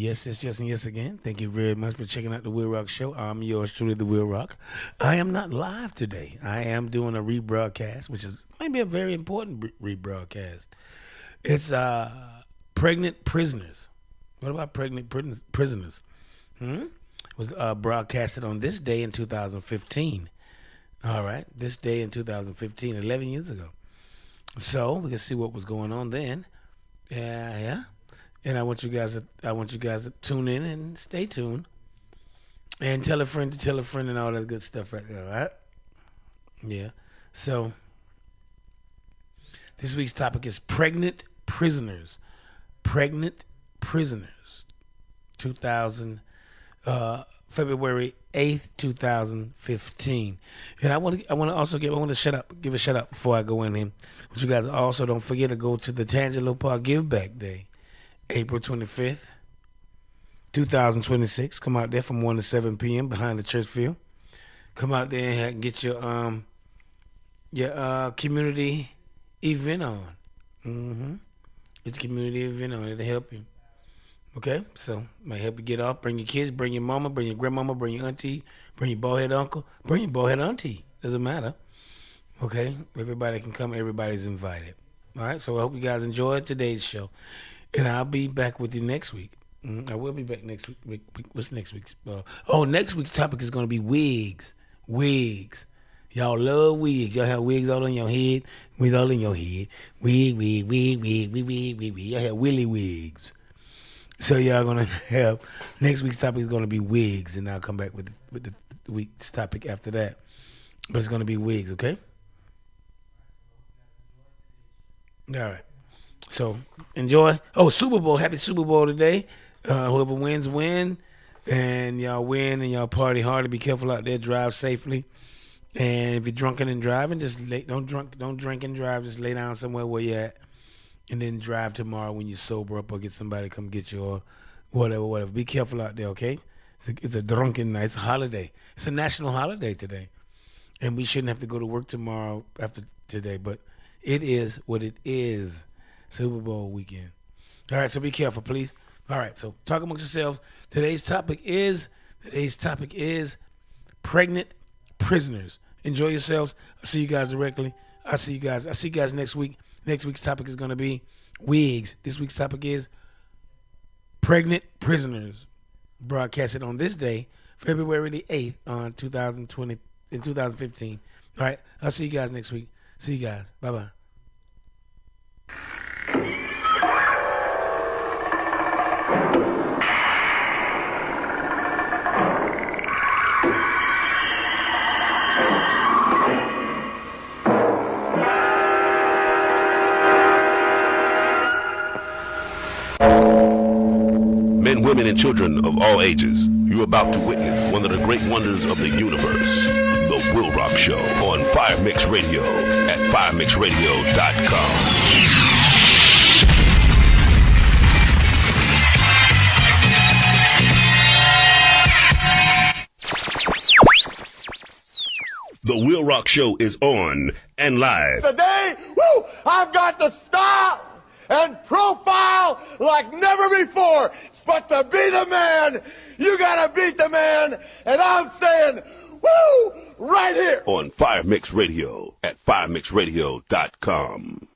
and yes again. Thank you very much for checking out the WILROC show. I'm yours truly, the WILROC. I am not live today. I am doing a rebroadcast, which is maybe a very important rebroadcast. It's pregnant prisoners. What about pregnant prisoners? It was broadcasted on this day in 2015. All right, this day in 2015, 11 years ago. So we can see what was going on then. Yeah. And I want you guys to tune in and stay tuned. And tell a friend to tell a friend and all that good stuff right there, all right? Yeah. So this week's topic is pregnant prisoners. Pregnant prisoners. February 8th, 2015. And I want to give a shout out before I go in here. But you guys also don't forget to go to the Tangelo Park Give Back Day. April 25th, 2026. Come out there from 1 to 7 p.m. behind the church field. Come out there and get your community event on. It's a community event on. It'll help you. Okay? So, might help you get off. Bring your kids, bring your mama, bring your grandmama, bring your auntie, bring your bald-head uncle, bring your bald-head auntie. Doesn't matter. Okay? Everybody can come. Everybody's invited. All right? So, I hope you guys enjoyed today's show. And I'll be back with you next week. I will be back next week. What's next week's? Next week's topic is going to be wigs. Wigs. Y'all love wigs. Y'all have wigs all on your head. Wigs all in your head. Wig. Y'all have willy wigs. So y'all going to have, next week's topic is going to be wigs. And I'll come back with the week's topic after that. But it's going to be wigs, okay? All right. So enjoy. Super Bowl. Happy Super Bowl today. Whoever wins, win. And y'all win and y'all party hard. Be careful out there. Drive safely. And if you're drunken and driving, don't drink and drive. Just lay down somewhere where you're at. And then drive tomorrow when you sober up or get somebody to come get you or whatever. Be careful out there, okay? It's a drunken night. It's a holiday. It's a national holiday today. And we shouldn't have to go to work tomorrow after today. But it is what it is. Super Bowl weekend. All right, so be careful, please. All right, so talk amongst yourselves. Today's topic is pregnant prisoners. Enjoy yourselves. I'll see you guys directly. I'll see you guys next week. Next week's topic is going to be wigs. This week's topic is pregnant prisoners. Broadcasted on this day, February the 8th on 2015. All right, I'll see you guys next week. See you guys. Bye-bye. Men, women, and children of all ages, you're about to witness one of the great wonders of the universe, The WILROC Show on Fire Mix Radio at firemixradio.com. The WILROC Show is on and live. Today, I've got to stop and profile like never before. But to be the man, you gotta beat the man. And I'm saying, right here. On Fire Mix Radio at firemixradio.com.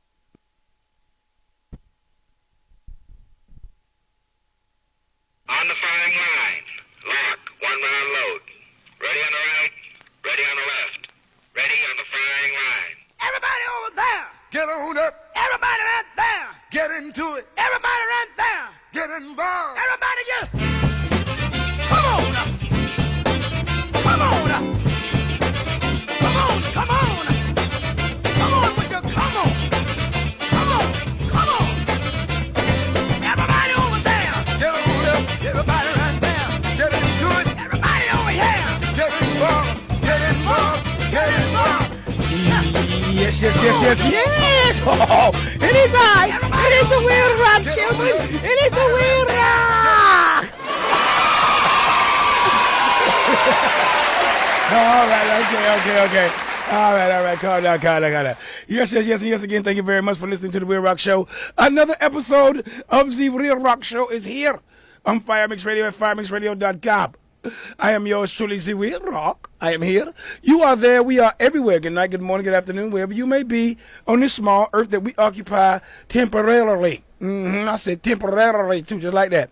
On the firing line. Lock. 1 round load. Ready on the right. Ready on the left. Ready on the firing line. Everybody over there. Get on up. Everybody right there. Get into it. Everybody right there. Get involved. Everybody just come on. Come on. Come on. Come on. Come on with your come on. Come on. Come on. Everybody over there. Get on up. Everybody right there. Get into it. Everybody over here. Get involved. Get involved. Get involved. Yes. Oh, it is I. It is the WILROC, children. It is the WILROC. All right, okay. All right. Calm down. Yes, again. Thank you very much for listening to the WILROC Show. Another episode of the WILROC Show is here. on FireMix Radio at firemixradio.com. I am yours truly, WILROC. I am here. You are there. We are everywhere. Good night, good morning, good afternoon, wherever you may be on this small earth that we occupy temporarily. I said temporarily, too, just like that.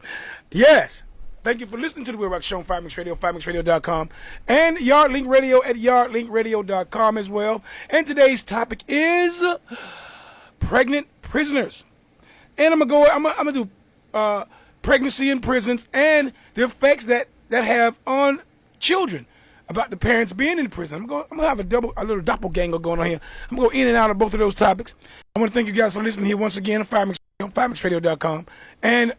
Yes. Thank you for listening to the WILROC Show on FireMix Radio, firemixradio.com, and Yardlink Radio at yardlinkradio.com as well. And today's topic is pregnant prisoners. And I'm gonna do pregnancy in prisons and the effects that have on children about the parents being in prison. I'm gonna have a little doppelganger going on here. I'm gonna go in and out of both of those topics. I want to thank you guys for listening here once again on firemixradio.com and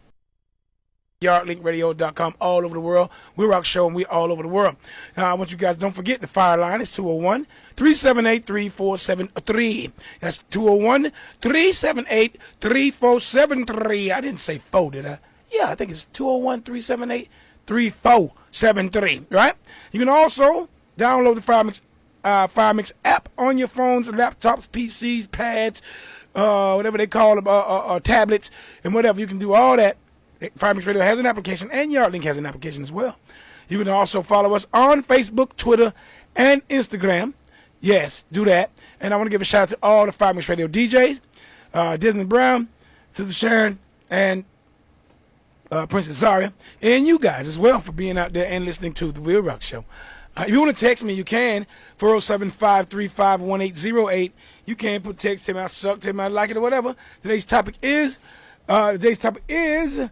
yardlinkradio.com all over the world. WILROC Show, and we all over the world. Now, I want you guys, don't forget the fire line is 201-378-3473. That's 201-378-3473. I didn't say 4, did I? Yeah, I think it's 201-378-3473, right? You can also download the FireMix app on your phones, laptops, PCs, pads, whatever they call them, tablets, and whatever. You can do all that. FireMix Radio has an application, and Yardlink has an application as well. You can also follow us on Facebook, Twitter, and Instagram. Yes, do that. And I want to give a shout out to all the FireMix Radio DJs, Desmond Brown, Sister Sharon, and Princess Zaria, and you guys as well for being out there and listening to the WILROC Show. If you want to text me, you can, 407-535-1808. You can put text, tell me I suck, tell me I like it, or whatever. Today's topic is pregnant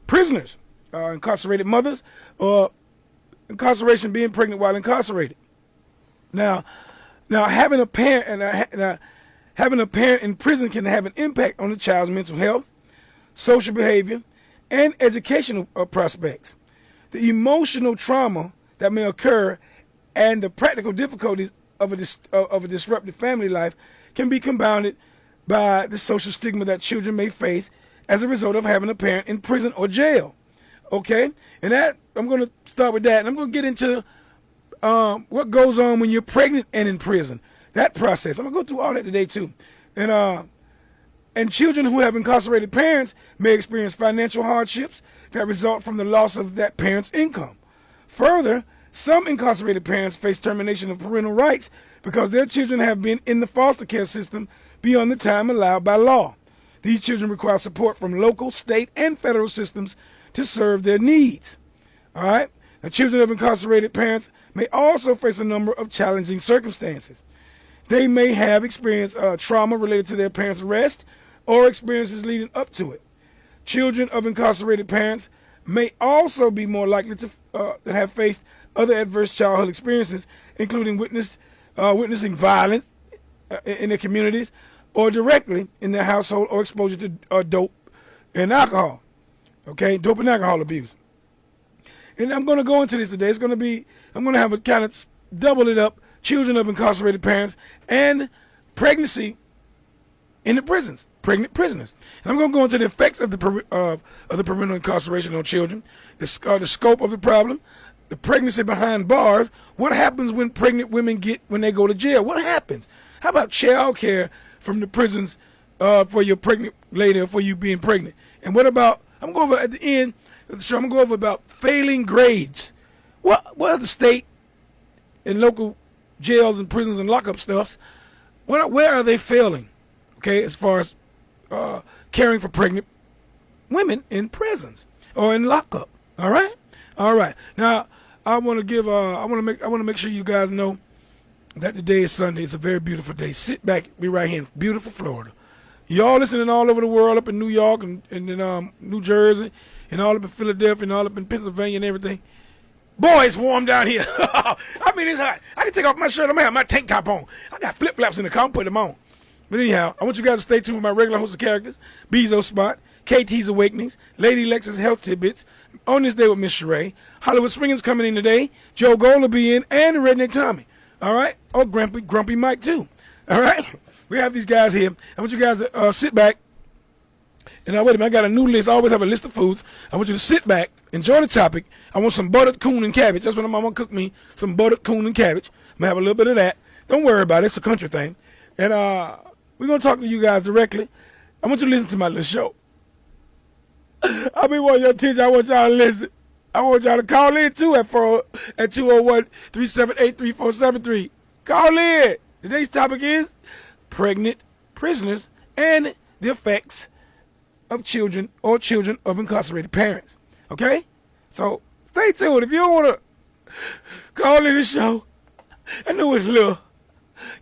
prisoners, incarcerated mothers, or incarceration, being pregnant while incarcerated. Now having a parent having a parent in prison can have an impact on the child's mental health, social behavior, and educational prospects. The emotional trauma that may occur and the practical difficulties of a disrupted family life can be compounded by the social stigma that children may face as a result of having a parent in prison or jail. Okay? And that, I'm going to start with that. And I'm going to get into what goes on when you're pregnant and in prison. That process. I'm going to go through all that today, too. And children who have incarcerated parents may experience financial hardships that result from the loss of that parent's income. Further, some incarcerated parents face termination of parental rights because their children have been in the foster care system beyond the time allowed by law. These children require support from local, state, and federal systems to serve their needs. All right? Now, children of incarcerated parents may also face a number of challenging circumstances. They may have experienced trauma related to their parents' arrest or experiences leading up to it. Children of incarcerated parents may also be more likely to have faced other adverse childhood experiences, including witnessing violence in their communities or directly in their household, or exposure to dope and alcohol. Okay, dope and alcohol abuse. And I'm going to go into this today. I'm going to have a kind of double it up: children of incarcerated parents and pregnancy in the prisons, pregnant prisoners. And I'm going to go into the effects of the parental incarceration on children, the scope of the problem, the pregnancy behind bars. What happens when pregnant women when they go to jail? What happens? How about child care from the prisons for your pregnant lady, or for you being pregnant? And what about, I'm going to go over at the end of the show, I'm going to go over about failing grades. What are the state and local jails and prisons and lockup stuffs, where are they failing? Okay, as far as caring for pregnant women in prisons or in lockup. All right. Now, I want to make sure you guys know that today is Sunday. It's a very beautiful day. Sit back. We're right here in beautiful Florida. Y'all listening all over the world, up in New York and in New Jersey, and all up in Philadelphia, and all up in Pennsylvania and everything. Boy, it's warm down here. I mean, it's hot. I can take off my shirt. I'm going to have my tank top on. I got flip-flops in the car. I'm putting them on. But anyhow, I want you guys to stay tuned with my regular host of characters: Bezo Spot, KT's Awakenings, Lady Lex's Health Tidbits, On This Day with Miss Sheree, Hollywood Springers coming in today, Joe Gold will be in, and the Redneck Tommy. All right? Oh, Grumpy Mike, too. All right? We have these guys here. I want you guys to sit back. And wait a minute, I got a new list. I always have a list of foods. I want you to sit back, enjoy the topic. I want some buttered coon and cabbage. That's what I'm going to cook me, some buttered coon and cabbage. I'm going to have a little bit of that. Don't worry about it. It's a country thing. And we're going to talk to you guys directly. I want you to listen to my little show. I'll be one of your teachers. I want y'all to listen. I want y'all to call in too at 201-378-3473. Call in. Today's topic is pregnant prisoners and the effects of children or children of incarcerated parents. Okay? So stay tuned. If you don't want to call in the show, I know it's little.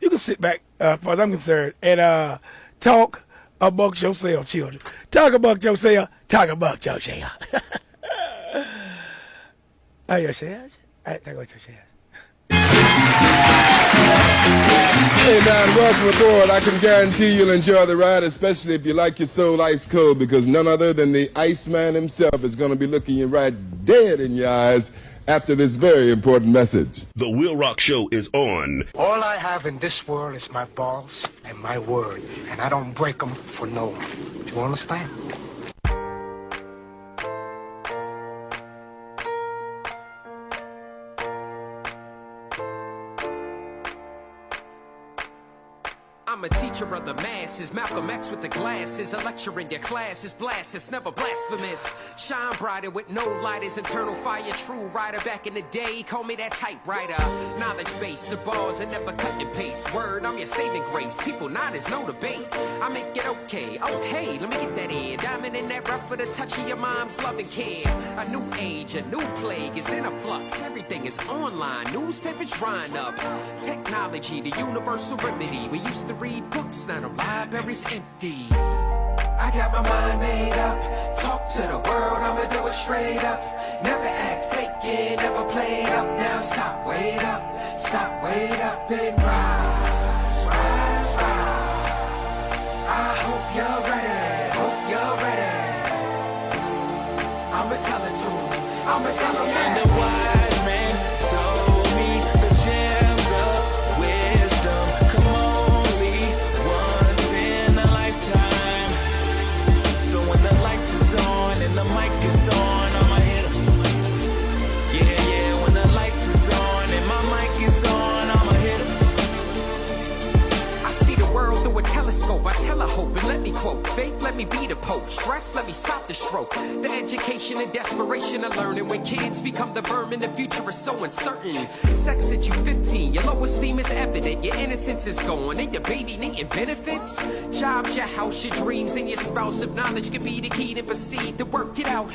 You can sit back, as far as I'm concerned, and talk amongst yourself, children. Talk amongst yourself. Talk amongst yourself. Oh, yourself? Talk about yourself. Hey man, welcome aboard. I can guarantee you'll enjoy the ride, especially if you like your soul ice cold, because none other than the Iceman himself is going to be looking you right dead in your eyes after this very important message. The WILROC Show is on. All I have in this world is my balls and my word, and I don't break them for no one. Do you understand? I'm a teacher of the masses, Malcolm X with the glasses, a lecture in your class is blast, it's never blasphemous. Shine brighter with no lighters, internal fire, true rider back in the day, call me that typewriter. Knowledge base, the bars are never cut and paste. Word, I'm your saving grace, people not as no debate. I make it okay, oh hey, let me get that in. Diamond in that rough for the touch of your mom's loving care. A new age, a new plague is in a flux, everything is online, newspapers drying up. Technology, the universal remedy, we used to read books, now the library's empty. I got my mind made up, talk to the world, I'ma do it straight up. Never act fake, yeah, never played up. Now stop, wait up and rise, rise, rise. I hope you're ready, I'ma tell it to him, I'ma tell him that. And the wise man told me the gems of wisdom come only once in a lifetime. So when the lights is on and the mic is on, I'ma hit 'em. Yeah, when the lights is on and my mic is on, I'ma hit 'em. I see the world through a telescope, I tell her hope and let me quote. Faith, let me be the pope. Stress, let me stop the stroke. The education and desperation of learning. When kids become the vermin, the future is so uncertain. Sex at you 15, your low esteem is evident. Your innocence is gone and your baby needing benefits. Jobs, your house, your dreams, and your spouse. If knowledge could be the key, to proceed to work it out.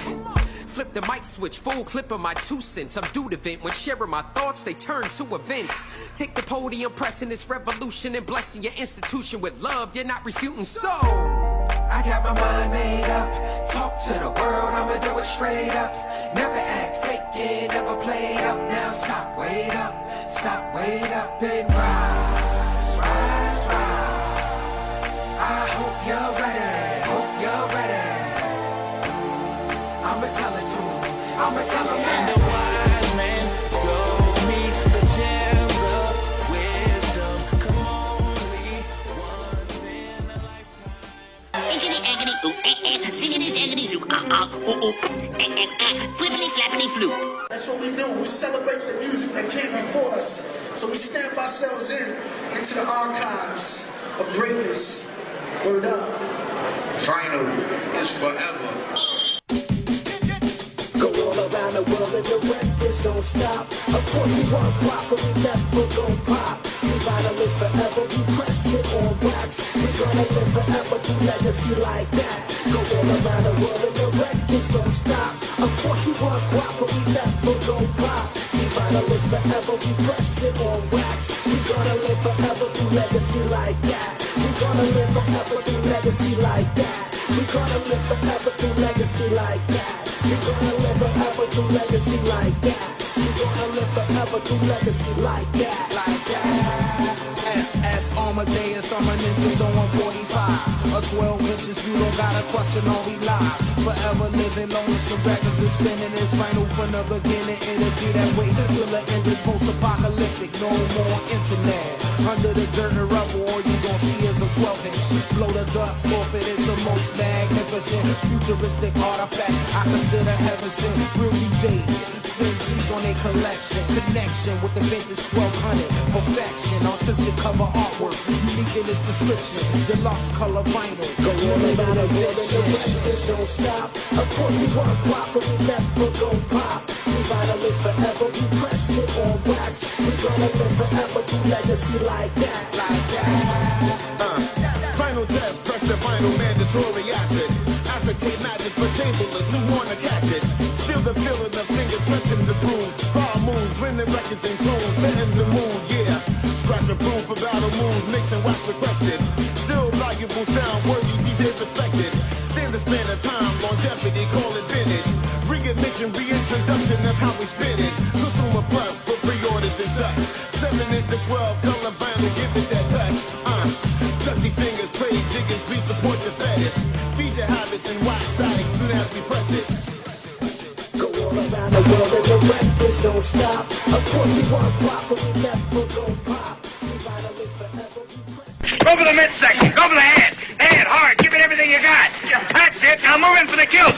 Flip the mic switch, full clip of my 2 cents. I'm due to vent. When sharing my thoughts, they turn to events. Take the podium, pressing this revolution and blessing your institution with love. You're not refuting, so I got my mind made up. Talk to the world, I'ma do it straight up. Never act fake, yeah, never played up. Now stop, wait up and rise, rise, rise. I hope you're ready, I'ma tell it to him, I'ma tell him And that. the wise man told me the gems of wisdom come only once in a lifetime. Inkity, ankity, ooh, singity, sangity, zoo, ooh, flippity, flappity, flute. That's what we do. We celebrate the music that came before us. So we stamp ourselves into the archives of greatness. Word up. Final is forever. Go all around the world and the records don't stop. Of course we want pop, but we never gon' pop. See, vinyl is forever, we press it on wax. We gonna live forever through legacy like that. Go all around the world and the records don't stop. Of course we want pop, but we never gon' pop. See, vinyl is forever, we press it on wax. We gonna live forever through legacy like that. We gonna live forever through legacy like that. We gonna live forever through legacy like that. We gonna live forever through legacy like that. We gonna live forever through legacy like that. Like that. SS Armadeus, I'm a ninja throwing 45. A 12 inches, you don't gotta question, all we live. Forever living long as the records is spinning. It's final from the beginning, it'll be that way till the end of post-apocalyptic. No more internet. Under the dirt and rubble, all you gon' see is a 12 inch. Blow the dust off it is the most magnificent, futuristic artifact I consider heaven sent. Real DJs spend G's on their collection, connection with the vintage 1200, perfection, artistic cover artwork, unique in its description, deluxe color vinyl. Go on around the world and the records don't stop. Of course we work properly, never go pop. See vinyl is forever, we press it on wax. We gonna live forever through legacy like that, like that. Final test, press the vinyl, mandatory acid. Acetate magic for tablers who wanna catch it. Still the feel of the fingers touching the grooves. Far moves, blending records and tunes, setting the mood, yeah. Scratch a proof for battle moves, mixing wax requested. Still valuable sound, worthy DJ respected. Stand the span of time, longevity, call it vintage. Readmission, reintroduction of how we spin it. Consumer plus for pre-orders and such. 7 is the 12 color vinyl, give it that touch. Dusty fingers, trade diggers, we support your fetish. Feed your habits and wax addicts soon as we press it. Go all around the world and the records don't stop. Of course we work proper, we never go pop. See vinyl is forever, we press it. Go for the midsection. Go for the head. Head hard. Give it everything you got. That's it. Now move in for the kill.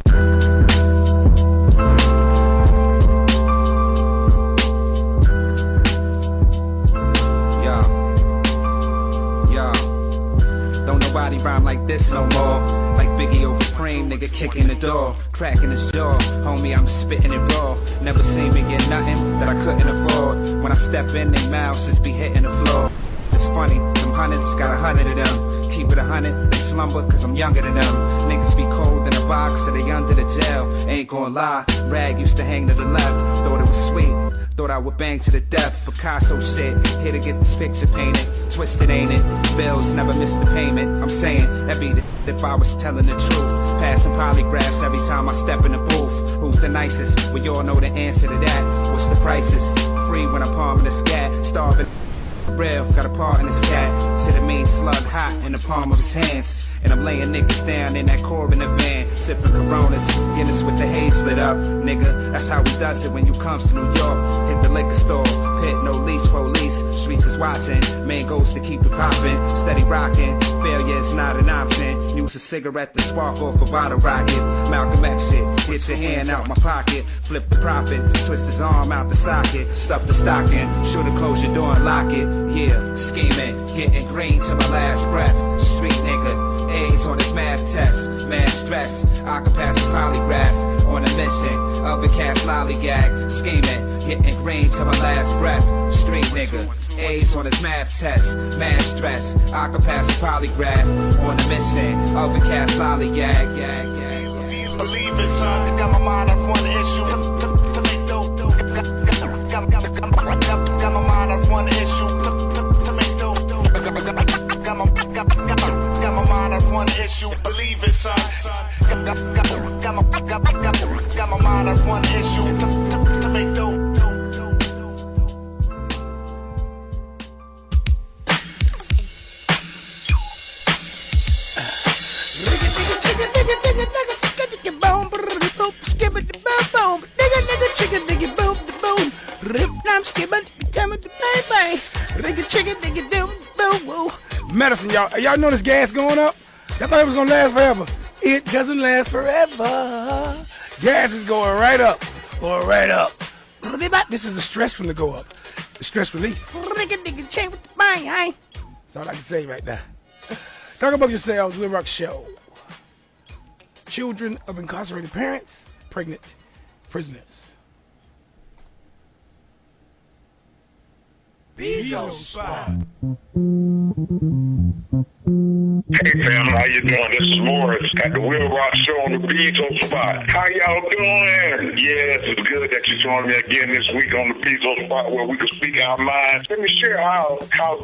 Don't nobody rhyme like this no more. Like Biggie over Cream, nigga kicking the door, cracking his jaw. Homie, I'm spitting it raw. Never seen me get nothing that I couldn't afford. When I step in, they mouths just be hitting the floor. It's funny, them hundreds got 100 of them. Keep it 100, they slumber cause I'm younger than them. Niggas be cold in a box so they under the jail. Ain't gonna lie, rag used to hang to the left. Thought it was sweet, thought I would bang to the death. Picasso shit, here to get this picture painted. Twisted ain't it, bills never miss the payment. I'm saying, that be if I was telling the truth. Passing polygraphs every time I step in the booth. Who's the nicest? We all know the answer to that. What's the prices? Free when I'm palming the scat. Starving real, got a part in his cat. See the mean slug hot in the palm of his hands. And I'm laying niggas down in that Corbin van. Sipping Coronas, Guinness with the haze lit up. Nigga, that's how he does it when you comes to New York. Hit the liquor store, pit no leash, police. Streets is watching, main goes to keep it popping. Steady rocking, failure is not an option. Use a cigarette to spark off a bottle rocket. Malcolm X shit, hit your hand out my pocket. Flip the profit, twist his arm out the socket. Stuff the stocking, should've closed your door and lock it. Yeah, scheming, getting green to my last breath. Street nigga. A's on his math test, mad stress. I could pass a polygraph on a mission of a cast lollygag. Scheming, getting green to my last breath. Street nigga, A's on his math test, mad stress. I could pass a polygraph on a mission of a cast lollygag. Believe it, son. Got my mind on one issue. To make dope. Got my mind on one issue. To make dope. Got my mind on one issue. Believe it, son. Got my mind on one issue. To make dope. Medicine, y'all. Y'all know this gas going up? I thought it was gonna last forever. It doesn't last forever. Gas is going right up. Going right up. This is the stress from the go up. The stress relief. That's all I can say right now. Talk about yourselves, WILROC Show. Children of incarcerated parents, pregnant prisoners. Bezo Spot. Hey fam, how you doing? This is Morris at the WILROC Show on the Bezo Spot. How y'all doing? Yes, it's good that you joined me again this week on the Bezo Spot where we can speak our minds. Let me share how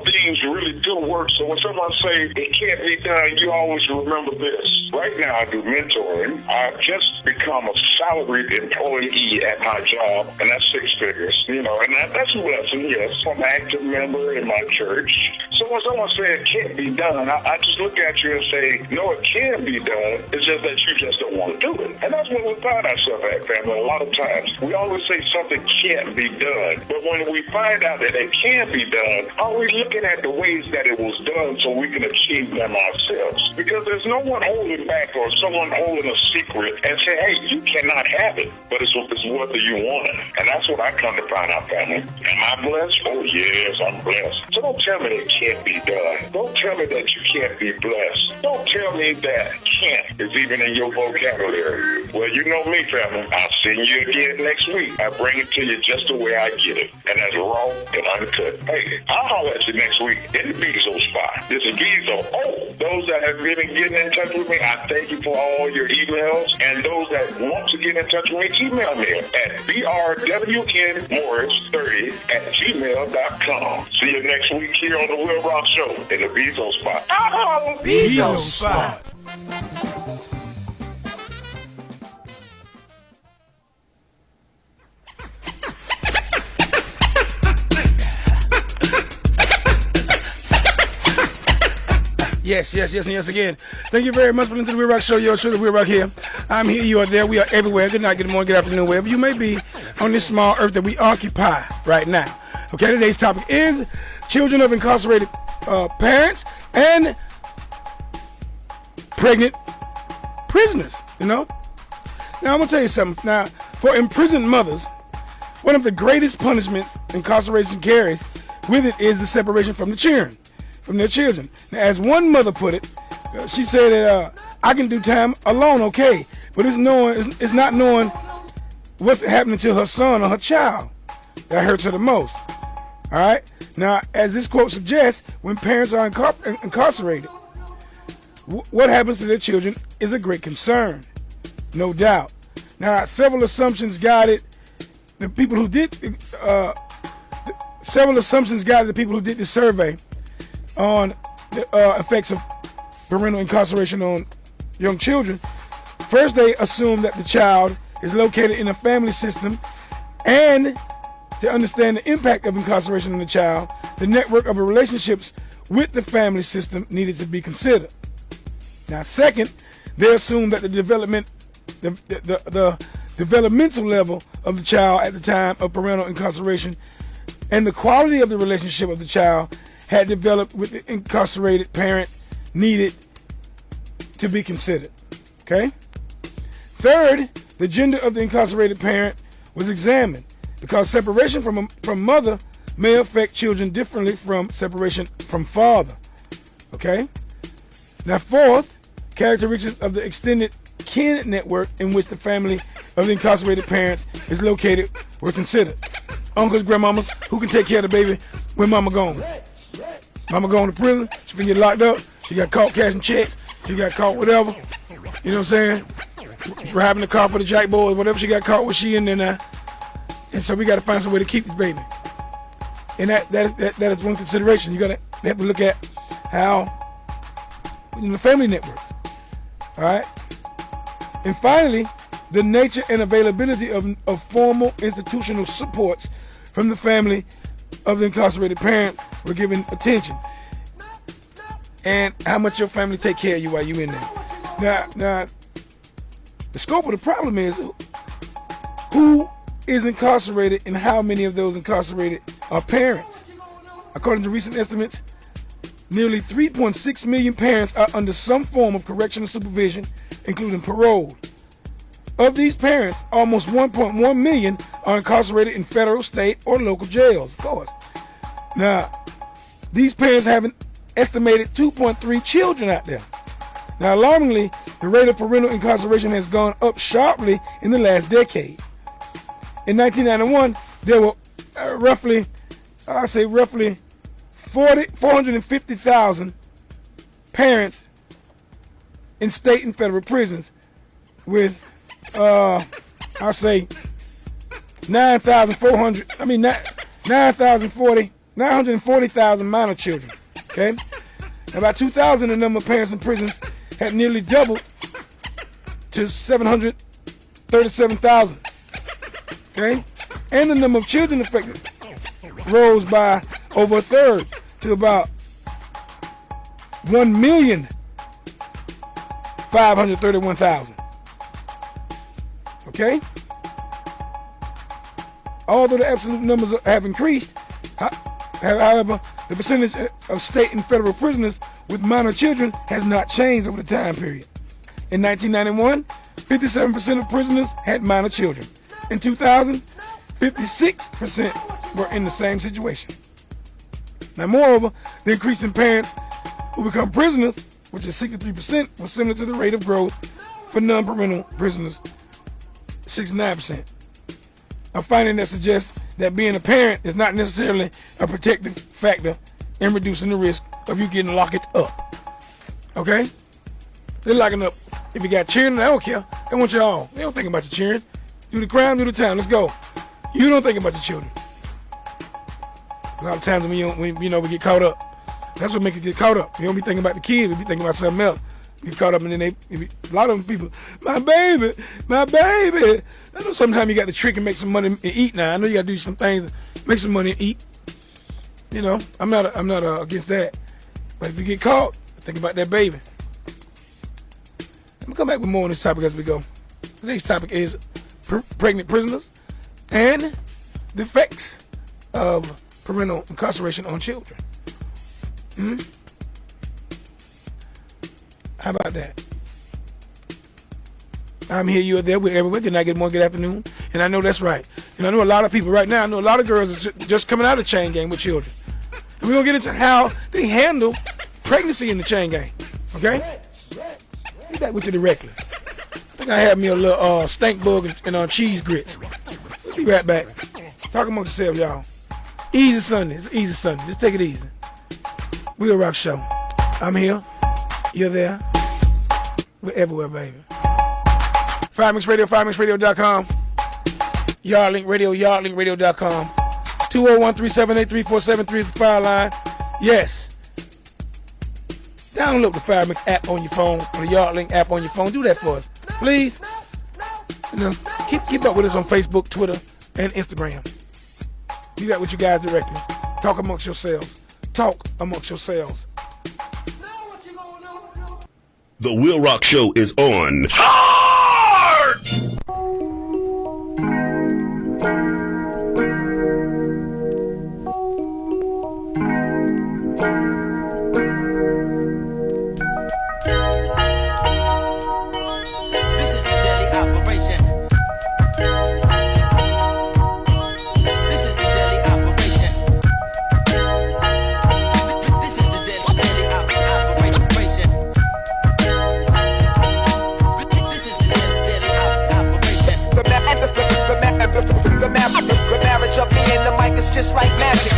things really do work. So when someone say it can't be done, you always remember this. Right now I do mentoring. I've just become a salaried employee at my job, and that's 6 figures. You know, and that's a blessing, yes. I'm an active member in my church. So when someone says it can't be done, I just look at you and say, no, it can be done. It's just that you just don't want to do it. And that's what we find ourselves at, family. A lot of times, we always say something can't be done. But when we find out that it can be done, are we looking at the ways that it was done so we can achieve them ourselves? Because there's no one holding back or someone holding a secret and say, hey, you cannot have it. But it's whether you want it. And that's what I come to find out, family. Am I blessed? Oh, yes, I'm blessed. So don't tell me that it can't be done. Don't tell me that you can't be blessed. Don't tell me that can't is even in your vocabulary. Well, you know me, family. I'll see you again next week. I bring it to you just the way I get it. And that's raw and uncut. Hey, I'll holler at you next week in the Bezo spot. This is Bezo. Oh, those that have been getting in touch with me, I thank you for all your emails. And those that want to get in touch with me, email me at brwnmorris30@gmail.com. See you next week here on the WILROC Show in the Bezo spot. Bezo spot. Yes, and yes again. Thank you very much for listening to the WILROC Show. Your show, the WILROC here. I'm here, you are there. We are everywhere. Good night, good morning, good afternoon, wherever you may be on this small earth that we occupy right now. Okay, today's topic is children of incarcerated parents and pregnant prisoners, you know. Now, I'm going to tell you something. Now, for imprisoned mothers, one of the greatest punishments incarceration carries with it is the separation from the children. From their children. Now, as one mother put it, she said that I can do time alone, okay, but it's not knowing what's happening to her son or her child that hurts her the most. All right. Now, as this quote suggests, when parents are incarcerated, what happens to their children is a great concern, no doubt. Now, several assumptions guided the people who did the survey on the effects of parental incarceration on young children. First, they assume that the child is located in a family system, and to understand the impact of incarceration on the child, the network of relationships with the family system needed to be considered. Now, second, they assume that the developmental level of the child at the time of parental incarceration and the quality of the relationship of the child had developed with the incarcerated parent needed to be considered. Okay? Third, the gender of the incarcerated parent was examined because separation from mother may affect children differently from separation from father. Okay? Now, fourth, characteristics of the extended kin network in which the family of the incarcerated parents is located were considered. Uncles, grandmamas, who can take care of the baby when mama gone? Mama going to prison, she finna get locked up, she got caught cashing checks, she got caught whatever, you know what I'm saying? Driving the car for the jack boys, whatever she got caught with, she in there now. And so we gotta find some way to keep this baby. And that is one consideration. You have to look at how the family network. Alright? And finally, the nature and availability of formal institutional supports from the family of the incarcerated parents were given attention, and how much your family take care of you while you in there. Now, the scope of the problem is who is incarcerated and how many of those incarcerated are parents. According to recent estimates, nearly 3.6 million parents are under some form of correctional supervision, including parole. Of these parents, almost 1.1 million are incarcerated in federal, state, or local jails, of course. Now, these parents have an estimated 2.3 children out there. Now, alarmingly, the rate of parental incarceration has gone up sharply in the last decade. In 1991, there were roughly 450,000 parents in state and federal prisons, with 940,000 minor children. Okay, about 2,000 the number of parents in prisons had nearly doubled to 737,000. Okay, and the number of children affected rose by over a third to about 1,531,000. Okay? Although the absolute numbers have increased, however, the percentage of state and federal prisoners with minor children has not changed over the time period. In 1991, 57% of prisoners had minor children. In 2000, 56% were in the same situation. Now, moreover, the increase in parents who become prisoners, which is 63%, was similar to the rate of growth for non-parental prisoners, 69%. A finding that suggests that being a parent is not necessarily a protective factor in reducing the risk of you getting locked up. Okay? They're locking up. If you got children, they don't care. They want you all. They don't think about your children. Do the crime, do the time. Let's go. You don't think about your children. A lot of times when we get caught up. That's what makes you get caught up. You don't be thinking about the kids. You be thinking about something else. You get caught up and then a lot of them people, my baby. I know sometimes you got to trick and make some money and eat now. I know you got to do some things, make some money and eat. You know, I'm not against that. But if you get caught, think about that baby. I'm going to come back with more on this topic as we go. Today's topic is pregnant prisoners and the effects of parental incarceration on children. How about that? I'm here, you're there, we're everywhere. Good night, good morning, good afternoon. And I know that's right. And I know a lot of people right now, I know a lot of girls are just coming out of the chain gang with children. And we're going to get into how they handle pregnancy in the chain gang. Okay? Be back with you directly. I think I have me a little stank bug and cheese grits. We'll be right back. Talk amongst yourselves, y'all. Easy Sunday. It's easy Sunday. Just take it easy. WILROC Show. I'm here. You're there. We're everywhere, baby. Fire Mix Radio, firemixradio.com. Yardlink Radio, yardlinkradio.com. 201-378-3473 is the fire line. Yes. Download the Fire Mix app on your phone, or the Yardlink app on your phone. Do that for us, please. You know, keep up with us on Facebook, Twitter, and Instagram. Do that with you guys directly. Talk amongst yourselves. Talk amongst yourselves. The WILROC Show is on. It's just like magic.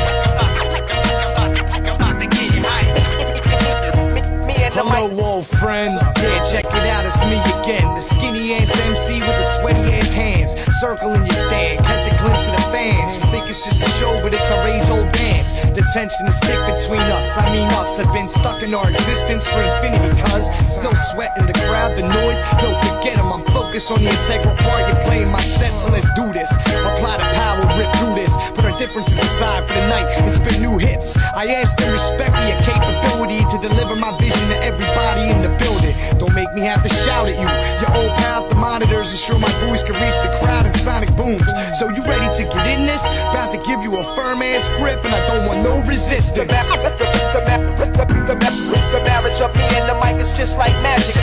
Hello, old friend. Yeah, check it out, it's me again. The skinny ass MC with the sweaty ass hands. Circle in your stand, catch a glimpse of the fans. You think it's just a show, but it's our age-old dance. The tension is thick between us. I mean, us have been stuck in our existence for infinity, cuz still sweating the crowd, the noise. No, forget them. I'm focused on the integral part. You're playing my set, so let's do this. Apply the power, rip through this. Put our differences aside for the night and spit new hits. I ask and respect your capability to deliver my vision to everybody in the building. Don't make me have to shout at you. Your old pals, the monitors, ensure my voice can reach the crowd in sonic booms. So you ready to get in this? About to give you a firm ass grip, and I don't want no resistance. The marriage of me and the mic is just like magic.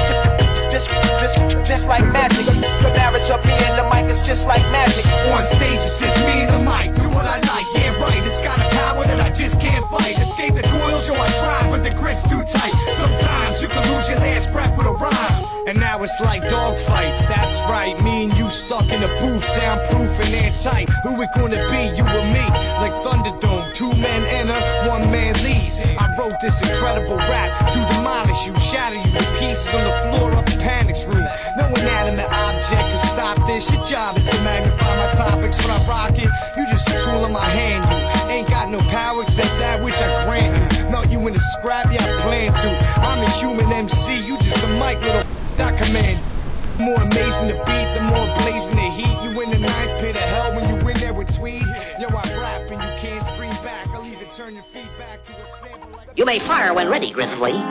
Just like magic. The marriage of me and the mic is just like magic. On stage it's just me and the mic. Do what I like, yeah right. It's got a power that I just can't fight. Escape the coils, yo I try, but the grip's too tight. Sometimes you can lose your last breath with a rhyme. And now it's like dog fights, that's right. Me and you stuck in a booth, soundproof and airtight. Who it gonna be, you or me? Like Thunderdome, 2 men enter, 1 man leaves. I wrote this incredible rap to demolish you, shatter you to pieces on the floor of the panic's room. No inanimate object can stop this. Your job is to magnify my topics when I rock it. You just a tool in my hand, you ain't got no power except that which I grant you. Melt you in the scrap, yeah I plan to. I'm a human MC, you just a mic, little I command. More amazing the beat, the more blazing the heat. You in the 9th pit of hell when you in there with squeeze. Yo, I rap and you can't scream back. I'll even turn your feedback to a sample like... You may fire when ready, Grizzly.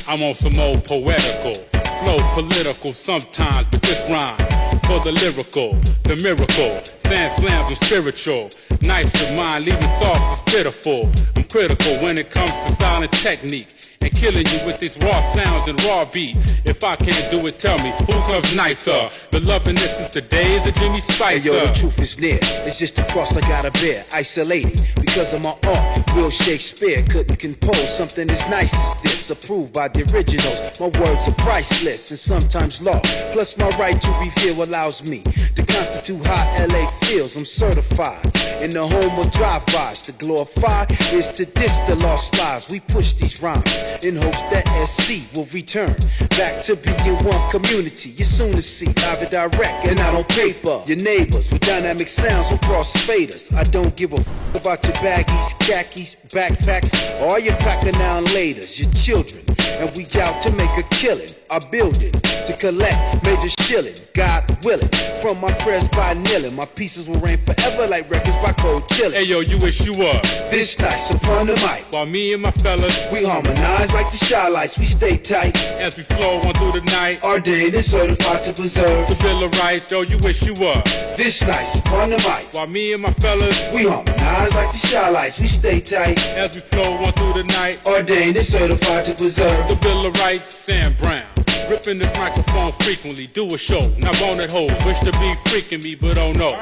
I'm on some old poetical, flow political sometimes, but this rhyme for the lyrical, the miracle, sand slams and spiritual, nice to mind, leaving sauce is pitiful. I'm critical when it comes to style and technique, and killing you with these raw sounds and raw beat. If I can't do it, tell me, who comes nicer? The loving this since the days of Jimmy Spicer. Hey, yo, the truth is near, it's just a cross I gotta bear, isolated, because of my art. Will Shakespeare couldn't compose something as nice as this, approved by the originals. My words are priceless and sometimes lost, plus my right to reveal allows me to constitute how LA feels. I'm certified in the home of drive-bys. To glorify is to diss the lost lives. We push these rhymes in hopes that SC will return back to being one community. You're soon to see live and direct and out on paper. Your neighbors with dynamic sounds will cross faders. I don't give a f about your baggies, khakis, backpacks, or your packer now and laters. Your children, and we out to make a killing. Our building to collect major shilling. God willing, from my prayers by kneeling, my pieces will reign forever like records by Cold Chillin'. Hey yo, you wish you were this nice upon the mic, while me and my fellas we harmonize like the shy lights. We stay tight as we flow on through the night, ordained and certified to preserve the Bill of Rights. Yo, you wish you were this nice upon the mic, while me and my fellas we harmonize like the shy lights. We stay tight as we flow on through the night, ordained and certified to preserve the Bill of Rights. Sam Brown. Ripping this microphone frequently, do a show. Now wanted hoes, wish to be freaking me, but oh no.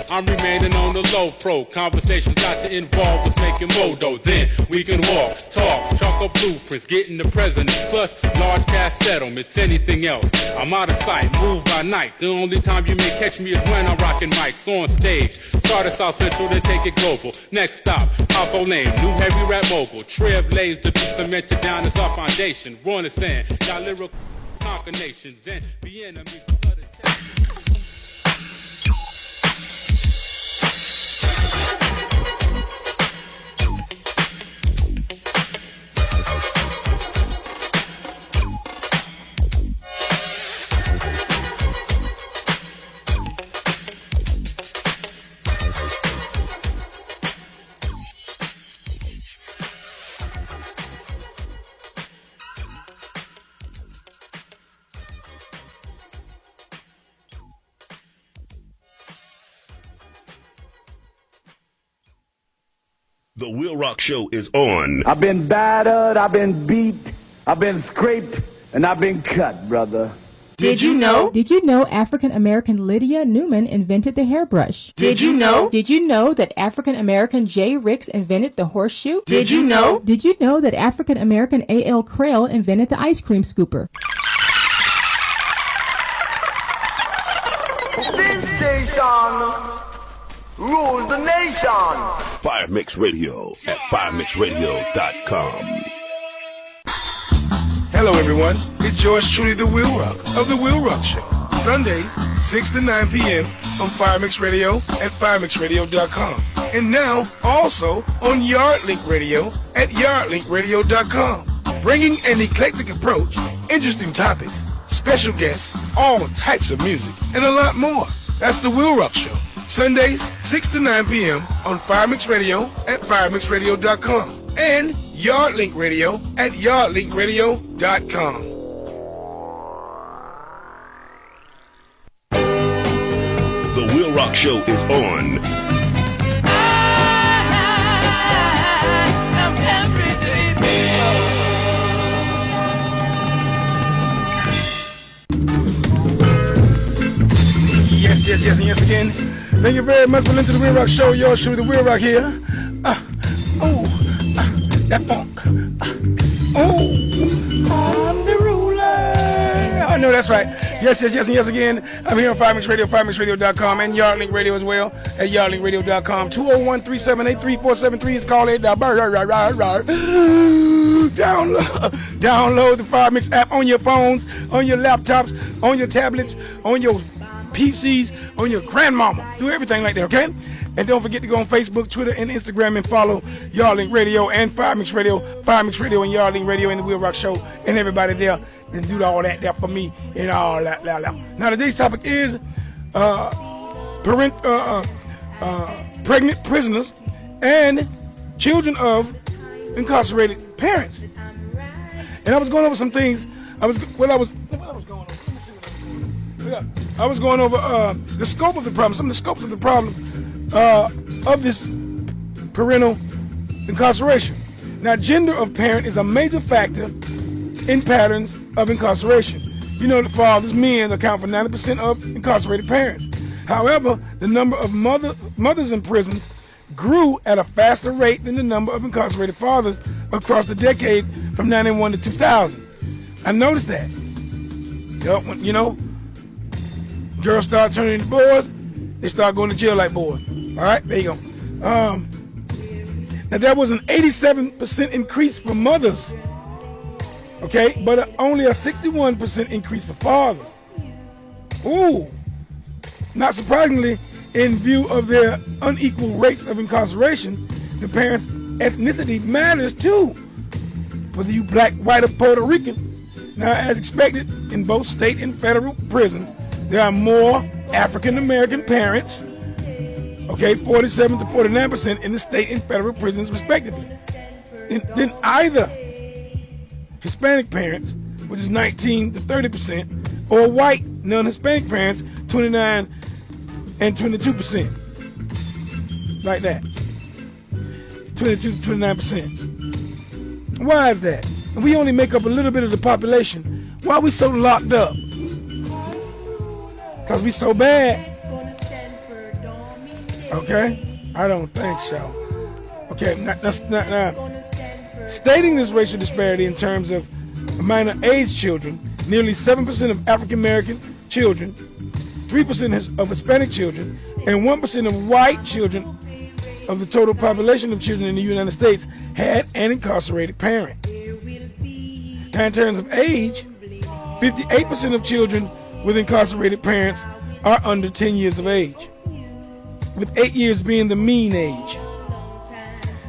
I'm remaining on the low pro. Conversations got to involve us making modo. Then we can walk, talk, chalk up blueprints, getting the presidents, plus large cash settlements, anything else. I'm out of sight, move by night. The only time you may catch me is when I'm rocking mics on stage. Started South Central, then take it global. Next stop, household name, new heavy rap mogul. Trev lays to be cemented down as our foundation. Run is saying, got lyrical conquer nations and be enemies. The WILROC Show is on. I've been battered, I've been beat, I've been scraped, and I've been cut, brother. Did you know? Did you know African-American Lydia Newman invented the hairbrush? Did you know? Did you know that African-American Jay Ricks invented the horseshoe? Did you know? Did you know that African-American A.L. Crail invented the ice cream scooper? This station rules the nation. Fire Mix Radio at firemixradio.com. Hello, everyone. It's yours truly, the WILROC of the WILROC Show. Sundays, 6 to 9 p.m. on Fire Mix Radio at firemixradio.com. And now, also on Yardlink Radio at yardlinkradio.com. Bringing an eclectic approach, interesting topics, special guests, all types of music, and a lot more. That's the WILROC Show. Sundays, 6 to 9 p.m. on Fire Mix Radio at firemixradio.com. And Yardlink Radio at yardlinkradio.com. The WILROC Show is on. Yes, and yes again. Thank you very much for listening to the WILROC Show. Yours truly, the WILROC here. That funk. I'm the ruler. I know that's right. Yes, and yes again. I'm here on Fire Mix Radio, firemixradio.com, and Yardlink Radio as well at yardlinkradio.com. 201-378-3473 is called it. Download the Fire Mix app on your phones, on your laptops, on your tablets, on your PCs, on your grandmama. Do everything like that, okay? And don't forget to go on Facebook, Twitter, and Instagram and follow YardLink Radio and Fire Mix Radio and YardLink Radio and the WILROC Show and everybody there. And do all that there for me and all that. Now today's topic is pregnant prisoners and children of incarcerated parents. And I was going over some things. I was going over the scope of the problem, some of the scopes of the problem of this parental incarceration. Now, gender of parent is a major factor in patterns of incarceration. You know, the fathers, men, account for 90% of incarcerated parents. However, the number of mothers in prisons grew at a faster rate than the number of incarcerated fathers across the decade from 91 to 2000. I noticed that. You know, girls start turning into boys, they start going to jail like boys. All right, there you go. Now, there was an 87% increase for mothers, okay, but only a 61% increase for fathers. Ooh. Not surprisingly, in view of their unequal rates of incarceration, the parents' ethnicity matters too. Whether you black, white, or Puerto Rican. Now, as expected, in both state and federal prisons, there are more African American parents, okay, 47 to 49% in the state and federal prisons respectively, than either Hispanic parents, which is 19 to 30%, or white non-Hispanic parents, 29 and 22%, like that, 22 to 29%. Why is that? We only make up a little bit of the population. Why are we so locked up? Because we so bad. Okay? I don't think so. Okay, that's not now. Stating this racial disparity in terms of minor age children, nearly 7% of African American children, 3% of Hispanic children, and 1% of white children of the total population of children in the United States had an incarcerated parent. Now, in terms of age, 58% of children with incarcerated parents are under 10 years of age, with 8 years being the mean age.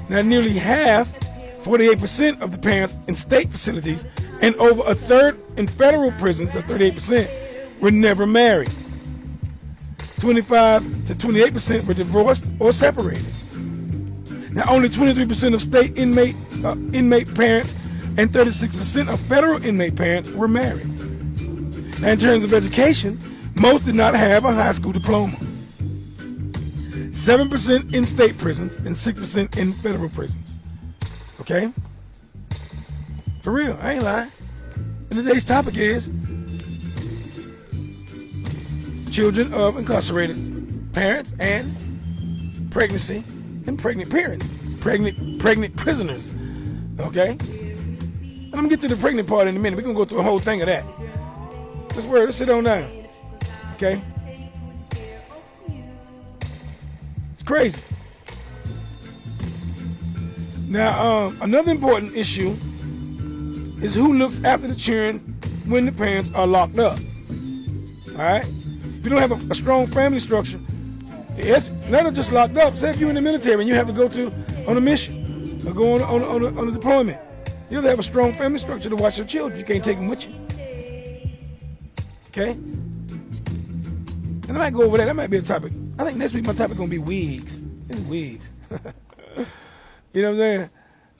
Now, nearly half, 48% of the parents in state facilities and over a third in federal prisons, that's 38%, were never married. 25 to 28% were divorced or separated. Now, only 23% of state inmate parents and 36% of federal inmate parents were married. Now, in terms of education, most did not have a high school diploma. 7% in state prisons and 6% in federal prisons. Okay? For real, I ain't lying. And today's topic is children of incarcerated parents and pregnancy and pregnant parents, pregnant prisoners. Okay? And I'm gonna get to the pregnant part in a minute. We're gonna go through a whole thing of that. Let's sit on down. Okay? It's crazy. Now, another important issue is who looks after the children when the parents are locked up. All right? If you don't have a strong family structure, it's not just locked up. Say if you're in the military and you have to go on a mission or go on a deployment, you have to have a strong family structure to watch your children. You can't take them with you. Okay? And I might go over that. That might be a topic. I think next week my topic is going to be wigs. It's wigs. You know what I'm saying?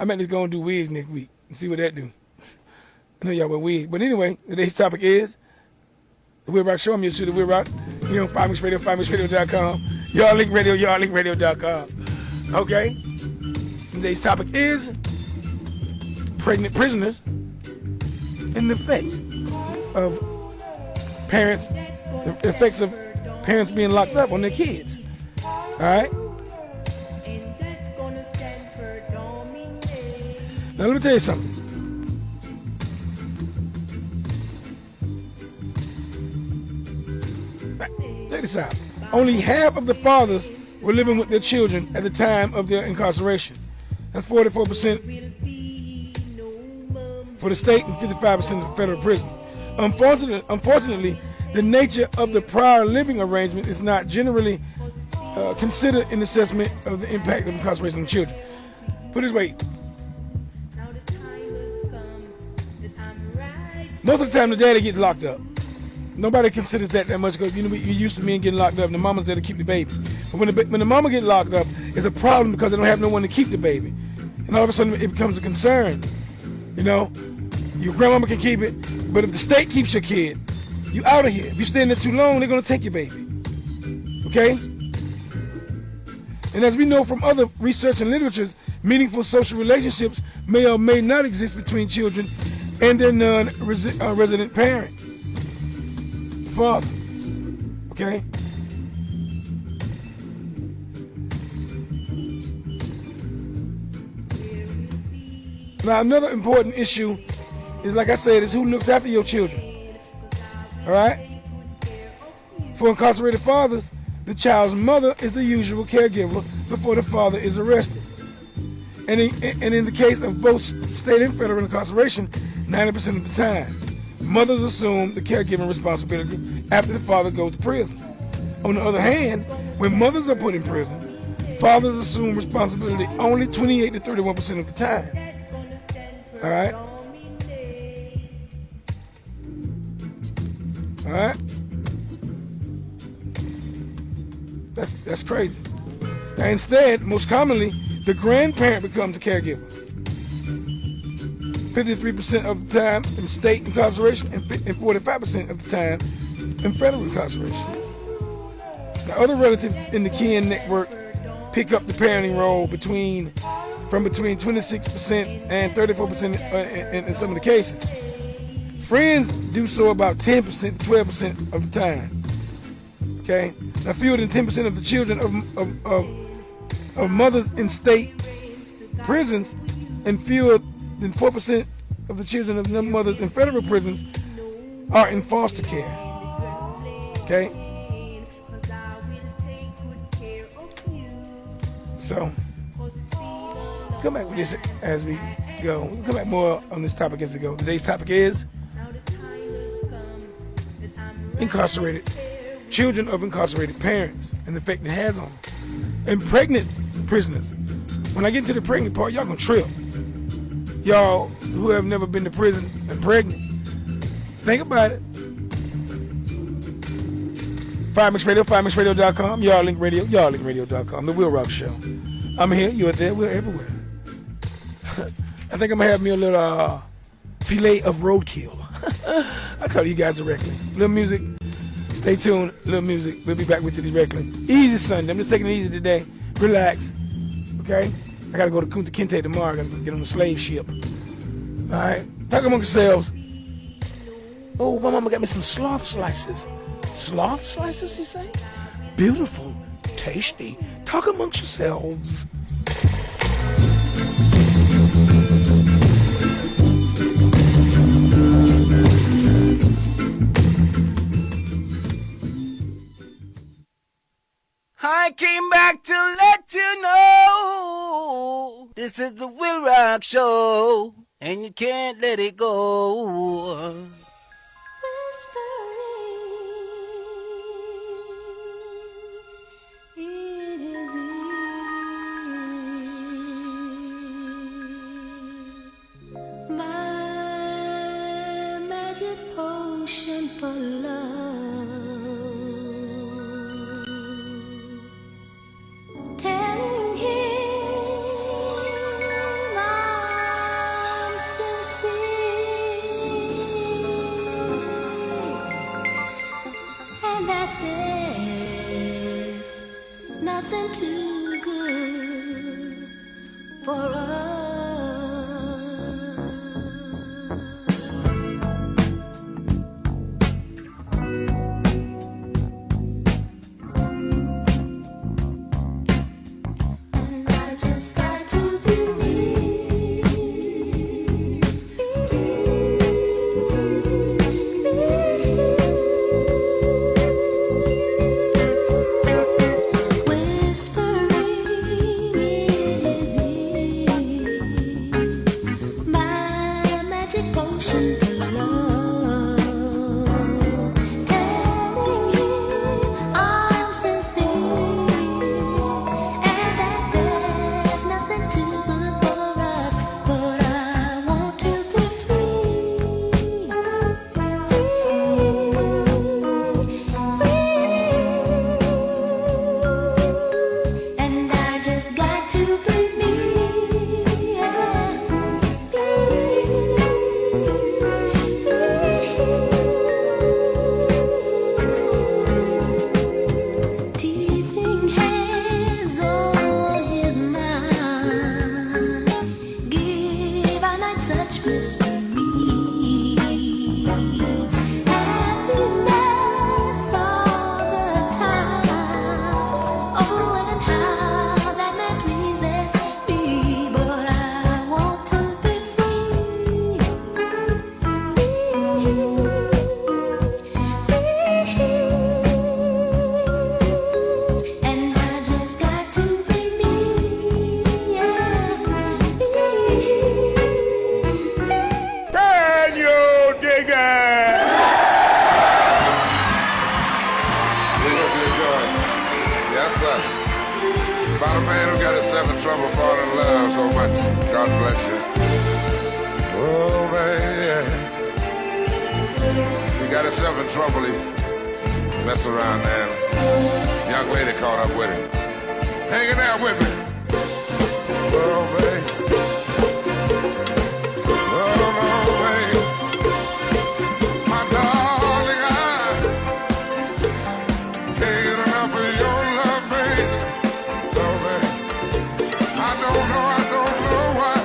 I might just go and do wigs next week and see what that do. I know y'all wear wigs. But anyway, today's topic is the WILROC Show. I'm your shooter, WILROC. You know, 5Mix Radio, 5MixRadio.com. YardLink Radio, YardLinkRadio.com. Okay? Today's topic is pregnant prisoners and the effect of parents, the effects of parents being locked up on their kids. All right? Now, let me tell you something. Check this out. Only half of the fathers were living with their children at the time of their incarceration. That's 44%. for the state and 55% of the federal prison. Unfortunately, the nature of the prior living arrangement is not generally considered in assessment of the impact of incarceration on children. Put it this way, most of the time the daddy gets locked up. Nobody considers that much because you're used to men getting locked up and the mama's there to keep the baby. But when the mama gets locked up, it's a problem because they don't have no one to keep the baby. And all of a sudden it becomes a concern. You know, your grandmama can keep it, but if the state keeps your kid, you out of here. If you stay in there too long, they're gonna take your baby. Okay? And as we know from other research and literature, meaningful social relationships may or may not exist between children and their non-resident parent. Father. Okay? Now another important issue is, like I said, is who looks after your children. Alright? For incarcerated fathers, the child's mother is the usual caregiver before the father is arrested. And in the case of both state and federal incarceration, 90% of the time, mothers assume the caregiving responsibility after the father goes to prison. On the other hand, when mothers are put in prison, fathers assume responsibility only 28 to 31% of the time. All right? All right? That's crazy. Now, instead, most commonly, the grandparent becomes a caregiver. 53% of the time in state incarceration and 45% of the time in federal incarceration. The other relatives in the kin network pick up the parenting role from between 26% and 34% in some of the cases. Friends do so about 10% to 12% of the time. Okay? Now, fewer than 10% of the children of mothers in state prisons and fewer than 4% of the children of mothers in federal prisons are in foster care. Okay? So, come back with this as we go. We'll come back more on this topic as we go. Today's topic is incarcerated children of incarcerated parents and the effect it has on them. And pregnant prisoners. When I get to the pregnant part, y'all gonna trip. Y'all who have never been to prison and pregnant, think about it. FireMixRadio, Y'all Link Radio, YallLinkRadio.com, The WILROC Show. I'm here, you're there, we're everywhere. I think I'm gonna have me a little filet of roadkill. I'll tell you guys directly. Little music, stay tuned, little music. We'll be back with you directly. Easy Sunday, I'm just taking it easy today. Relax, okay? I gotta go to Kunta Kinte tomorrow, I gotta get on the slave ship. Alright, talk among yourselves. Oh, my mama got me some sloth slices. Sloth slices, you say? Beautiful, tasty. Talk amongst yourselves. I came back to let you know this is the WILROC Show, and you can't let it go. My magic potion for love, telling him I'm sincere, and that there's nothing too good for us. Whispering in his ear. Yes, sir. It's about a man who got himself in trouble falling in love so much. God bless you. Oh, man. He got himself in trouble. He messed around there. Young lady caught up with him. Hanging out with me. Oh, man. Oh, no, man. My darling, I can't get enough of your love, baby. Oh, man. I don't know why.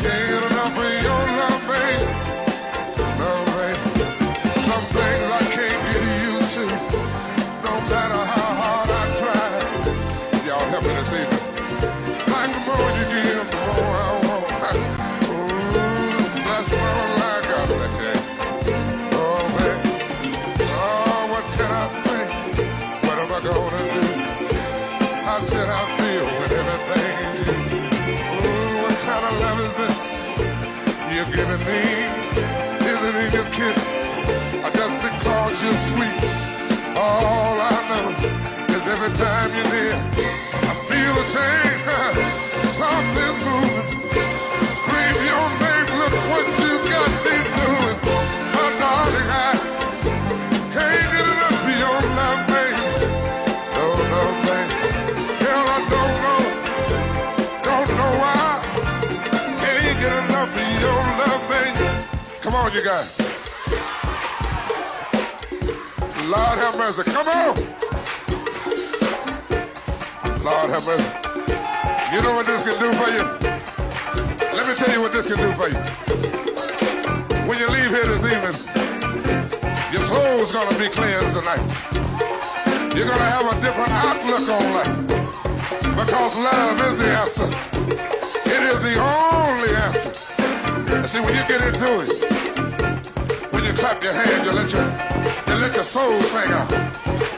Can't get enough of your love, baby. No, baby. Some things I can't get used to. No matter how hard I try. Y'all help me this evening. Like the more you give, the more I want. Ooh, that's my life. God bless you. Oh, man. Oh, what can I say? What am I gonna do? How should I feel when everything is you? Ooh, what kind of love is this you're giving me? Is it in your kiss? Or just because you're sweet? All I know is every time you're near, I feel a change. Something's moving. Scream your name. Look what you got me doing. My darling, I can't get enough of your love, baby. No, no, baby. Girl, I don't know why. Can't get enough of your love, baby. Come on, you guys. Lord have mercy. Come on. Lord have mercy. You know what this can do for you? Let me tell you what this can do for you. When you leave here this evening, your soul's gonna be cleansed tonight. You're gonna have a different outlook on life. Because love is the answer. It is the only answer. And see, when you get into it, when you clap your hands, you let your soul sing out.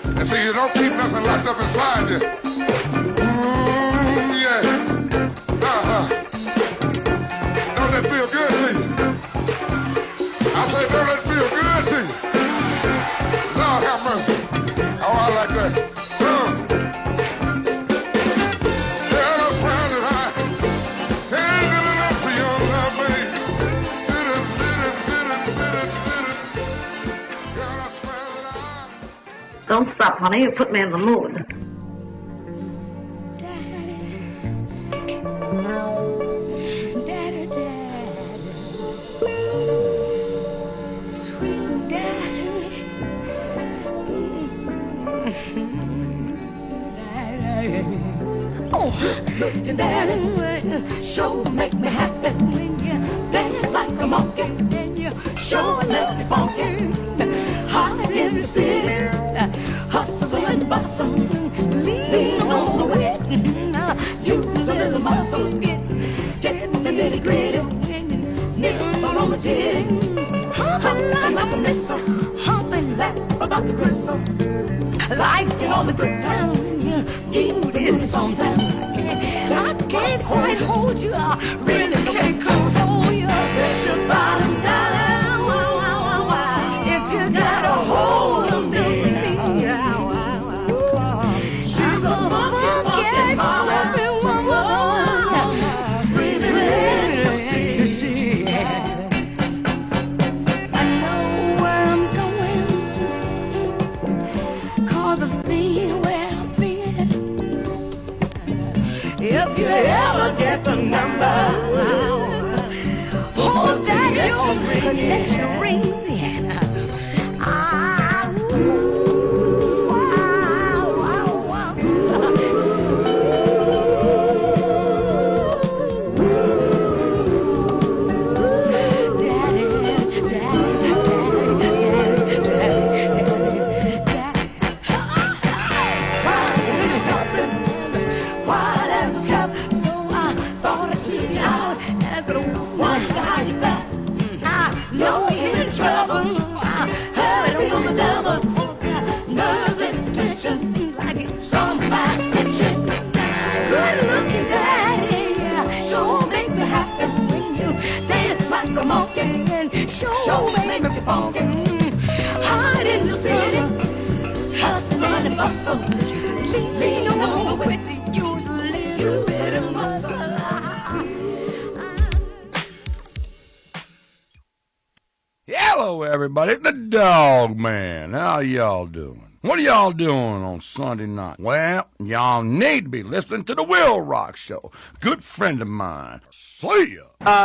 And see, you don't keep nothing locked up inside you. Ooh, yeah. Don't that feel good to you? I say, don't that feel good to you? Lord have mercy. Oh, I like that. Yeah, that's round and high. Can't get enough for your love, baby. Don't stop, honey. You put me in the mood. Daddy, daddy, sweet daddy, daddy. Oh, daddy, sure make me happy when you dance like a monkey. And you sure let me funky. Hot in the city, hustle and bustle, lean on the way. Use a little muscle, get the nitty gritty, nibble on the titty, humping like a missile, humping like about the gristle. Like all the good times when you need it. Sometimes I can't quite hold you. I really can't control you. Let your bottom down. If you got a hold of me, she's a motherfucking woman, screaming ecstasy. I know where I'm going, 'cause I've seen where I've been. If you ever get the number, hold that your connection rings in. Seems like it's somebody's stitching. Good looking daddy, sure make me happy when you dance like a monkey. And sure make me funky. Hot in the city, hustle and bustle, everybody. It's the Dog Man. How y'all doing? What are y'all doing on Sunday night? Well, y'all need to be listening to the WILROC show. Good friend of mine. See ya.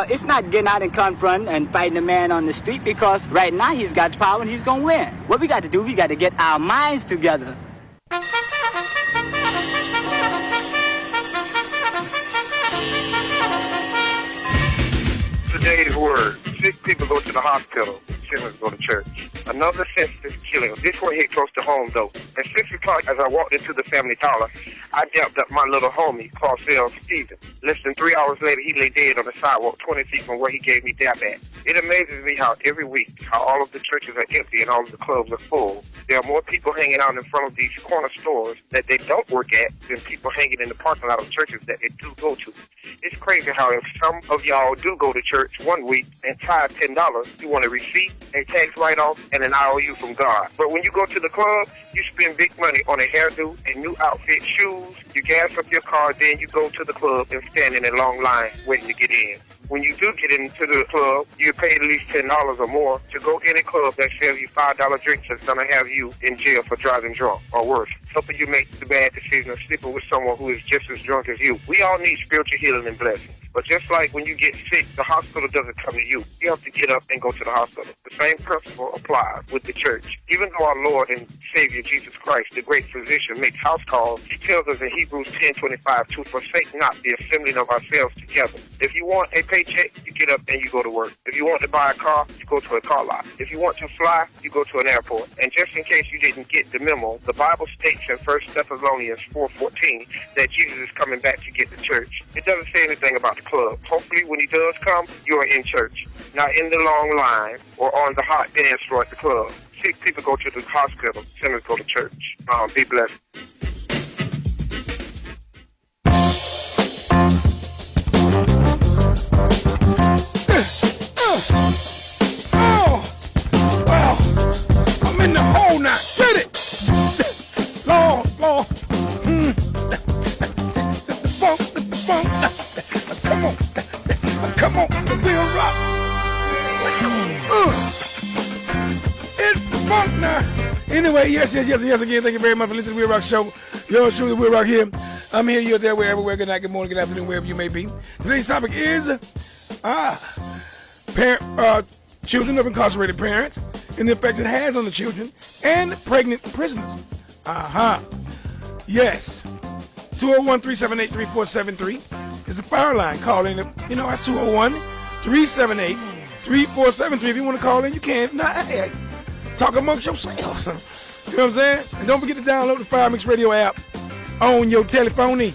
It's not getting out and confronting and fighting a man on the street because right now he's got the power and he's gonna win. What we got to do, we got to get our minds together. Today's word. 6 people go to the hospital. Sinners go to church. Another senseless killing. This one hit close to home, though. At 6 o'clock, as I walked into the family dollar, I dapped up my little homie, Parcell Steven. Less than 3 hours later, he lay dead on the sidewalk 20 feet from where he gave me dap at. It amazes me how every week, how all of the churches are empty and all of the clubs are full. There are more people hanging out in front of these corner stores that they don't work at than people hanging in the parking lot of churches that they do go to. It's crazy how if some of y'all do go to church one week and tithe $10, you want a receipt, a tax write-off, and an IOU from God. But when you go to the club, you spend big money on a hairdo, a new outfit, shoes, you gas up your car, then you go to the club and stand in a long line waiting to get in. When you do get into the club, you pay at least $10 or more to go in a club that sells you $5 drinks that's going to have you in jail for driving drunk or worse, helping you make the bad decision of sleeping with someone who is just as drunk as you. We all need spiritual healing and blessings. But just like when you get sick, the hospital doesn't come to you. You have to get up and go to the hospital. The same principle applies with the church. Even though our Lord and Savior Jesus Christ, the great physician, makes house calls, he tells us in Hebrews 10:25 to forsake not the assembling of ourselves together. If you want a paycheck, you get up and you go to work. If you want to buy a car, you go to a car lot. If you want to fly, you go to an airport. And just in case you didn't get the memo, the Bible states in 1 Thessalonians 4:14 that Jesus is coming back to get the church. It doesn't say anything about the club. Hopefully, when he does come, you are in church, not in the long line or on the hot dance floor at the club. 6 people go to the hospital, sinners go to church. Be blessed. I'm in the hole now. Get it. Lord. The funk. Come on, the wheel rock. It's the funk now. Anyway, yes again. Thank you very much for listening to the WILROC Show. Yours truly, WILROC here. I'm here, you're there, wherever, everywhere. Good night, good morning, good afternoon, wherever you may be. Today's topic is children of incarcerated parents and the effects it has on the children and pregnant prisoners. Yes. 201-378-3473 is the fire line. Call in. That's 201-378-3473. If you want to call in, you can. If not, hey, talk amongst yourselves. You know what I'm saying? And don't forget to download the Fire Mix Radio app on your telephone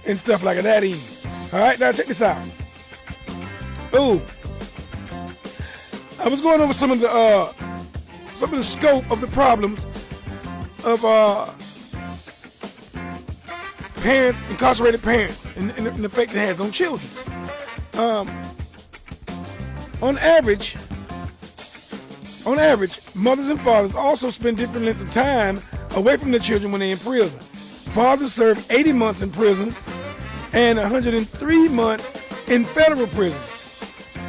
and stuff like that. All right, now check this out. Ooh, I was going over some of the scope of the problems of parents, incarcerated parents, and the effect it has on children. On average, mothers and fathers also spend different lengths of time away from their children when they're in prison. Fathers serve 80 months in prison and 103 months in federal prison.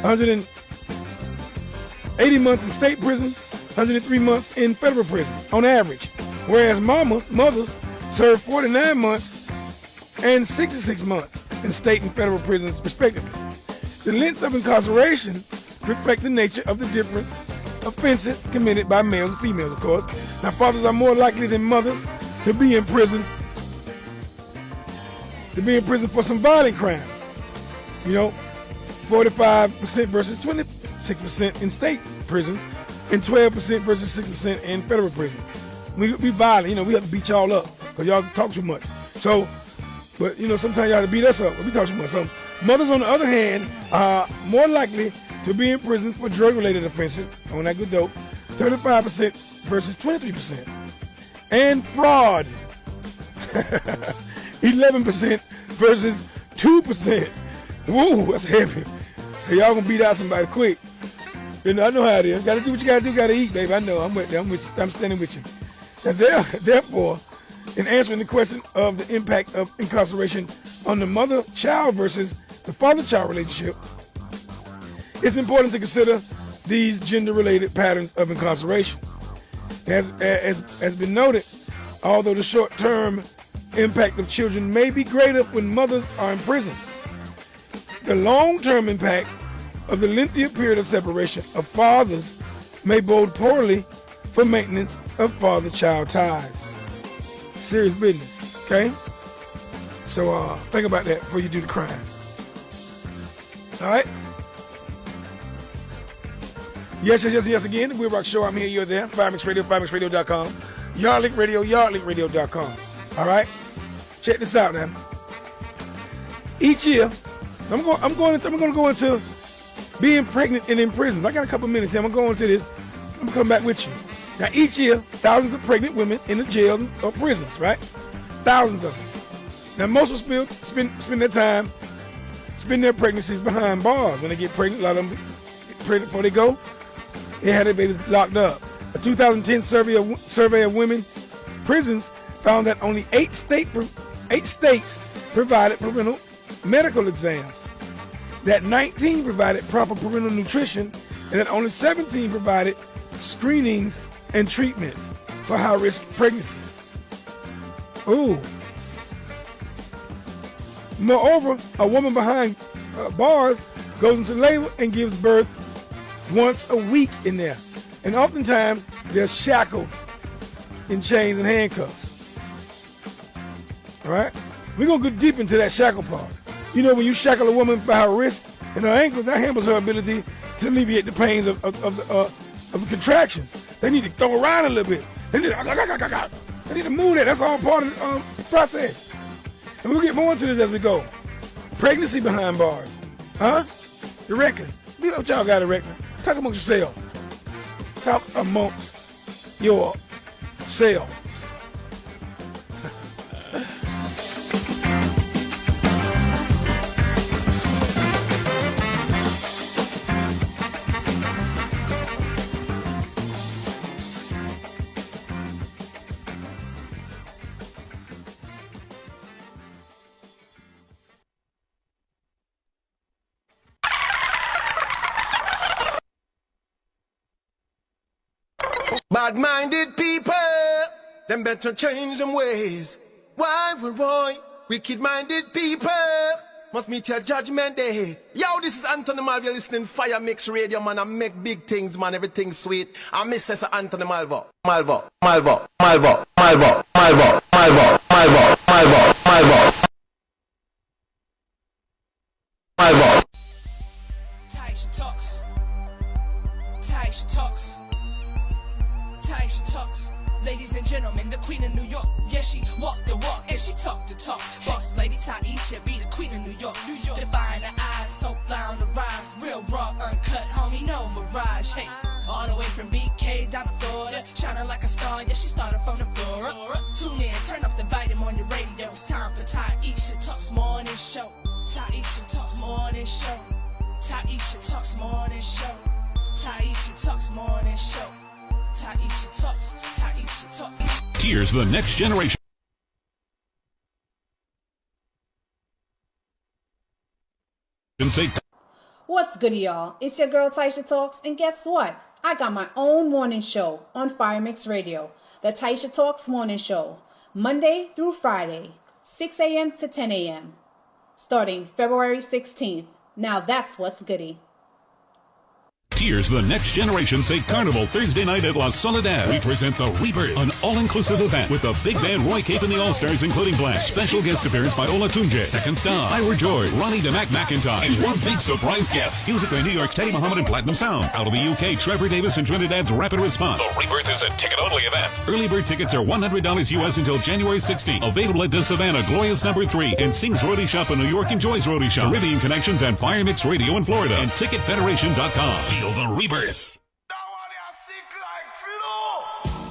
180 months in state prison, 103 months in federal prison, on average. Whereas mothers serve 49 months and 66 months in state and federal prisons, respectively. The lengths of incarceration reflect the nature of the different offenses committed by males and females, of course. Now, fathers are more likely than mothers to be in prison for some violent crime. 45% versus 26% in state prisons, and 12% versus 6% in federal prison. We violent, we have to beat y'all up because y'all talk too much. So, but sometimes y'all have to beat us up because we talk too much. So, mothers, on the other hand, are more likely to be in prison for drug-related offenses, on that good dope, 35% versus 23%. And fraud, 11% versus 2%. Woo, that's heavy. Hey, y'all gonna beat out somebody quick. I know how it is. Gotta do what you gotta do, gotta eat, baby. I know, I'm with you, I'm standing with you. And therefore, in answering the question of the impact of incarceration on the mother-child versus the father-child relationship, it's important to consider these gender-related patterns of incarceration. As has been noted, although the short-term impact of children may be greater when mothers are in prison, the long-term impact of the lengthier period of separation of fathers may bode poorly for maintenance of father-child ties. Serious business, okay? So think about that before you do the crime. All right? Yes, again, the WILROC Show. I'm here, you're there. FireMix Radio, FireMixRadio.com. Yardlink Radio, YardlinkRadio.com. All right? Check this out now. Each year, I'm going to go into being pregnant and in prisons. I got a couple minutes here. I'm going to go into this. I'm going to come back with you. Now, each year, thousands of pregnant women in the jails or prisons, right? Thousands of them. Now, most will spend their time, spend their pregnancies behind bars. When they get pregnant, a lot of them get pregnant before they go. They had their babies locked up. A 2010 survey of women prisons found that only 8 states provided parental medical exams, that 19 provided proper parental nutrition, and that only 17 provided screenings and treatments for high-risk pregnancies. Ooh. Moreover, a woman behind bars goes into labor and gives birth once a week in there. And oftentimes, they're shackled in chains and handcuffs. All right? We're going to get deep into that shackle part. You know, when you shackle a woman by her wrist and her ankles, that hampers her ability to alleviate the pains of the contractions. They need to throw around a little bit. They need to move that. That's all part of the process. And we'll get more into this as we go. Pregnancy behind bars. Huh? Directly. You know what y'all got directly. Talk amongst yourselves. Talk amongst yourselves. Bad-minded people, them better change them ways. Why, wicked-minded people must meet your judgment day. Yo, this is Anthony Malvo, listening Fire Mix Radio, man. I make big things, man. Everything's sweet. I miss this Anthony Malvo. Malvo. Ladies and gentlemen, the queen of New York. Yeah, she walk the walk and she talk the talk. Boss lady Taisha be the queen of New York. Define the eyes, so fly on the rise. Real raw, uncut, homie, no mirage. Hey, all the way from BK down to Florida, shining like a star. Yeah, she started from the floor up. Tune in, turn up the volume on your radio. It's time for Taisha Talks Morning Show. Taisha Talks Morning Show. Taisha Talks Morning Show. Taisha Talks Morning Show. Taisha Talks, Taisha Talks. Here's the next generation. What's good, y'all? It's your girl Taisha Talks, and guess what? I got my own morning show on Fire Mix Radio, the Taisha Talks Morning Show, Monday through Friday, 6 a.m. to 10 a.m., starting February 16th. Now that's what's goody. Here's the next generation say Carnival Thursday night at La Soledad. We present the Rebirth, an all-inclusive event with the big band Roy Cape and the All-Stars, including Blast. Special guest appearance by Ola Tunje, Second Star, Ira George, Ronnie DeMac McIntosh, and one big surprise guest. Music by New York's Teddy Muhammad and Platinum Sound. Out of the UK, Trevor Davis and Trinidad's Rapid Response. The Rebirth is a ticket-only event. Early bird tickets are $100 US until January 16th. Available at the Savannah, Glorious No. 3, and Sings Roadie Shop in New York and Joy's Roadie Shop. Caribbean Connections and Fire Mix Radio in Florida, and TicketFederation.com. Feel the Rebirth.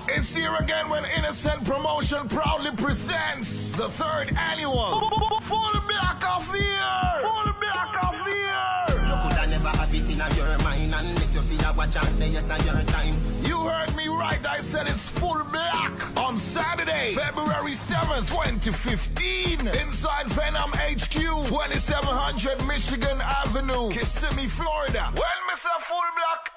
It's here again when Innocent Promotion proudly presents the 3rd annual Full Black of Fear. Full Black of Fear. You coulda never have it in your mind unless you see a watch and say yes at your time. You heard me right, I said it's Full Black on Saturday, February 7th, 2015, inside Venom HQ, 2700 Michigan Avenue, Kissimmee, Florida. Well, Mr. Full Black,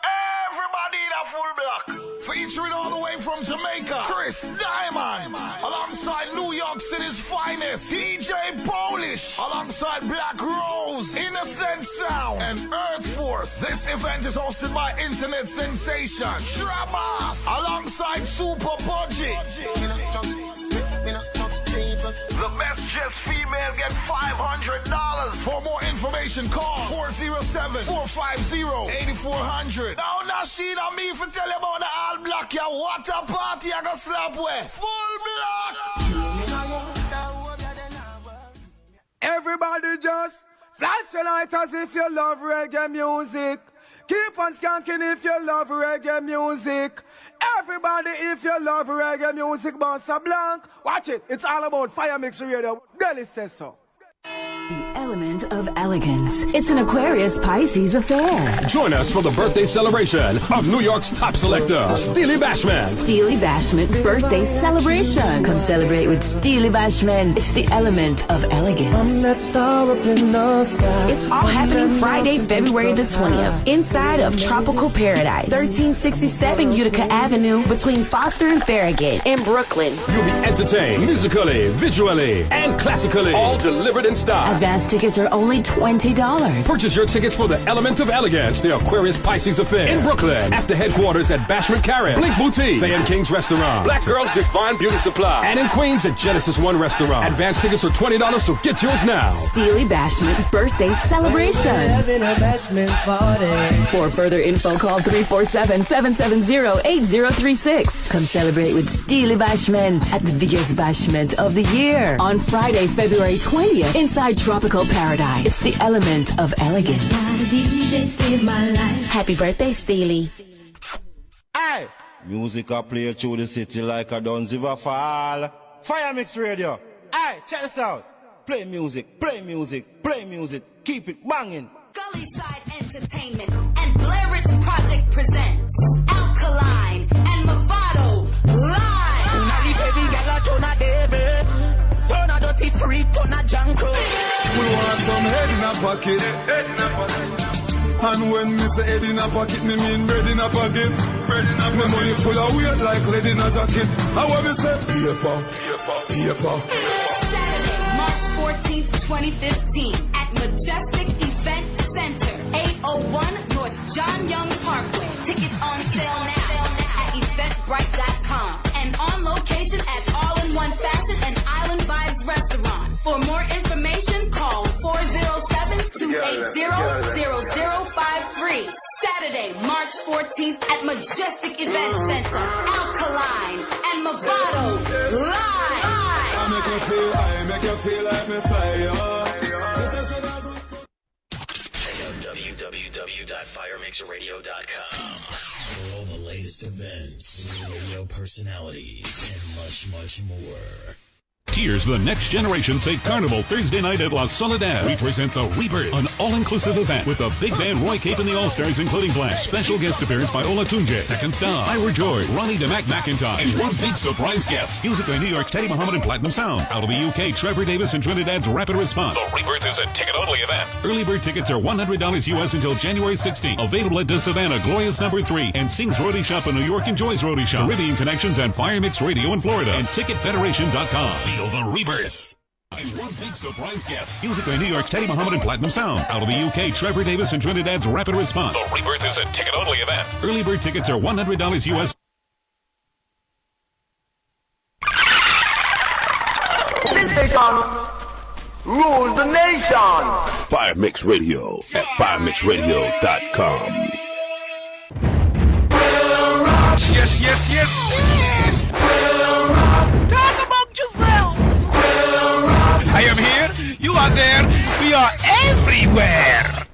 Everybody in a full block. Featuring all the way from Jamaica, Chris Diamond. Alongside New York City's finest, DJ Polish. Alongside Black Rose, Innocent Sound, and Earth Force. This event is hosted by internet sensation Trabas. Alongside Super Budget. The best dressed female get $500. For more information, call 407-450-8400. Now, Nashina, me for tell you about the all black. Yeah, what a party I got slap with. Full block. Everybody just flash your light as if you love reggae music. Keep on skanking if you love reggae music. Everybody, if you love reggae music, Bossa Blanc, watch it. It's all about Fire Mix Radio. Delhi says so. The element of elegance. It's an Aquarius Pisces affair. Join us for the birthday celebration of New York's top selector, Steely Bashment. Steely Bashment birthday celebration. Come celebrate with Steely Bashment. It's the element of elegance. I'm that star up in the sky. It's all happening Friday, February the 20th, inside of Tropical Paradise, 1367 Utica Avenue, between Foster and Farragut in Brooklyn. You'll be entertained musically, visually, and classically, all delivered in style. Advance tickets are only $20. Purchase your tickets for the Element of Elegance, the Aquarius Pisces Affair in Brooklyn, at the headquarters at Bashment Carrot, Blink Boutique, Fan King's Restaurant, Black Girls Divine Beauty Supply, and in Queens at Genesis One Restaurant. Advance tickets are $20, so get yours now. Steely Bashment birthday celebration. Having a bashment party. For further info, call 347-770-8036. Come celebrate with Steely Bashment at the biggest bashment of the year on Friday, February 20th, inside Tropical Paradise. It's the element of elegance. Happy birthday, Steely. Hey! Music a play through the city like a Duns River Fall. Fire Mix Radio. Hey, check this out. Play music, play music, play music. Keep it banging. Gullyside Entertainment and Blair Ridge Project presents Alkaline and Movado live. Tonight, baby, girl, I turn a devil. Turn a dirty freak, turn a junk. We want some head in a pocket. And when me say head in a pocket, me mean bread in a pocket. My money full of weight like lead in a jacket. I want me say paper. Saturday, March 14th, 2015 at Majestic Event Center, 801 North John Young Parkway. Tickets on sale now at eventbrite.com and on location at All in One Fashion and Island Vibes Restaurant. For more information, call 407-280-0053. Saturday, March 14th at Majestic Event Center, Alkaline and Movado live. I make you feel like me fire. www.firemixradio.com for all the latest events, radio personalities, and much, much more. Here's the next generation Say Carnival Thursday night at La Soledad. We present The Rebirth, an all-inclusive event with the big band Roy Cape and the All-Stars, including Blast. Special guest appearance by Ola Tunje, Second Star, Ira George, Ronnie DeMac McIntosh, and one big surprise guest. Music by New York's Teddy Muhammad and Platinum Sound. Out of the UK, Trevor Davis and Trinidad's Rapid Response. The Rebirth is a ticket-only event. Early bird tickets are $100 US until January 16th. Available at the Savannah, Glorious No. 3, and Sings Roadie Shop in New York and Joy's Roadie Shop. Caribbean Connections and Fire Mix Radio in Florida. And TicketFederation.com. Feel the Rebirth. And one big surprise guest. Music by New York's Teddy Muhammad and Platinum Sound. Out of the UK, Trevor Davis and Trinidad's Rapid Response. The Rebirth is a ticket-only event. Early bird tickets are $100 US. This station rules the nation. Fire Mix Radio at firemixradio.com. Yes, yes, yes, yes. Talk about yourselves. I am here. You are there. We are everywhere.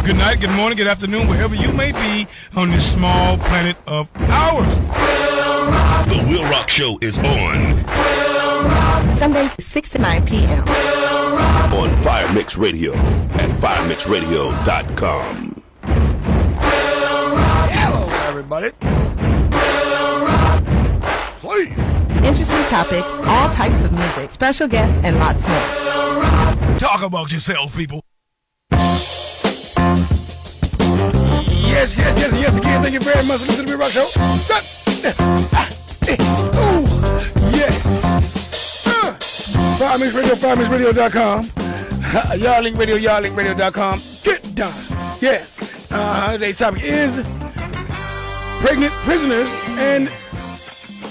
Good night, good morning, good afternoon, wherever you may be on this small planet of ours. The WILROC Show is on. Sundays 6 to 9 p.m. On Fire Mix Radio at firemixradio.com. Hello, everybody. Please. Interesting topics, all types of music, special guests, and lots more. Talk about yourselves, people. Yes, again. Thank you very much. Listen to the WILROC Show. Yes. FireMixRadio.com. YardLinkRadio.com. Get done. Yeah. Today's topic is pregnant prisoners and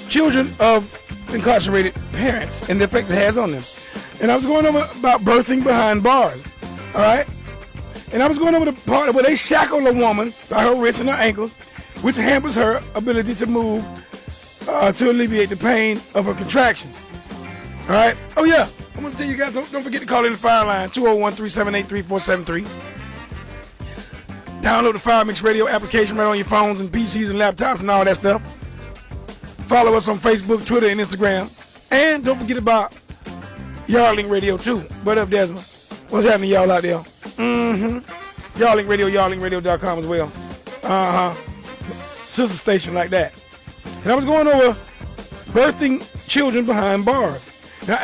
children of incarcerated parents and the effect it has on them. And I was going over about birthing behind bars. All right? And I was going over the part where they shackle a woman by her wrists and her ankles, which hampers her ability to move to alleviate the pain of her contractions. All right? Oh, yeah. I'm going to tell you guys, don't forget to call in the fire line, 201-378-3473. Download the Fire Mix Radio application right on your phones and PCs and laptops and all that stuff. Follow us on Facebook, Twitter, and Instagram. And don't forget about YardLink Radio, too. What up, Desmond? What's happening, y'all out there? YardLink Radio, YardLinkRadio.com as well. Sister station like that. And I was going over birthing children behind bars. Now,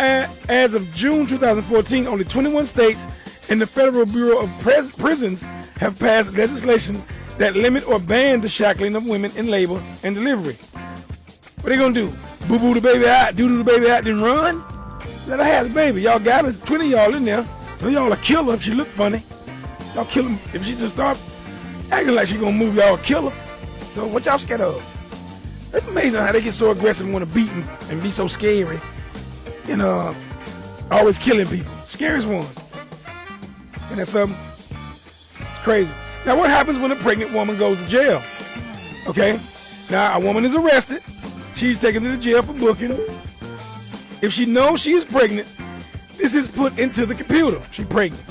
as of June 2014, only 21 states and the Federal Bureau of Prisons have passed legislation that limit or ban the shackling of women in labor and delivery. What they gonna do? Boo-boo the baby out, doo-doo the baby out, then run? Let her have the baby. Y'all got her, 20 of y'all in there. So y'all will kill her if she look funny. Y'all kill her if she just start acting like she gonna move, y'all will kill her. So what y'all scared of? It's amazing how they get so aggressive and want to beat them and be so scary. You know, always killing people. Scariest one. And that's crazy. Now what happens when a pregnant woman goes to jail? Okay, now a woman is arrested. She's taken to the jail for booking. If she knows she is pregnant, this is put into the computer. She's pregnant.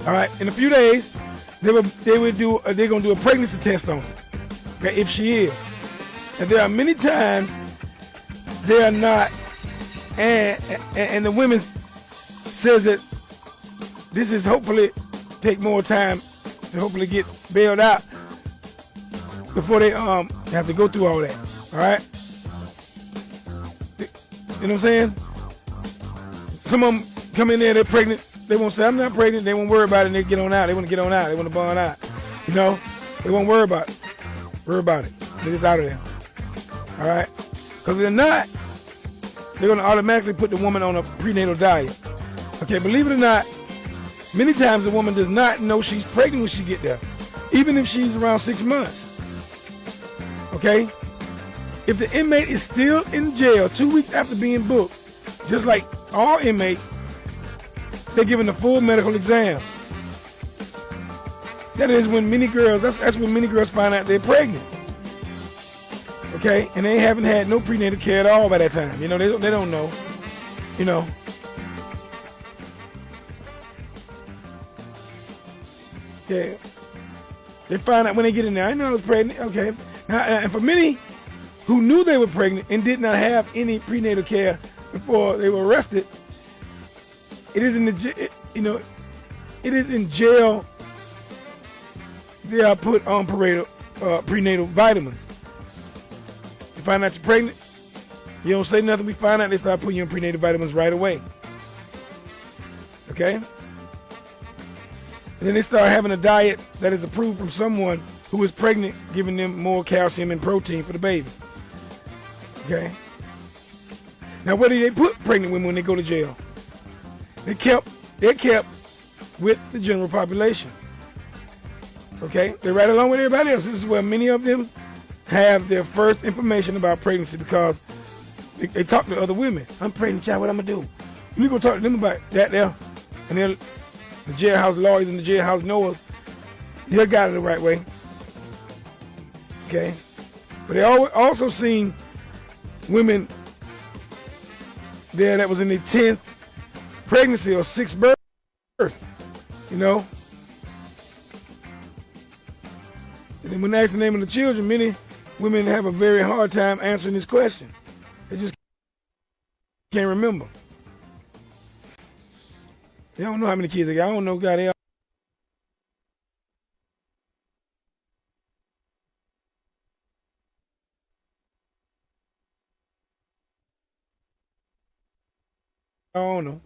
All right. In a few days, they're gonna do a pregnancy test on her. Okay, if she is. And there are many times they are not. And the women says that this is hopefully take more time to hopefully get bailed out before they have to go through all that. All right. You know what I'm saying? Some of them come in there, they're pregnant. They won't say, I'm not pregnant. They won't worry about it, and they get on out. They want to get on out. They want to bond out. You know? They won't worry about it. Worry about it. They're just out of there. All right? Because if they're not, they're going to automatically put the woman on a prenatal diet. Okay, believe it or not, many times the woman does not know she's pregnant when she get there, even if she's around 6 months. Okay? If the inmate is still in jail 2 weeks after being booked, just like all inmates, they're given a full medical exam. That is when many girls, that's when many girls find out they're pregnant. Okay? And they haven't had no prenatal care at all by that time. You know, they don't know. You know. Yeah. They find out when they get in there. I know I was pregnant. Okay. Now, and for many who knew they were pregnant and did not have any prenatal care before they were arrested, it is in the it is in jail. They are put on prenatal vitamins. You find out you're pregnant, you don't say nothing. We find out, they start putting you on prenatal vitamins right away. Okay. And then they start having a diet that is approved from someone who is pregnant, giving them more calcium and protein for the baby. Okay. Now, where do they put pregnant women when they go to jail? They're kept with the general population. Okay. They're right along with everybody else. This is where many of them have their first information about pregnancy, because they talk to other women. I'm pregnant, child. What I'm gonna do? You go talk to them about that there, and they're the jailhouse lawyers and the jailhouse knowers. They'll guide it the right way. Okay. But they also seen women there that was in their 10th pregnancy or 6th birth, you know. And then when they ask the name of the children, many women have a very hard time answering this question. They just can't remember. They don't know how many kids they got. I don't know, God, they all. I don't know.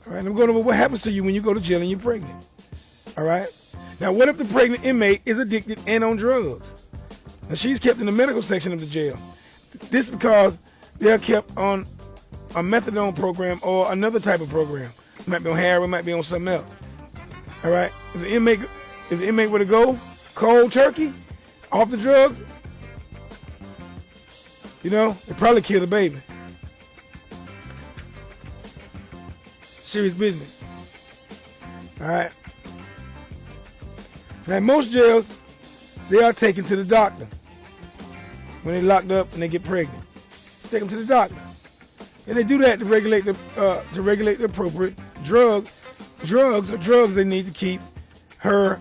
All right, I'm going over what happens to you when you go to jail and you're pregnant. All right. Now, what if the pregnant inmate is addicted and on drugs? Now, she's kept in the medical section of the jail. This is because they're kept on a methadone program or another type of program. It might be on heroin, it might be on something else. All right? If the inmate were to go cold turkey, off the drugs, you know, they probably kill the baby. Serious business. All right? Now, in most jails, they are taken to the doctor when they're locked up and they get pregnant. Take them to the doctor, and they do that to regulate the appropriate drugs they need to keep her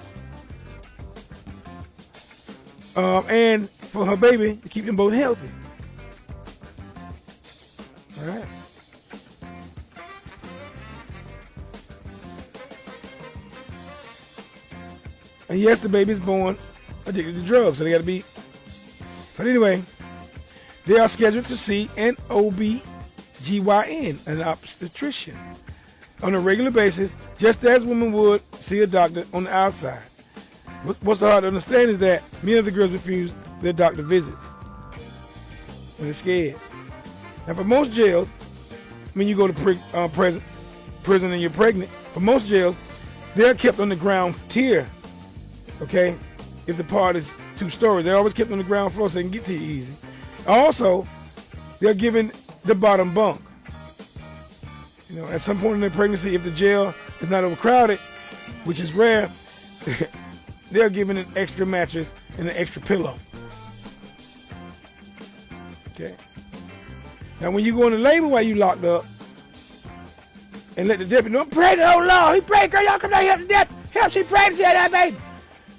and for her baby to keep them both healthy. All right. And yes, the baby is born addicted to drugs, so they got to be. But anyway, they are scheduled to see an OB/GYN, an obstetrician, on a regular basis, just as women would see a doctor on the outside. What's hard to understand is that many of the girls refuse their doctor visits when they're scared. Now, for most jails, when you go to prison and you're pregnant, for most jails, they're kept on the ground tier. Okay, if the part is 2 stories, they're always kept on the ground floor so they can get to you easy. Also, they're given the bottom bunk. You know, at some point in their pregnancy, if the jail is not overcrowded, which is rare, they're given an extra mattress and an extra pillow. Okay. Now, when you go into labor while you locked up, and let the deputy know, pray to the Lord, he prayed, girl, y'all come down here to death. Help, she prayed to see that baby.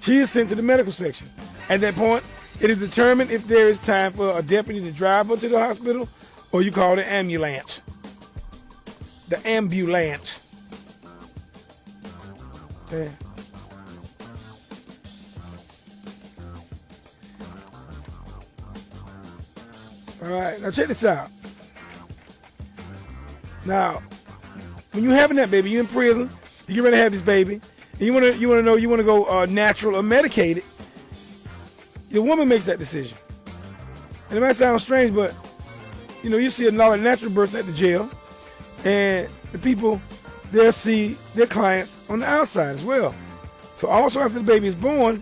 She is sent to the medical section. At that point, it is determined if there is time for a deputy to drive her to the hospital, or you call the ambulance. The ambulance. Okay. All right, now check this out. Now, when you're having that baby, you're in prison, you get ready to have this baby, and you want to go natural or medicated. The woman makes that decision. And it might sound strange, but you know, you see a lot of natural births at the jail, and the people they'll see their clients on the outside as well. So also after the baby is born,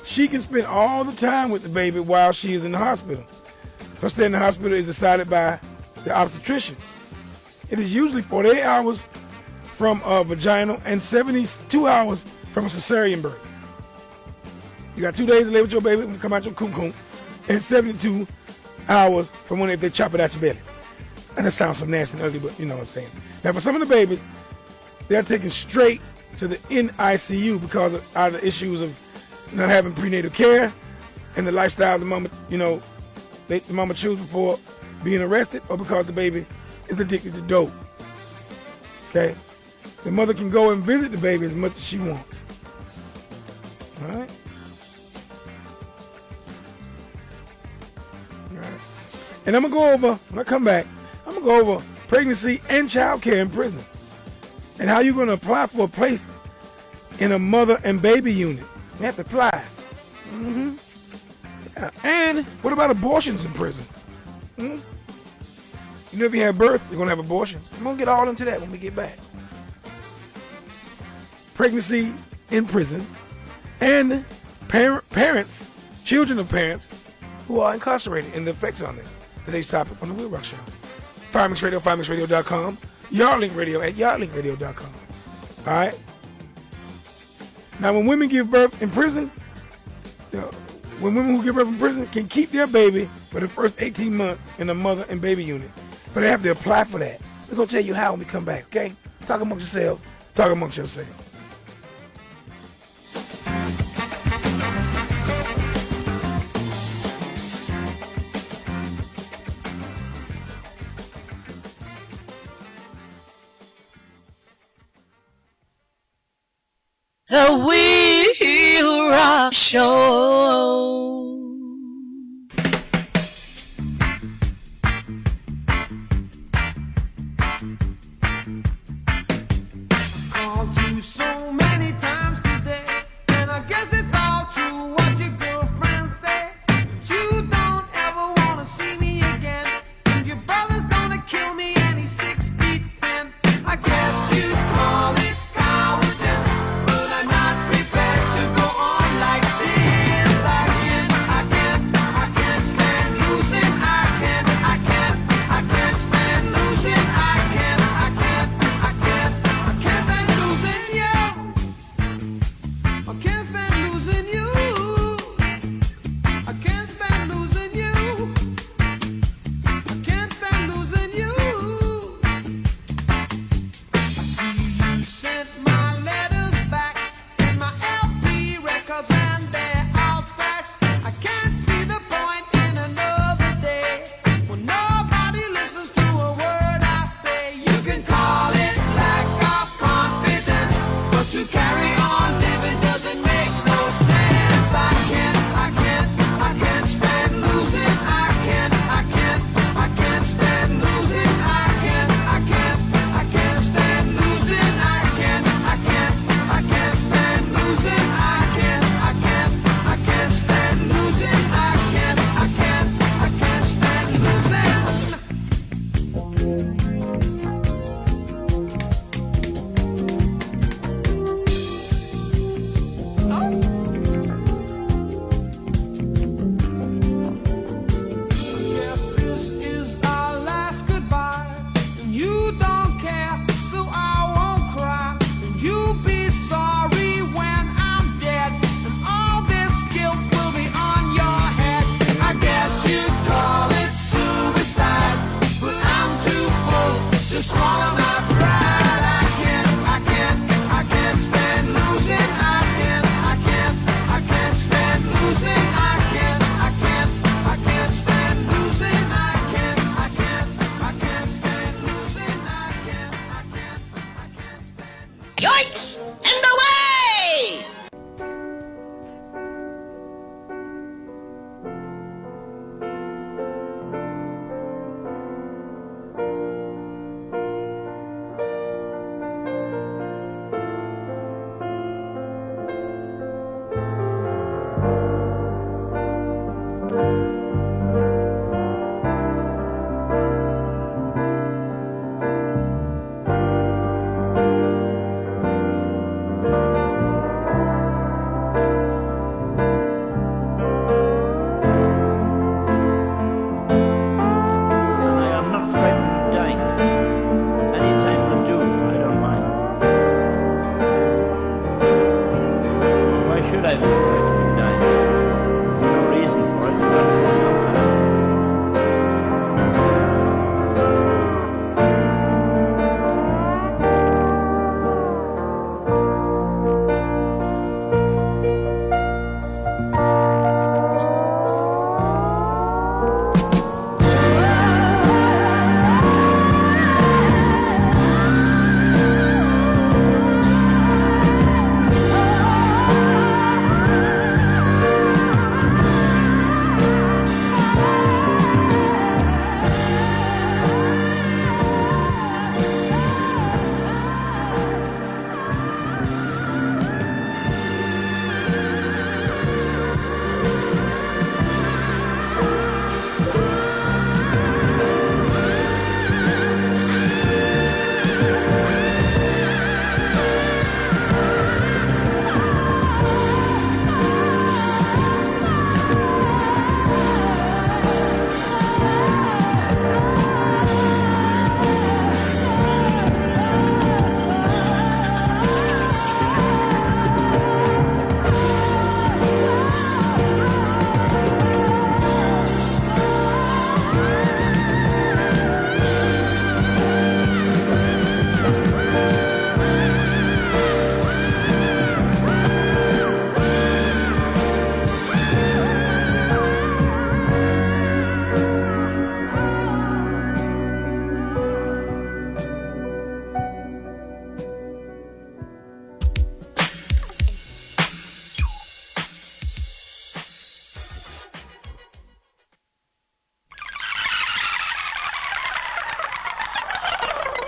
she can spend all the time with the baby while she is in the hospital. Her stay in the hospital is decided by the obstetrician. It is usually 48 hours from a vaginal and 72 hours from a cesarean birth. You got 2 days to live with your baby when you come out your cocoon, and 72 hours from when they chop it out your belly. And that sounds so nasty and ugly, but you know what I'm saying. Now for some of the babies, they're taken straight to the NICU because of either issues of not having prenatal care and the lifestyle the mama, you know, the mama chooses before being arrested, or because the baby is addicted to dope. Okay? The mother can go and visit the baby as much as she wants. All right? All right. And I'm going to go over, when I come back, I'm going to go over pregnancy and child care in prison, and how you're going to apply for a place in a mother and baby unit. You have to apply. Mm-hmm. Yeah. And what about abortions in prison? Mm-hmm. You know, if you have birth, you're going to have abortions. I'm going to get all into that when we get back. Pregnancy in prison, and parents, children of parents who are incarcerated and the effects on them. Today's topic on the WILROC Show. FireMix Radio, FireMixRadio.com. Yardlink Radio at YardlinkRadio.com. All right? Now, when women give birth in prison, you know, when women who give birth in prison can keep their baby for the first 18 months in a mother and baby unit. But they have to apply for that. We're going to tell you how when we come back, okay? Talk amongst yourselves. Talk amongst yourselves. The WILROC Show. Called you so many times today, and I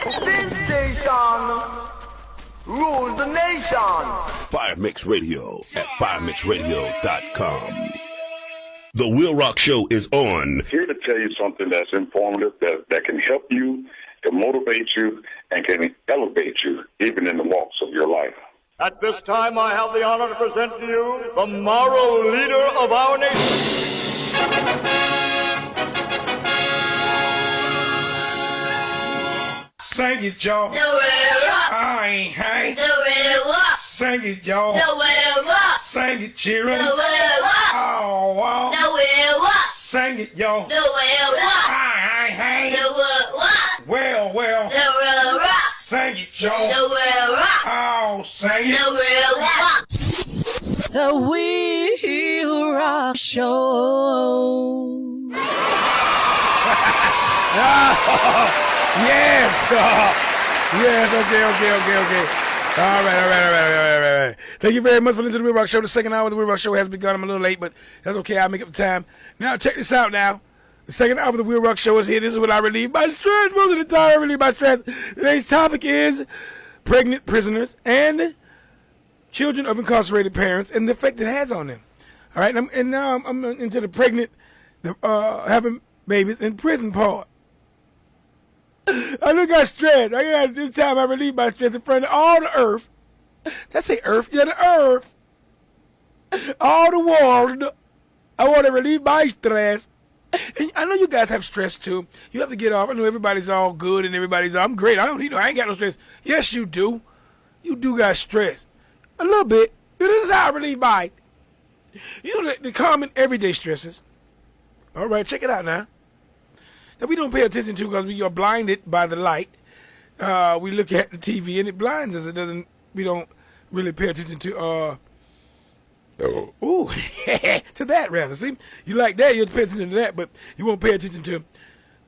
This station rules the nation. Fire Mix Radio at firemixradio.com. The WILROC Show is on. Here to tell you something that's informative, that can help you, can motivate you, and can elevate you, even in the walks of your life. At this time, I have the honor to present to you the moral leader of our nation. Sing it, y'all. The WILROC. I ain't high. The WILROC. Sing it, y'all. The WILROC. Sing it, children. The WILROC. Oh, wow. The WILROC. Sing it, y'all. The WILROC. Hey. The WILROC. Well. The WILROC. Sing it, y'all. The WILROC. Oh, sing it. The WILROC. The WILROC Show. Yes. Yes. Okay. All right. Thank you very much for listening to the WILROC Show. The second hour of the WILROC Show has begun. I'm a little late, but that's okay. I'll make up the time. Now, check this out now. The second hour of the WILROC Show is here. This is what I relieve my stress. Most of the time, I relieve my stress. Today's topic is pregnant prisoners and children of incarcerated parents and the effect it has on them. All right, and now I'm into the pregnant, having babies in prison part. I look at stress. This time I relieve my stress in front of all the earth. That's say earth. Yeah, the earth. All the world. I want to relieve my stress. And I know you guys have stress too. You have to get off. I know everybody's all good and I'm great. I ain't got no stress. Yes, you do. You do got stress. A little bit. This is how I relieve mine. You know the common everyday stresses. All right, check it out now. That we don't pay attention to because we are blinded by the light. We look at the TV and it blinds us. We don't really pay attention to to that rather. See, you like that, you'll pay attention to that, but you won't pay attention to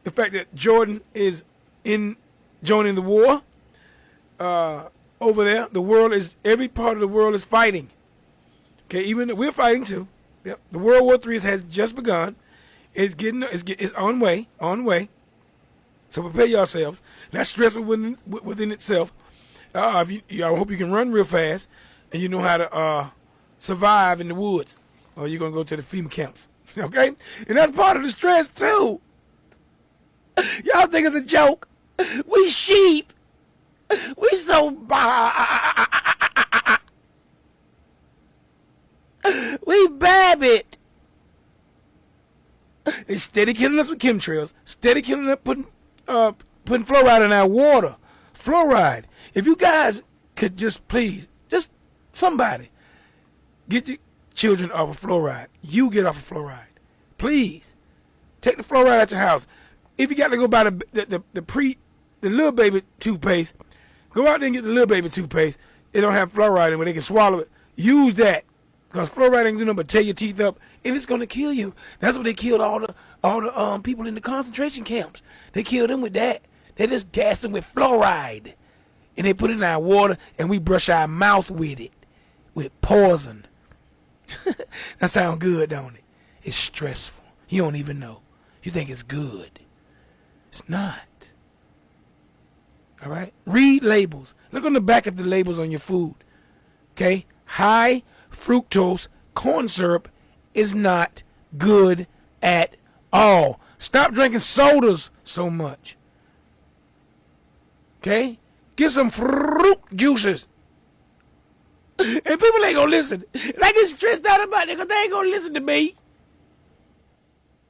the fact that Jordan is joining the war. Over there, every part of the world is fighting. Okay, even we're fighting too. Yep. The World War III has just begun. It's on way. So prepare yourselves. That's stressful within itself. I hope you can run real fast and you know how to survive in the woods, or you're gonna go to the FEMA camps. Okay, and that's part of the stress too. Y'all think it's a joke? We sheep. We so we babbit. They steady killing us with chemtrails. Steady killing us putting fluoride in our water. Fluoride. If you guys could just somebody get your children off of fluoride. You get off of fluoride. Please. Take the fluoride out your house. If you got to go buy the little baby toothpaste, go out there and get the little baby toothpaste. It don't have fluoride in it where they can swallow it. Use that. Because fluoride ain't doing nothing but tear your teeth up, and it's gonna kill you. That's what they killed all the people in the concentration camps. They killed them with that. They just gassed them with fluoride, and they put it in our water, and we brush our mouth with it, with poison. That sounds good, don't it? It's stressful. You don't even know. You think it's good. It's not. All right. Read labels. Look on the back of the labels on your food. Okay. High fructose corn syrup is not good at all. Stop drinking sodas so much. Okay? Get some fruit juices. And people ain't gonna listen. And I get stressed out about it because they ain't gonna listen to me.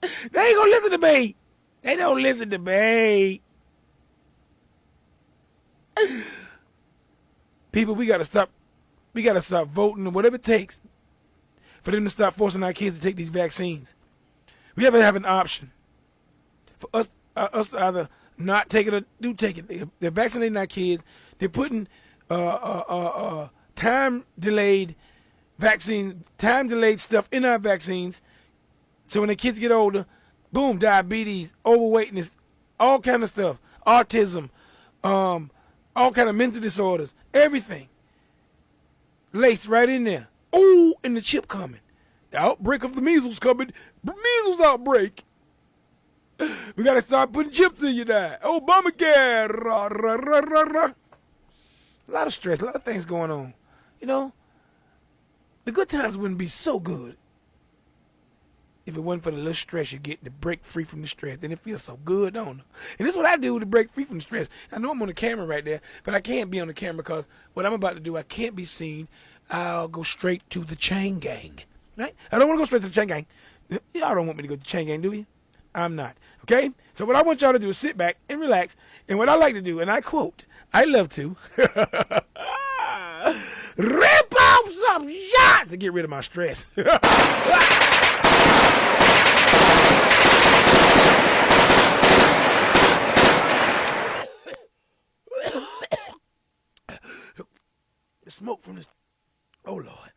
They ain't gonna listen to me. They don't listen to me. People, we gotta stop voting and whatever it takes for them to stop forcing our kids to take these vaccines. We have to have an option for us to either not take it or do take it. If they're vaccinating our kids, they're putting time-delayed vaccines, time-delayed stuff in our vaccines. So when the kids get older, boom, diabetes, overweightness, all kind of stuff, autism, all kind of mental disorders, everything. Laced right in there. Oh, and the chip coming. The outbreak of the measles coming. Measles outbreak. We got to start putting chips in you now. Obamacare. Rah, rah, rah, rah, rah. A lot of stress, a lot of things going on. You know, the good times wouldn't be so good if it wasn't for the little stress you get to break free from the stress. Then it feels so good, don't it? And this is what I do to break free from the stress. I know I'm on the camera right there, but I can't be on the camera because what I'm about to do, I can't be seen. I'll go straight to the chain gang. Right? I don't want to go straight to the chain gang. Y'all don't want me to go to the chain gang, do you? I'm not. Okay? So what I want y'all to do is sit back and relax. And what I like to do, and I quote, I love to rip off some shots to get rid of my stress. The smoke from this. Oh, Lord.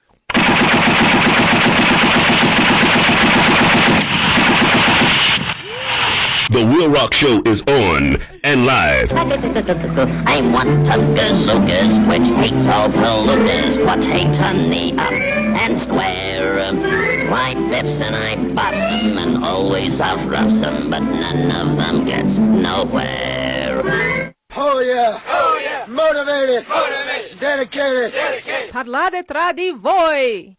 The WILROC Show is on and live. I want a gazookas which hates all palookas, but hates on the up and square. I biffs and I bops them and always outroughs them, but none of them gets nowhere. Oh yeah! Oh yeah! Motivated! Motivated! Dedicated! Dedicated! Parlate tra di voi.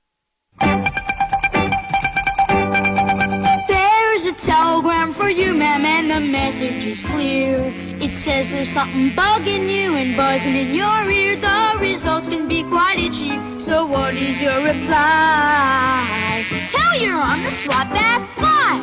There's a telegram for you, ma'am, and the message is clear. It says there's something bugging you and buzzing in your ear. The results can be quite itchy, so what is your reply? Tell you're on the SWAT that fly.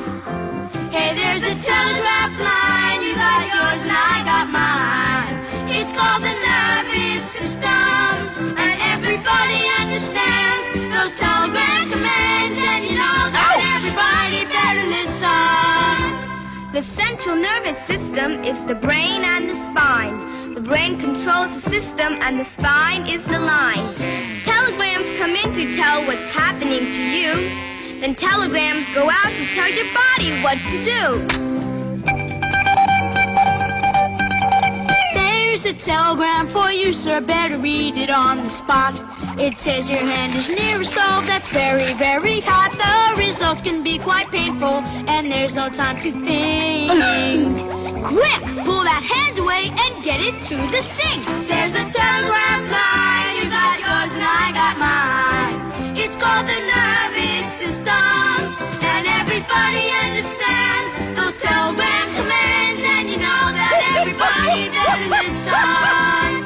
Hey, there's a telegraph line. You got yours and I got mine. It's called the nervous system, and everybody understands those telegram commands, and you know that everybody better listen. The central nervous system is the brain and the spine. The brain controls the system and the spine is the line. Telegrams come in to tell what's happening to you. Then telegrams go out to tell your body what to do. There's a telegram for you, sir, better read it on the spot. It says your hand is near a stove that's very, very hot. The results can be quite painful, and there's no time to think. Quick, pull that hand away and get it to the sink. There's a telegram line, you got yours and I got mine. It's called the nervous system, and everybody understands those telegram commands, and you know that everybody better listen.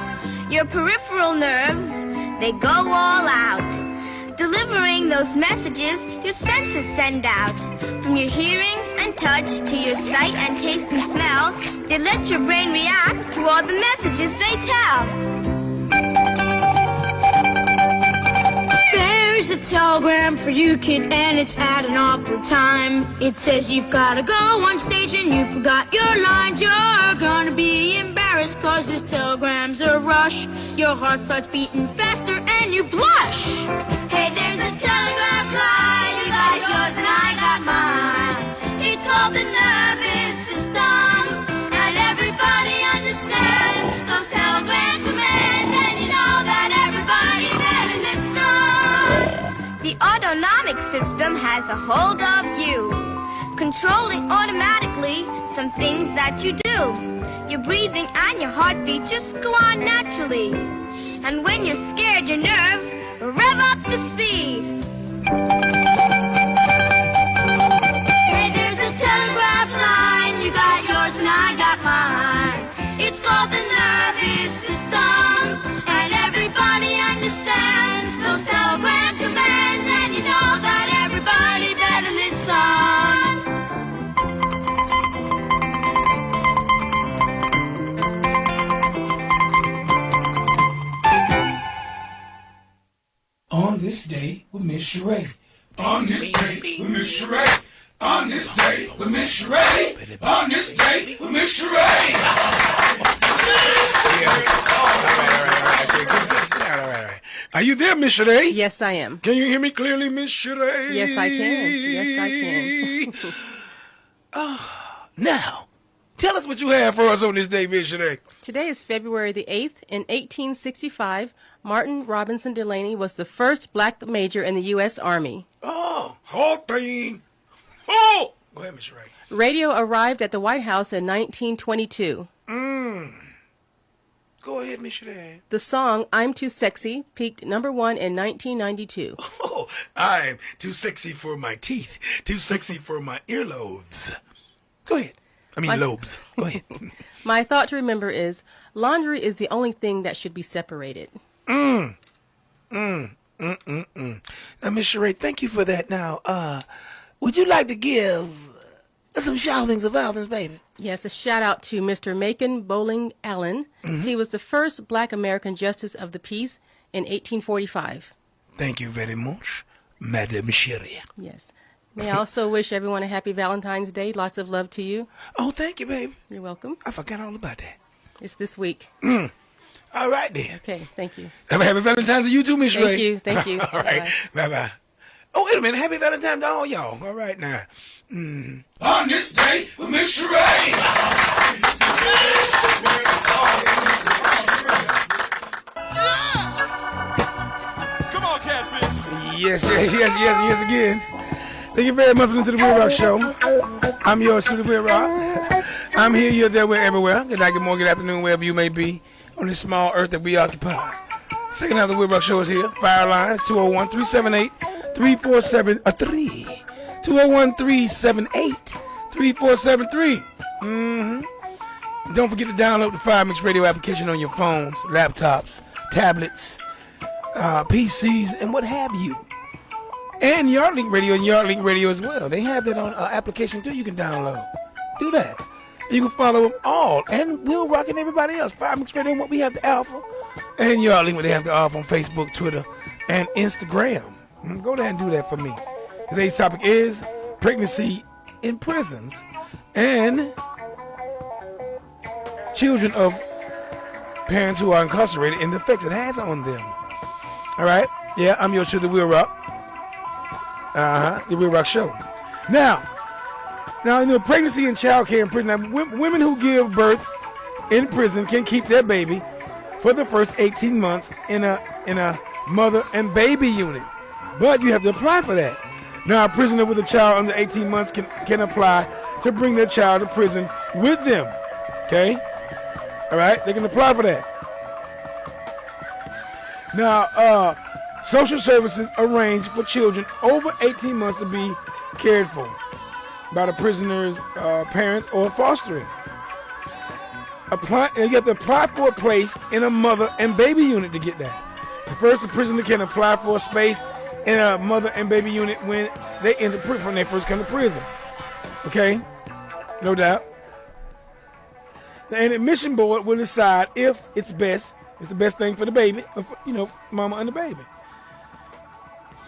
Your peripheral nerves, they go all out, delivering those messages your senses send out. From your hearing and touch to your sight and taste and smell, they let your brain react to all the messages they tell. There's a telegram for you, kid, and it's at an awkward time. It says you've gotta go on stage and you forgot your lines. You're gonna be embarrassed cause this telegram's a rush. Your heart starts beating faster and you blush. Hey, there's a telegraph line, you got yours and I got mine. It's called the nervous system, and everybody understands those telegram commands, and you know that everybody better listen. The autonomic system has a hold of you, controlling automatically some things that you do. Your breathing and your heartbeat just go on naturally. And when you're scared, your nerves rev up the speed. Hey, there's a telegraph line, you got yours and I got mine. It's called the nervous system, and everybody understands those telegram commands, and you know that everybody better listen. On this day with Miss Sheree. On this day with Miss Sheree. On this day with Miss Sheree. On this day with Miss Sheree. All right. Are you there, Miss Sheree? Yes, I am. Can you hear me clearly, Miss Sheree? Yes, I can. Yes, I can. Now, tell us what you have for us on this day, Miss Sheree. Today is February the 8th. In 1865, Martin Robinson Delaney was the first black major in the U.S. Army. Oh, whole thing. Oh, Go ahead, Miss Ray. Radio arrived at the White House in 1922. Go ahead, Miss Ray. The song I'm Too Sexy peaked number 1 in 1992. Oh, I'm too sexy for my teeth, too sexy for my earlobes. Go ahead. Lobes. Go ahead. My thought to remember is, laundry is the only thing that should be separated. Now, Miss Sheree, thank you for that. Now, would you like to give some shoutings of outings, baby? Yes, a shout out to Mr. Macon Bowling Allen. He was the first Black American Justice of the Peace in 1845. Thank you very much, Madame Sheree. Yes. May I also wish everyone a happy Valentine's Day. Lots of love to you. Oh, thank you, baby. You're welcome. I forgot all about that. It's this week. All right, then. Okay, thank you. Have a happy Valentine's to you too, Miss Ray. Thank you. All right, bye-bye. Oh, wait a minute. Happy Valentine's to all y'all. All right, now. On this day with Miss Ray. Come on, Catfish. Yes, again. Thank you very much for listening to the WILROC Show. I'm yours truly, WILROC. I'm here, you're there, we're everywhere. Good night, good morning, good afternoon, wherever you may be on this small earth that we occupy. Second half of the WILROC Show is here. Fire lines, 201-378-3473. 201-378-3473. Don't forget to download the Fire Mix Radio application on your phones, laptops, tablets, PCs, and what have you. And Yardlink Radio and Yardlink Radio as well. They have that on application too. You can download. Do that. You can follow them all. And WILROC and everybody else. Fire Mix Radio and what we have to offer. And Yardlink what they have to offer on Facebook, Twitter, and Instagram. Go there and do that for me. Today's topic is pregnancy in prisons and children of parents who are incarcerated and the effects it has on them. All right? Yeah, I'm your show, the WILROC. The WILROC Show. Now, pregnancy and child care in prison. Now, women who give birth in prison can keep their baby for the first 18 months in a mother and baby unit. But you have to apply for that. Now, a prisoner with a child under 18 months can apply to bring their child to prison with them. Okay? All right? They can apply for that. Now, social services arrange for children over 18 months to be cared for by the prisoner's parents or fostering. You have to apply for a place in a mother and baby unit to get that. First, the prisoner can apply for a space in a mother and baby unit when they enter prison, when they first come to prison. Okay? No doubt. An admission board will decide if it's the best thing for the baby, or for, mama and the baby.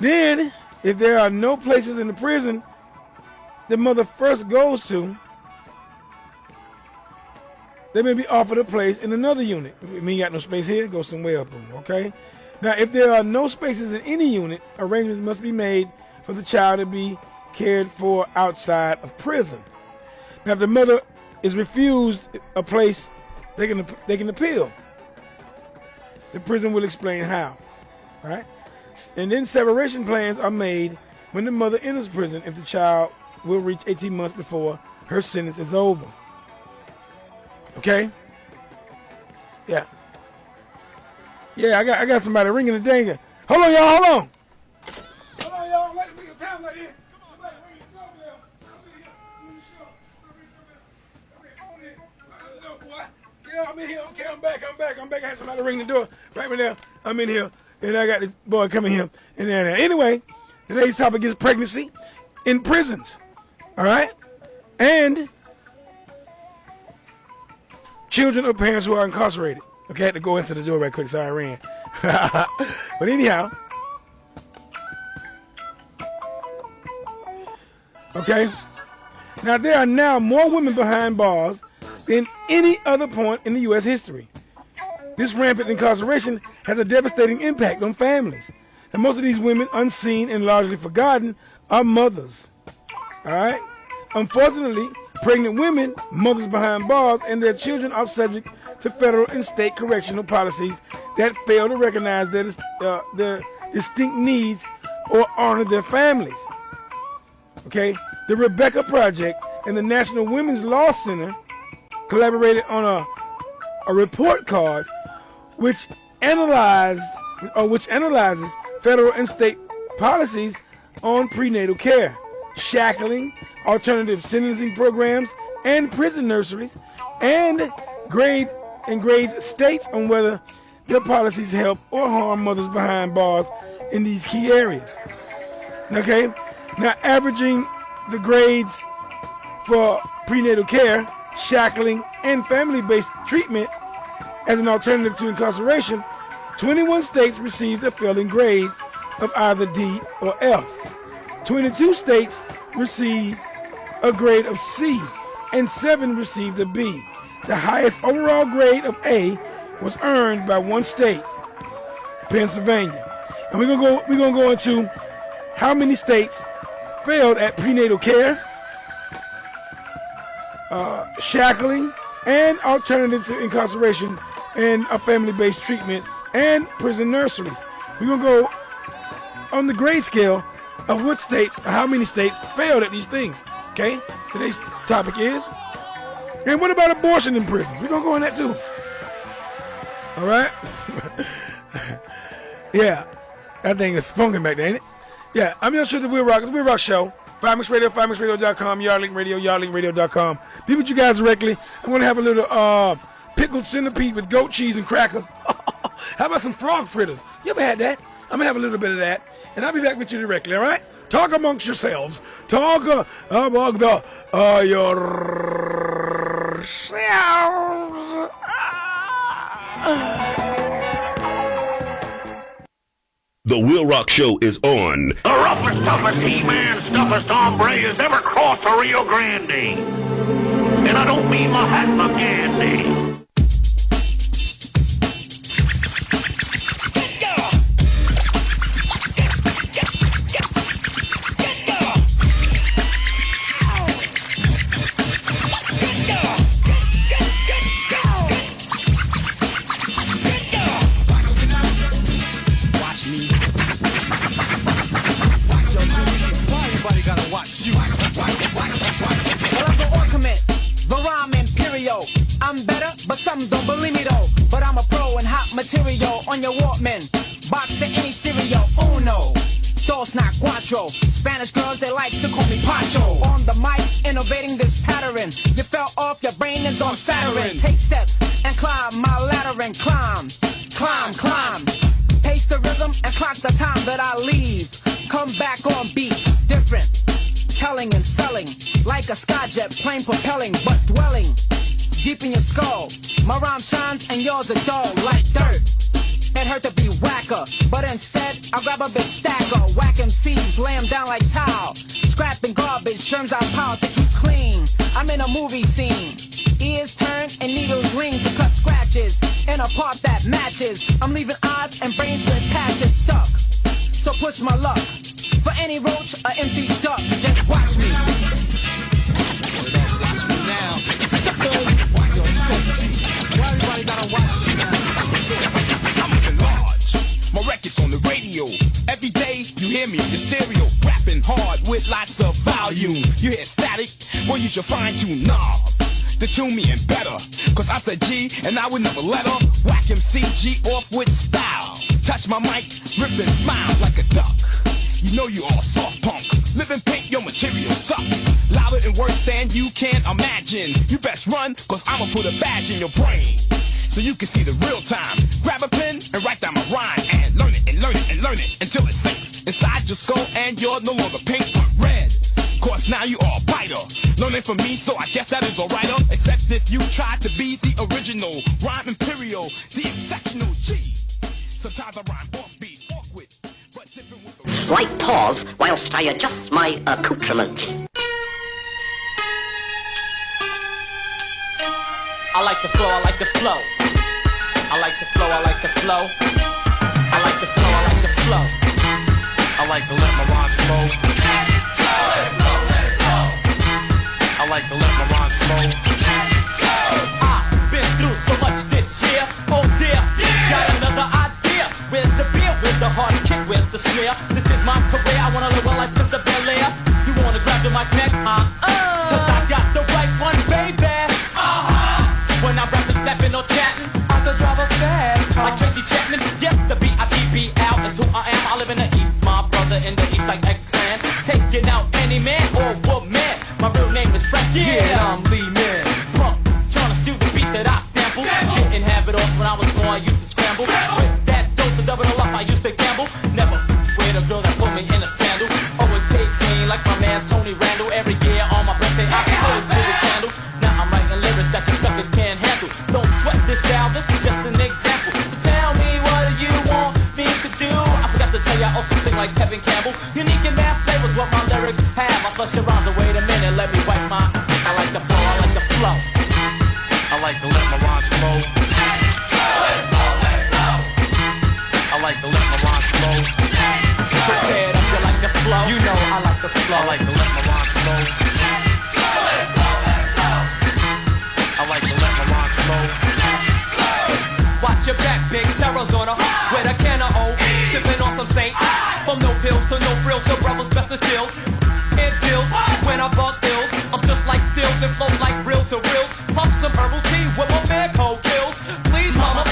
Then, if there are no places in the prison the mother first goes to, they may be offered a place in another unit. If you got no space here, go somewhere else, okay? Now, if there are no spaces in any unit, arrangements must be made for the child to be cared for outside of prison. Now, if the mother is refused a place, they can appeal. The prison will explain how. All right? And then separation plans are made when the mother enters prison if the child will reach 18 months before her sentence is over. Okay? Yeah. Yeah, I got somebody ringing the dang. Hold on, y'all. Hold on, y'all. Let me get time like this. Somebody ringing the doorbell. Yeah, I'm in here. Okay, I'm back. I had somebody ring the door right now. I'm in here, and I got this boy coming here. And then anyway, today's topic is pregnancy in prisons. All right, and children of parents who are incarcerated. Okay, I had to go into the door right quick, so I ran. But anyhow, okay. Now there are now more women behind bars than any other point in the U.S. history. This rampant incarceration has a devastating impact on families. And most of these women, unseen and largely forgotten, are mothers. All right? Unfortunately, pregnant women, mothers behind bars, and their children are subject to federal and state correctional policies that fail to recognize their distinct needs or honor their families. Okay, the Rebecca Project and the National Women's Law Center collaborated on a report card which analyzes federal and state policies on prenatal care, shackling, alternative sentencing programs, and prison nurseries, and grades states on whether their policies help or harm mothers behind bars in these key areas. Okay, now averaging the grades for prenatal care, shackling, and family-based treatment as an alternative to incarceration, 21 states received a failing grade of either D or F. 22 states received a grade of C, and 7 received a B. The highest overall grade of A was earned by one state, Pennsylvania. And we're gonna go into how many states failed at prenatal care, shackling, and alternative to incarceration, and a family-based treatment, and prison nurseries. We're gonna go on the grade scale of what states, how many states failed at these things. Okay? Today's topic is, and what about abortion in prisons? We're gonna go on that too. All right? Yeah, that thing is funking back there, ain't it? Yeah, I'm your show, the WILROC Show. 5mix Radio, 5mixradio.com, Yardlink Radio, yardlinkradio.com. Be with you guys directly. I'm gonna have a little pickled centipede with goat cheese and crackers. How about some frog fritters? You ever had that? I'm gonna have a little bit of that, and I'll be back with you directly. All right? Talk amongst yourselves. Talk among yourselves. The WILROC Show is on. The roughest, toughest, he-man, stuffest hombre has ever crossed the Rio Grande. And I don't mean Mahatma Gandhi. I'm better, but some don't believe me though. But I'm a pro in hot material on your Walkman. Box to any stereo, uno. Dos, not cuatro. Spanish girls, they like to call me Pancho. On the mic, innovating this pattern. You fell off, your brain is on Saturn. Take steps and climb my ladder and climb. Climb, climb. Pace the rhythm and clock the time that I leave. Come back on beat, different. Telling and selling, like a skyjet plane propelling, but dwelling deep in your skull. My rhyme shines and yours are dull like dirt. It hurt to be whacker, but instead I'll grab a big stacker. Whack MCs, lay them down like tile. Scrapping garbage, germs I pile to keep clean. I'm in a movie scene. Ears turn and needles ring to cut scratches in a part that matches. I'm leaving eyes and brains with patches stuck. So push my luck. For any roach or empty duck, just watch me. Watch me now. Why everybody gotta watch me now? I'm living large. My record's on the radio. Every day you hear me in your stereo, rapping hard with lots of volume. You hear static? Well, use your fine-tuned knob to tune me in better. Cause I'm a G and I would never let her whack MCG off with style. Touch my mic, rip and smile like a duck. You know you all soft punk. Living pink, your material sucks. Louder and worse than you can imagine. You best run, cause I'ma put a badge in your brain. So you can see the real time. Grab a pen and write down my rhyme. And learn it and learn it and learn it until it sinks inside your skull and you're no longer pink but red. Cause now you are a biter. Learning from me, so I guess that is alright. Except if you try to be the original rhyme imperial, the exceptional G. Sometimes I rhyme offbeat, awkward, but different with the... Slight pause whilst I adjust my accoutrements. I like to flow, I like to flow. I like to flow, I like to flow. I like to flow, I like to flow. I like to let my rhymes flow. Let it flow, let it flow. I like to let my rhymes flow. I've been through so much this year. Oh dear, got another idea. Where's the beer? Where's the hard kick? Where's the snare? This is my career. I wanna live a life as a Bel Air. You wanna grab snapping or chatting. I could drive a fast car like Tracy Chapman. Yes, the B.I.T.B.L. is who I am. I live in the East, my brother in the East like X-Clan. Taking out any man or woman. My real name is Frankie. Yeah, I'm Lee Man. Punk, trying to steal the beat that I sample. Didn't have it off when I was small, I used to scramble. With that dose of double up, I used to gamble. Never with a girl that put me in a scandal. Always stay clean like my man Tony Randall. Every year on my birthday, I can always blow the candles. Now I'm writing lyrics that your suckers can't handle. Don't sweat this style, this is just an example. So tell me, what do you want me to do? I forgot to tell you, I also sing like Tevin Campbell. Unique and mad flavors, what my lyrics have. I flush your rhymes, wait a minute, let me wipe my. I like the flow, I like the flow. I like to let my rhymes flow. I like to let my rhymes flow. Prepared up, you like the flow. You know I like the flow. I like to let my rhymes flow. I like to let my rhymes flow. Watch your back, big terrors on her with a can of O, sipping on some Saint. From no pills to no frills, so brothers best to chills. And deals when I bought bills, I'm just like stills and float like real to reels. Puff some herbal tea with my man cold kills. Please mama,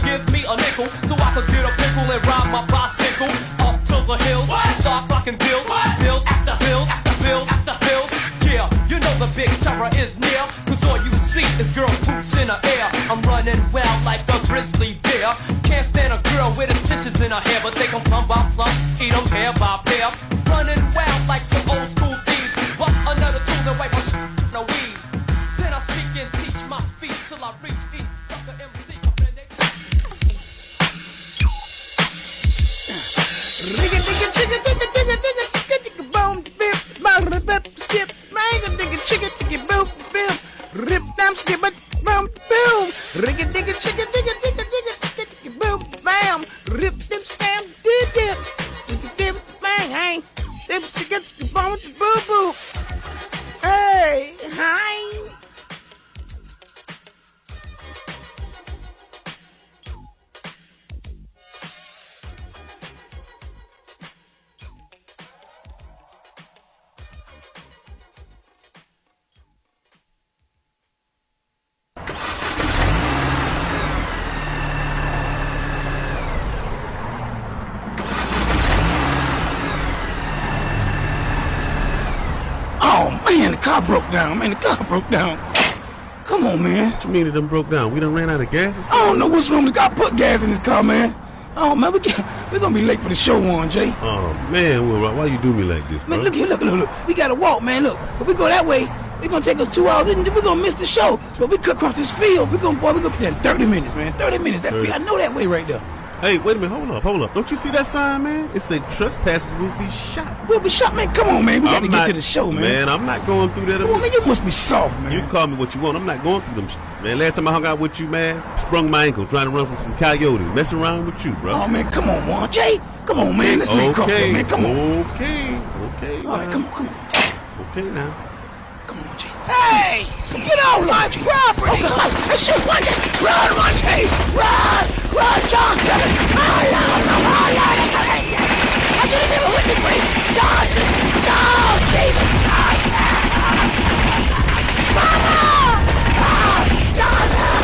give me a nickel so I could get a pickle and ride my bicycle up to the hills. Start rocking bills, bills after bills, after bills, after bills. Yeah, you know the big terror is near, cause all you see is girl poops in the air. I'm running wild like a grizzly bear. Can't stand a girl with the stitches in her hair, but take them plump by plump, eat them hair by pair. Running wild like some old school thieves. Bust another tool and wipe my shit no weeds. Then I speak and teach my speech till I reach each sucker MC. Rip down, skip it, boom, boom. Rigga digga chicka digga digga digga digga boom, bam. Rip them scam, did dip, dip, bang, hey. Dip chicka boom, boo boo. Hey, hi. Man, the car broke down. Man, the car broke down. Come on, man. What you mean it done broke down? We done ran out of gas or something? I don't know what's wrong. I put gas in this car, man. Oh, man, we're going to be late for the show on, Jay. Oh, man, Will, why you do me like this, bro? Man, look here, look. We got to walk, man. Look, if we go that way, it's going to take us 2 hours. We're going to miss the show. So if we cut across this field, we're going to be there in 30 minutes, man. 30 minutes. That field, I know that way right there. Hey, wait a minute, hold up. Don't you see that sign, man? It said trespassers will be shot. We'll be shot, man. Come on, man. We got to get to the show, man. Man, I'm not going through that. Come on, man. You must be soft, man. You call me what you want. I'm not going through them. Man, last time I hung out with you, man, sprung my ankle trying to run from some coyotes. Messing around with you, bro. Oh, man, come on, Juan. Jay, come on, man. Let's make Crawford, man. Come on. Okay. All right, come on. Okay, now. Come on, Jay. Hey! Get off my property! Oh, shoot, one day! Run, Jay! Run, Johnson! Oh, Lord, I should have never went this way! Johnson! No, Jesus! Mama! Oh, Johnson!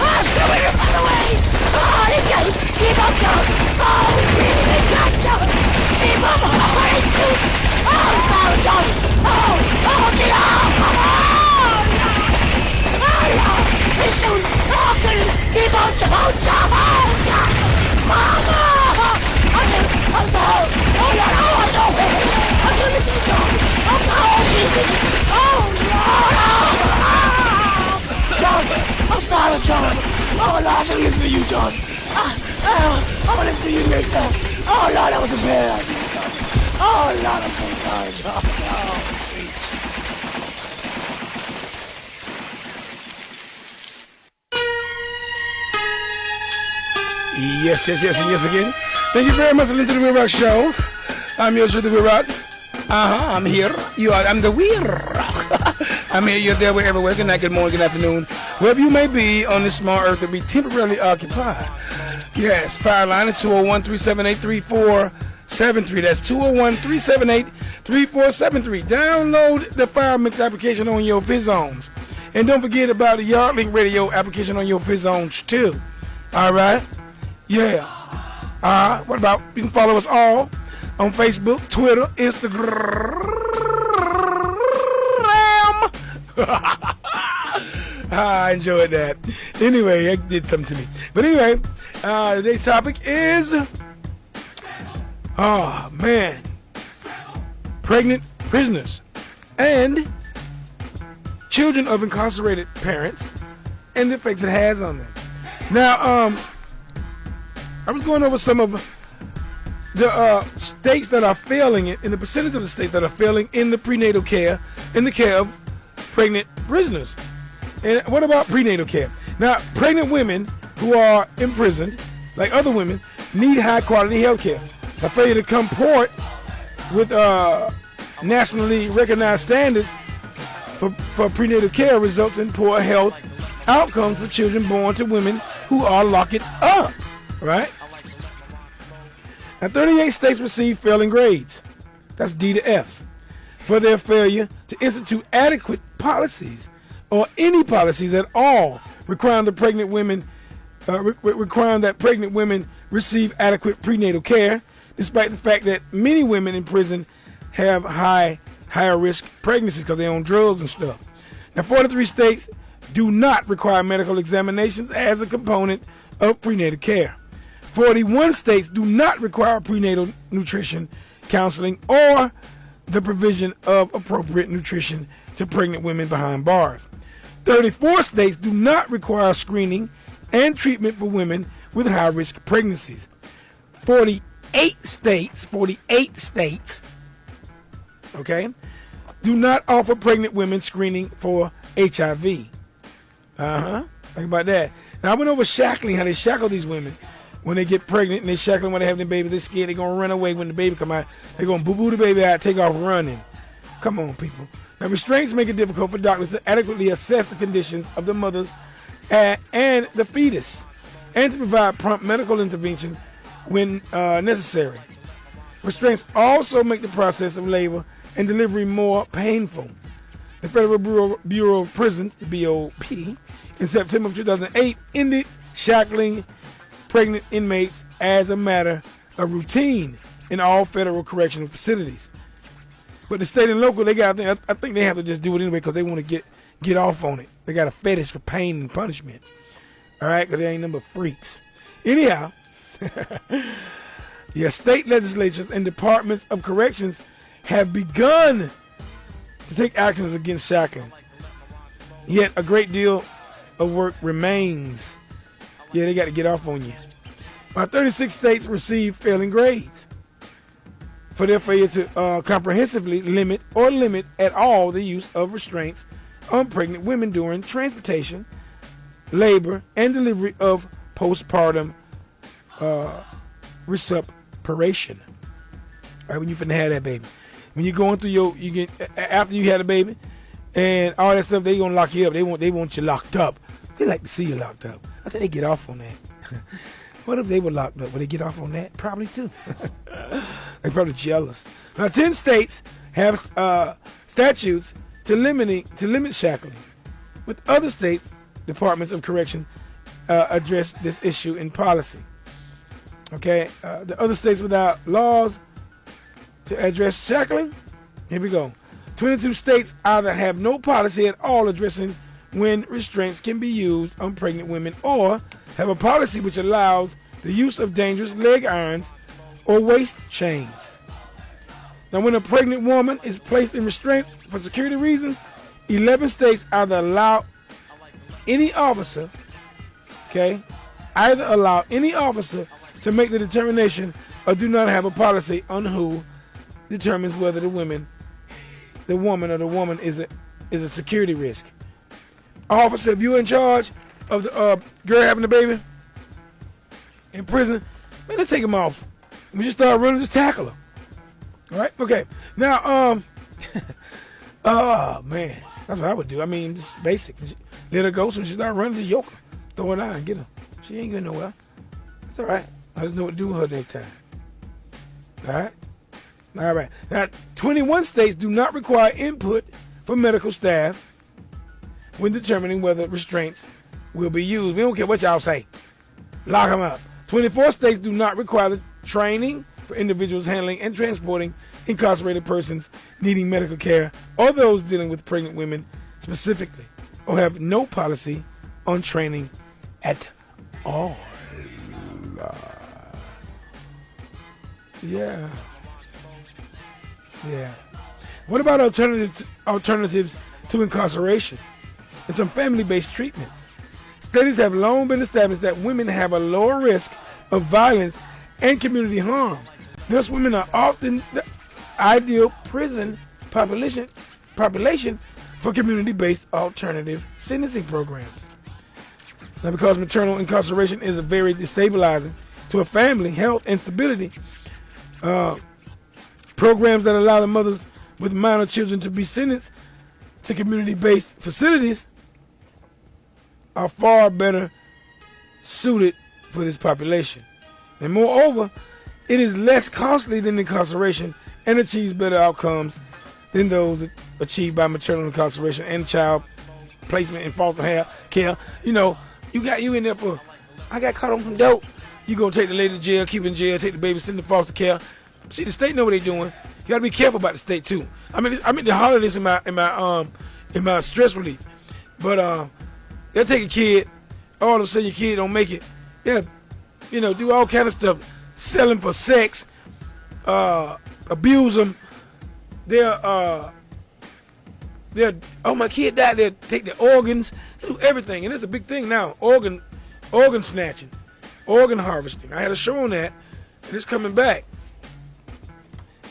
Oh, screw it, by the way! Oh, he got you! Keep up, John! Oh, he got you! Keep up! Oh, he shoot! Oh, sorry, Johnson! Oh, get off! Oh, he's shooting! Oh, goodness! Keep on, John! Mama! I'm sorry! Oh, Lord! Oh, no! I'm gonna miss you, John! Oh, Jesus! Oh, Lord! John! I'm sorry, John! Oh, Lord, I should listen to you, John! I'm gonna listen to you next time! Oh, Lord, that was a bad idea, John! Oh, Lord, I'm so sorry, John! Oh. Yes, again. Thank you very much for listening to the WILROC Show. I'm yours with the WILROC. I'm here. I'm the WILROC. I'm here, you're there, we're everywhere. Good night, good morning, good afternoon. Wherever you may be on this small earth that we temporarily occupy. Yes, fire line is 201-378-3473. That's 201-378-3473. Download the Fire Mix application on your Vizones. And don't forget about the Yardlink Radio application on your Fizones too. All right? Yeah. What about, you can follow us all on Facebook, Twitter, Instagram. I enjoyed that. Anyway, it did something to me. But anyway, today's topic is, pregnant prisoners and children of incarcerated parents and the effects it has on them. Now, I was going over some of the states that are failing it, and the percentage of the states that are failing in the prenatal care, in the care of pregnant prisoners. And what about prenatal care? Now, pregnant women who are imprisoned, like other women, need high quality health care. A failure to comport with nationally recognized standards for prenatal care results in poor health outcomes for children born to women who are locked up, right? Now, 38 states receive failing grades, that's D to F, for their failure to institute adequate policies or any policies at all requiring that pregnant women receive adequate prenatal care, despite the fact that many women in prison have higher risk pregnancies because they're on drugs and stuff. Now, 43 states do not require medical examinations as a component of prenatal care. 41 states do not require prenatal nutrition counseling or the provision of appropriate nutrition to pregnant women behind bars. 34 states do not require screening and treatment for women with high-risk pregnancies. 48 states, okay, do not offer pregnant women screening for HIV. Think about that. Now, I went over shackling, how they shackle these women when they get pregnant, and they shackle them when they have their baby. They're scared they're going to run away when the baby come out. They're going to boo-boo the baby out, take off running. Come on, people. Now, restraints make it difficult for doctors to adequately assess the conditions of the mothers and the fetus, and to provide prompt medical intervention when necessary. Restraints also make the process of labor and delivery more painful. The Federal Bureau of Prisons, the BOP, in September of 2008, ended shackling pregnant inmates as a matter of routine in all federal correctional facilities. But the state and local, I think they have to just do it anyway because they want to get off on it. They got a fetish for pain and punishment. All right, because they ain't number freaks. Anyhow, state legislatures and departments of corrections have begun to take actions against shackling. Yet a great deal of work remains. Yeah, they got to get off on you. About 36 states receive failing grades for their failure to comprehensively limit at all the use of restraints on pregnant women during transportation, labor, and delivery of postpartum respiration. All right, when you finna have that baby. When you're going through after you had a baby and all that stuff, they gonna lock you up. They want you locked up. They like to see you locked up. I think they get off on that. What if they were locked up? Would they get off on that? Probably too. They're probably jealous. Now, 10 states have statutes to limit shackling. With other states, departments of correction address this issue in policy. Okay, the other states without laws to address shackling, here we go. 22 states either have no policy at all addressing when restraints can be used on pregnant women, or have a policy which allows the use of dangerous leg irons or waist chains. Now, when a pregnant woman is placed in restraint for security reasons, 11 states either allow any officer, to make the determination, or do not have a policy on who determines whether the woman is a security risk. Officer, if you're in charge of the girl having the baby in prison, man, let's take him off. When you start running, just tackle her. All right? Okay. Now, oh, man. That's what I would do. I mean, just basic. Let her go. So she start running, just yoke her. Throw her out and get her. She ain't going nowhere. It's all right. I just know what to do with her next time. All right? All right. Now, 21 states do not require input from medical staff when determining whether restraints will be used. We don't care what y'all say. Lock them up. 24 states do not require the training for individuals handling and transporting incarcerated persons needing medical care or those dealing with pregnant women specifically, or have no policy on training at all. Yeah. What about alternatives to incarceration and some family-based treatments? Studies have long been established that women have a lower risk of violence and community harm. Thus, women are often the ideal prison population for community-based alternative sentencing programs. Now, because maternal incarceration is very destabilizing to a family, health, and stability, programs that allow the mothers with minor children to be sentenced to community-based facilities are far better suited for this population. And moreover, it is less costly than incarceration and achieves better outcomes than those achieved by maternal incarceration and child placement in foster care. You know, you in there for, I got caught on some dope. You gonna take the lady to jail, keep in jail, take the baby, send to foster care. See, the state know what they doing. You gotta be careful about the state too. I mean to holler this in my stress relief, but they'll take a kid. All of a sudden your kid don't make it. They'll, do all kind of stuff. Sell him for sex, abuse him. They'll my kid died. They'll take the organs, do everything, and it's a big thing now. Organ snatching, organ harvesting. I had a show on that, and it's coming back.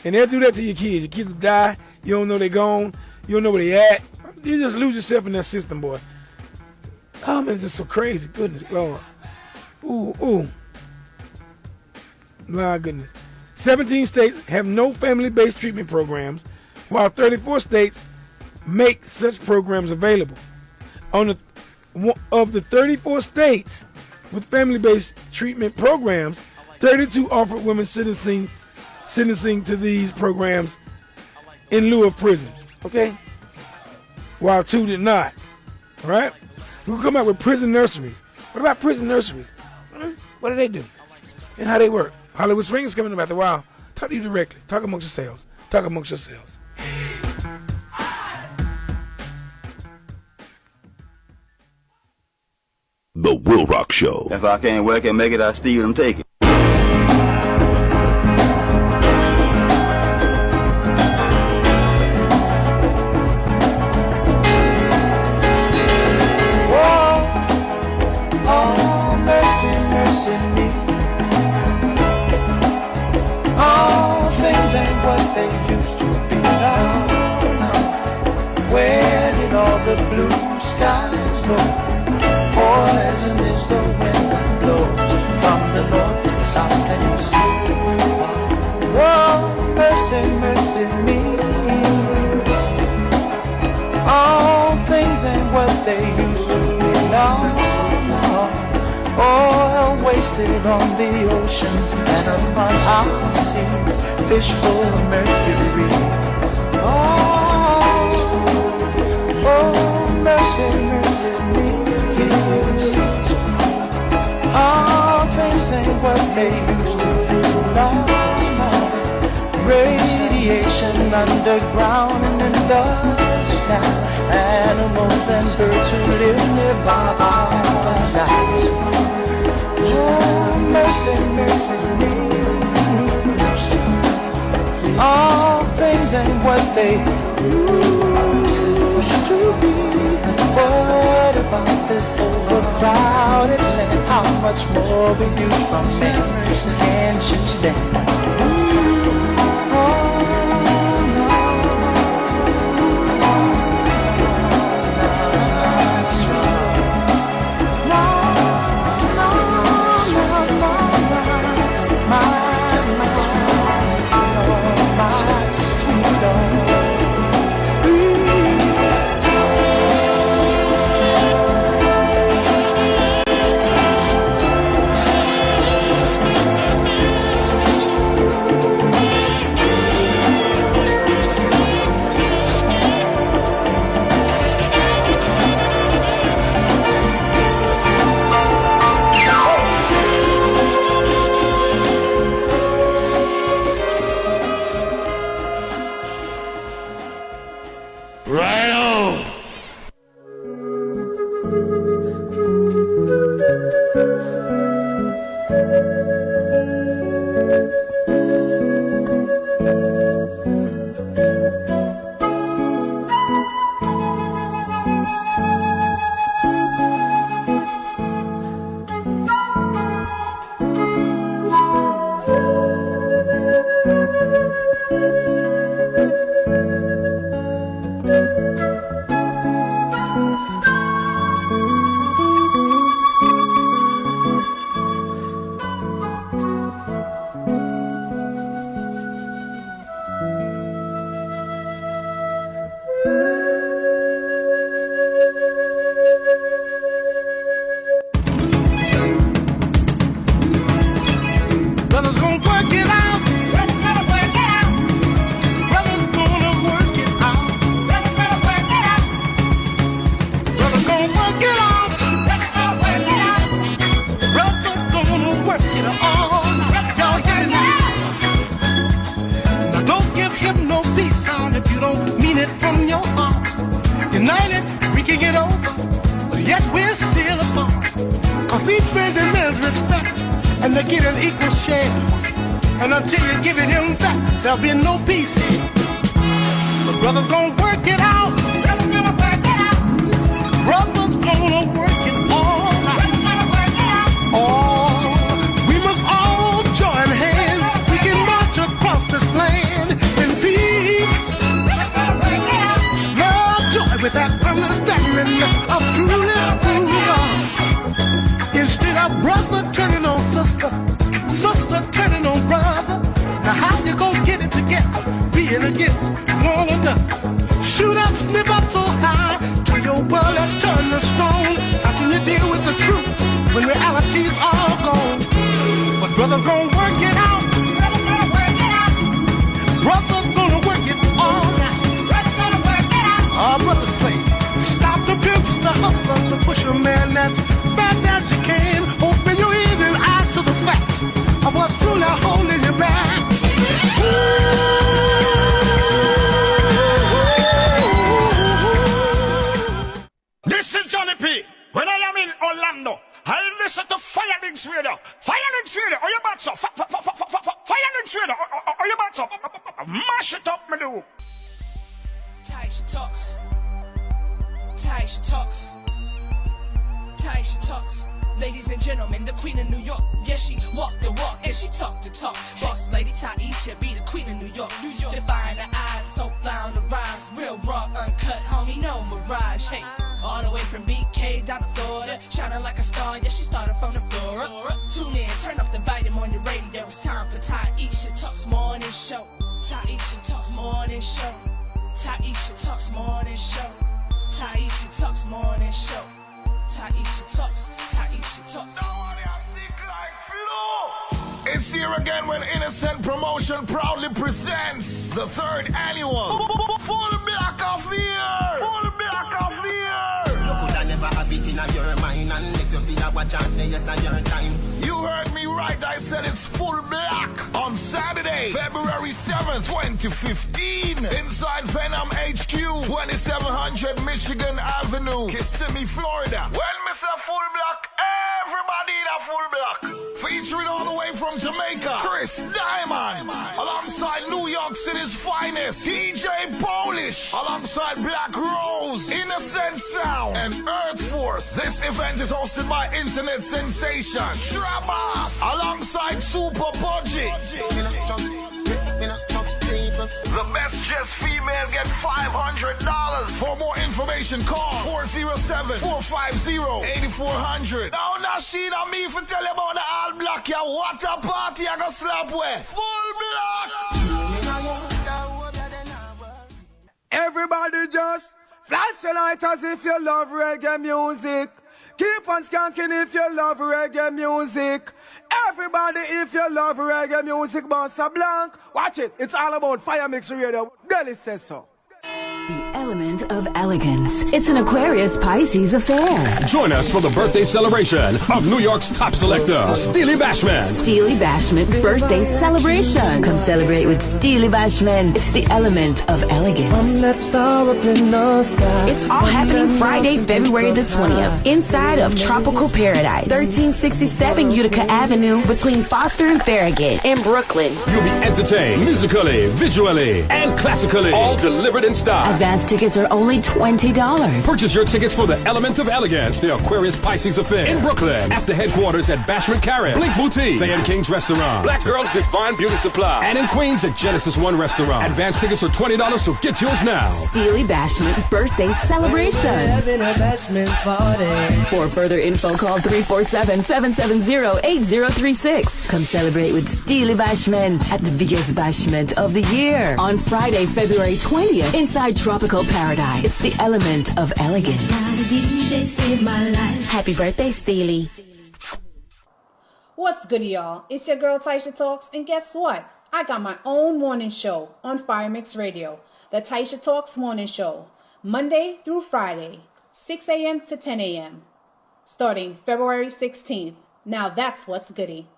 And they'll do that to your kids. Your kids will die. You don't know they're gone. You don't know where they at. You just lose yourself in that system, boy. Oh man, it's just so crazy. Goodness, Lord. Ooh. My goodness. 17 states have no family-based treatment programs, while 34 states make such programs available. Of the 34 states with family-based treatment programs, 32 offered women sentencing to these programs in lieu of prison. Okay? While 2 did not. All right? We'll come out with prison nurseries. What about prison nurseries? What do they do? And how they work? Hollywood Swing is coming up after a while. Talk to you directly. Talk amongst yourselves. The WILROC Show. If I can't work and make it, I steal and take it. The blue skies go. Poison is the wind that blows from the north and south and east. Oh, mercy, mercy me. All things ain't what they used to be now. Oil wasted on the oceans and upon our seas, fish full of mercury. Oh, mercy, mercy me. All things ain't what they used to be. Radiation underground and in the sky. Animals and birds who live nearby are nice. Oh, mercy, mercy me. All things ain't what they used to be. What about this overcrowded land? How much more we do from men? Can't you stand? Each man demands respect, and they get an equal share. And until you give it him back, there'll be no peace. The brothers gonna work it out. Brothers gonna work it out. Brothers gonna work it all out. Brothers gonna work it out. Oh, we must all join hands. We can march across this land in peace. Brothers gonna work it out. Love, joy, with that understanding of true love. Instead of brother turning on sister, sister turning on brother. Now how you gonna get it together? Being against one another. Shoot up, snip up so high till your world has turned to stone. How can you deal with the truth when reality's all gone? But brothers gonna work it out. Brothers gonna work it out. Brothers gonna work it all out. Brothers gonna work it out. Our brothers say, stop the pimps, the hustlers, the pusherman that's fast as you can. Open your ears and eyes to the fact of what's truly holding you back. This is Johnny P. When I am in Orlando, I listen to Firelings Radio. Firelings Radio, are you about so? Firelings Radio, are you about so? Mash it up, me do. Taisha talks. Taisha talks. Taisha talks. Ladies and gentlemen, the queen of New York. Yes, she walked the walk and she talked the talk. Boss lady Taisha be the queen of New York. New York. Defying the odds, so fly on the rise. Real raw, uncut, homie, no mirage. Hey, all the way from BK down to Florida. Shining like a star, yeah, she started from the floor up. Tune in, turn up the volume on your radio. It's time for Taisha Talks Morning Show. Taisha Talks Morning Show. Taisha Talks Morning Show. Taisha Talks Morning Show. Taisha Talks, Taisha Talks. It's here again when Innocent Promotion proudly presents the 3rd annual Full Black of Year. Full Black of Year. You could never have it in your mind unless you see that what you say yes at your time. You heard me right, I said it's Full Black on Saturday, February 7th, 2015, inside Venom HQ, 2700 Michigan Avenue, Kissimmee, Florida. When Mr. Full Black, everybody in a Full Black. Featuring all the way from Jamaica, Chris Diamond, alongside New York City's finest, DJ Polish, alongside Black Rose, Innocent Sound, and Earth Force. This event is hosted by internet sensation Trabas, alongside Super Budgie. The best dressed female get $500. For more information, call 407-450-8400. Now, Nashida, me for tell you about the all black. Yeah, what a party I got slap with. Full black. Everybody just flash your light as if you love reggae music. Keep on skanking if you love reggae music. Everybody, if you love reggae music, Bossa Blanc, watch it. It's all about Fire Mix Radio. Deli says so. The element of elegance. It's an Aquarius Pisces affair. Join us for the birthday celebration of New York's top selector, Steely Bashment. Steely Bashment birthday celebration. Come celebrate with Steely Bashment. It's the element of elegance. It's all happening Friday, February the 20th, inside of Tropical Paradise, 1367 Utica Avenue, between Foster and Farragut in Brooklyn. You'll be entertained musically, visually, and classically, all delivered in style. Advance tickets are only $20. Purchase your tickets for the Element of Elegance, the Aquarius Pisces Affair in Brooklyn, at the headquarters at Bashment Carrot, Blink Boutique, Thayan King's Restaurant, Black Girls Divine Beauty Supply, and in Queens at Genesis One Restaurant. Advance tickets are $20, so get yours now. Steely Bashment birthday celebration. For further info, call 347-770-8036. Come celebrate with Steely Bashment at the biggest bashment of the year on Friday, February 20th, inside Tropical Paradise. It's the element of elegance. Happy birthday, Steely. What's good, y'all? It's your girl Taisha Talks, and guess what? I got my own morning show on Fire Mix Radio, the Taisha Talks Morning Show, Monday through Friday, 6 a.m. to 10 a.m., starting February 16th. Now that's what's goody.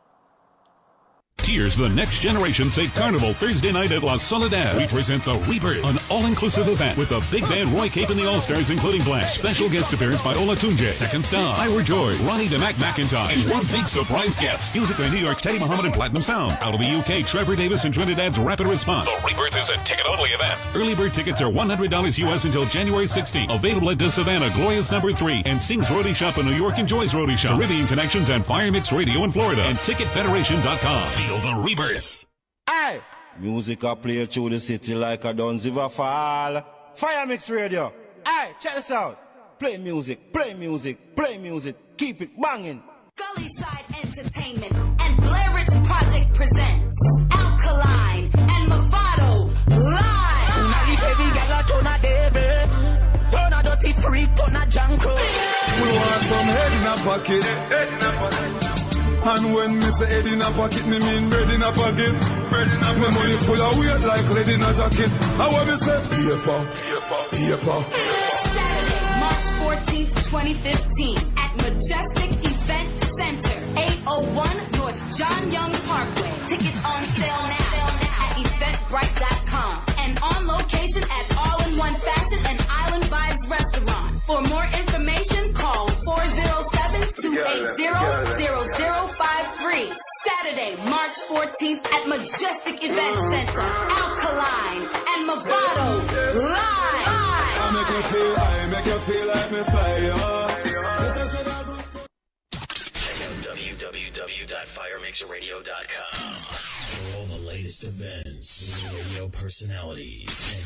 Cheers the next generation say Carnival Thursday night at La Soledad. We present The Rebirth, an all-inclusive event with the big band Roy Cape and the All-Stars, including Blast. Special guest appearance by Ola Tunje, Second Star, Ira Joy, Ronnie DeMac McIntyre, and one big surprise guest. Music by New York's Teddy Muhammad and Platinum Sound. Out of the UK, Trevor Davis and Trinidad's Rapid Response. The Rebirth is a ticket-only event. Early bird tickets are $100 US until January 16th. Available at the Savannah, Glorious No. 3, and Sings Roadie Shop in New York and Joy's Roadie Shop. Caribbean Connections and Fire Mix Radio in Florida, and TicketFederation.com. Feel the rebirth. Hey! Music a play through the city like a Don't Ziva Fall. Fire Mix Radio. Hey, check this out. Play music, play music, play music. Keep it banging. Gullyside Entertainment and Blair Ridge Project presents Alkaline and Movado live. Tonight, baby, girl, turn a devil. Turn a dirty freak, turn a junk crow. We want some head in a pocket. And when me say head in a pocket, me mean bread in a pocket. My money full of weight like lead in a jacket. How want me say? Paper. Saturday, March 14th, 2015 at Majestic Event Center, 801 North John Young Parkway. Tickets on sale now at eventbrite.com and on location at All-in-One Fashion and Island Vibes Restaurant. For more information, call 407-280-0053. Saturday, March 14th at Majestic Event Center, Alkaline and Movado live. I make you feel like me fire. Check out www.firemixradio.com for all the latest events, radio personalities, and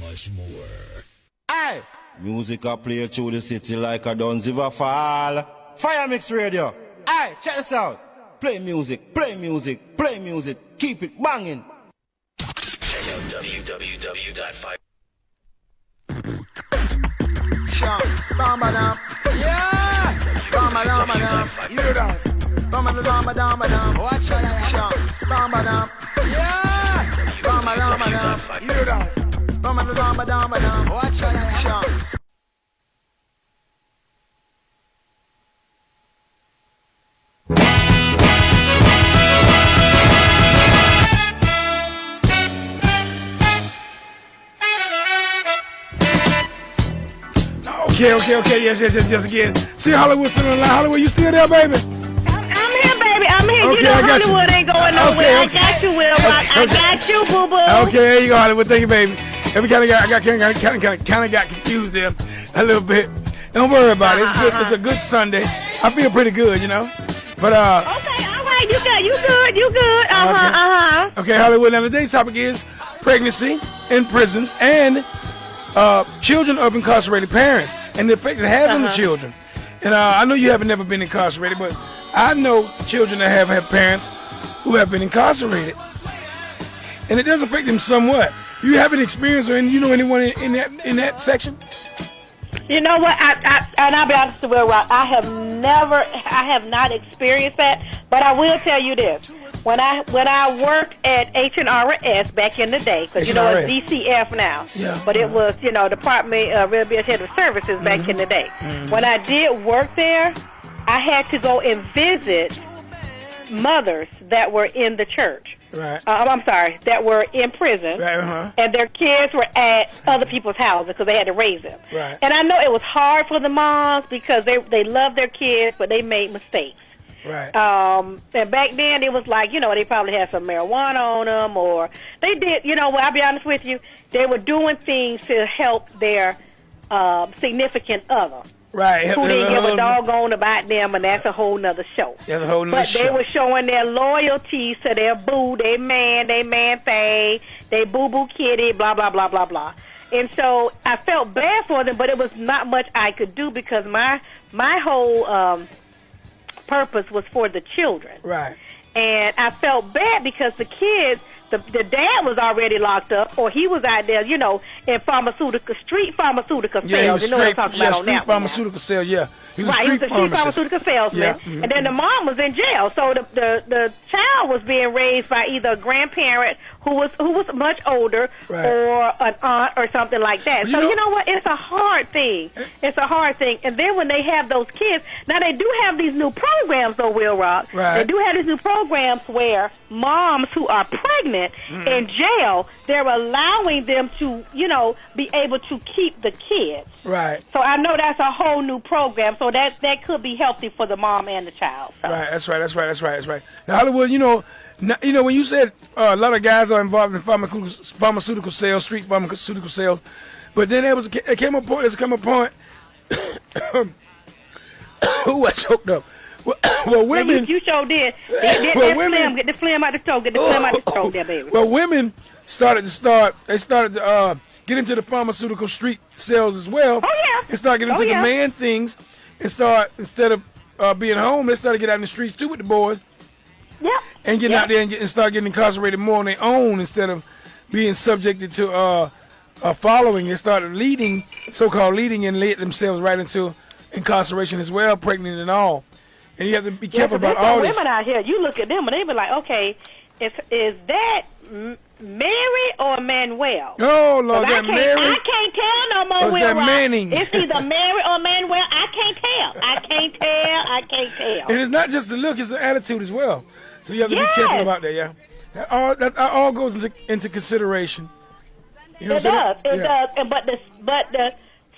much more. Hey! Music a play through the city like a Don't Ziva Fall. Fire Mix Radio. Hey, check this out. Play music, play music, play music. Keep it banging. Check out www.fire. Yeah! You do that. Watch out. Yeah! You do that. Watch out. Okay, yes, again. See Hollywood still in line. Hollywood, you still there, baby? I'm here, baby. I'm here. Okay, you know I got Hollywood you. ain't going nowhere. I got you, Will. I got you, boo-boo. Okay, there you go, Hollywood. Thank you, baby. And we kind of got confused there a little bit. Don't worry about it. It's good. It's a good Sunday. I feel pretty good, you know. But Okay, all right. You good. Okay, Hollywood. Now today's topic is pregnancy in prisons and children of incarcerated parents and the effect it has on the children. And I know you haven't never been incarcerated, but I know children that have had parents who have been incarcerated, and it does affect them somewhat. You have an experience, or you know anyone in that section? You know what? I'll be honest with you, I have not experienced that, but I will tell you this. When I worked at H&RS back in the day, because you know it's DCF now, but it was Department of Rehabilitative Services back in the day. When I did work there, I had to go and visit mothers that were in the church. Right. That were in prison, and their kids were at other people's houses because they had to raise them. Right. And I know it was hard for the moms because they loved their kids, but they made mistakes. Right. And back then it was like, they probably had some marijuana on them, or they did, I'll be honest with you, they were doing things to help their significant other. Right. Who didn't give a doggone about them, and that's a whole nother show. That's a whole nother show. But they were showing their loyalties to their boo, their man thing, they boo-boo kitty, blah, blah, blah, blah, blah. And so I felt bad for them, but it was not much I could do because my whole purpose was for the children. Right. And I felt bad because the kids, the dad was already locked up, or he was out there, in street pharmaceutical sales. You know what I'm talking about on that pharmaceutical sales, yeah. He was a street pharmaceutical salesman. Yeah. And then the mom was in jail. So the child was being raised by either a grandparent who was much older, or an aunt or something like that. But so you know what? It's a hard thing. It's a hard thing. And then when they have those kids, now they do have these new programs, though, WILROC. Right. They do have these new programs where moms who are pregnant in jail, they're allowing them to, be able to keep the kids. Right. So I know that's a whole new program. So that could be healthy for the mom and the child. So. Right. That's right. Now, Hollywood, when you said a lot of guys are involved in pharmaceutical sales, street pharmaceutical sales, but then it came a point. Ooh, I choked up. Well, women. You sure did. Get the phlegm out the throat. Get the phlegm out the throat there, baby. Well, women started to get into the pharmaceutical street sales as well. Oh, yeah. And start getting into the man things, and instead of being home, they started getting out in the streets too with the boys. Yep. And getting out there and start getting incarcerated more on their own instead of being subjected to following. They started so-called leading, and led themselves right into incarceration as well, pregnant and all. And you have to be careful about all this. Women out here, you look at them and they be like, okay, is that Mary or Manuel? Oh, Lord, that Mary. I can't tell no more. Or is that Manning? It's either Mary or Manuel. I can't tell. And it's not just the look; it's the attitude as well. So you have to be careful about that. Yeah, that all goes into consideration. You know it does. It does. But the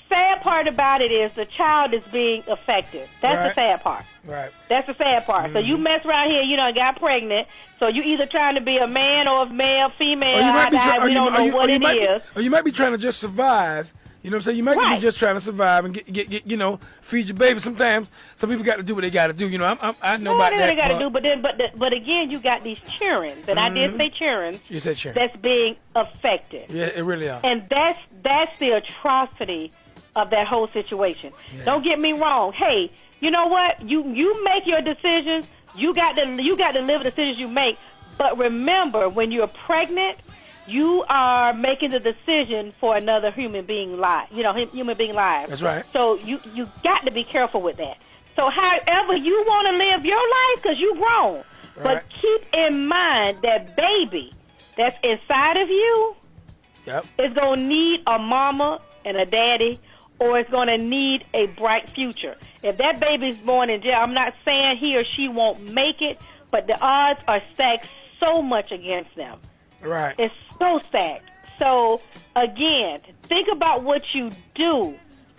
sad part about it is the child is being affected. That's the sad part. Right. That's the sad part. So you mess around here, got pregnant. So you either trying to be a man or a male, female. We don't know what it is. Or you might be trying to just survive. You know what I'm saying? You might be just trying to survive and get feed your baby. Sometimes some people got to do what they got to do. I know about that. They got to do, but again, you got these children, and I did say children. You said children. That's being affected. Yeah, it really are. And that's the atrocity of that whole situation. Yeah. Don't get me wrong. Hey, you know what? You make your decisions. You got to live the decisions you make. But remember, when you're pregnant, you are making the decision for another human being life. Human being lives. That's right. So you got to be careful with that. So however you want to live your life, because you grown, right. But keep in mind that baby that's inside of you is going to need a mama and a daddy, or it's going to need a bright future. If that baby's born in jail, I'm not saying he or she won't make it, but the odds are stacked so much against them. Right. It's so stacked. So, again, think about what you do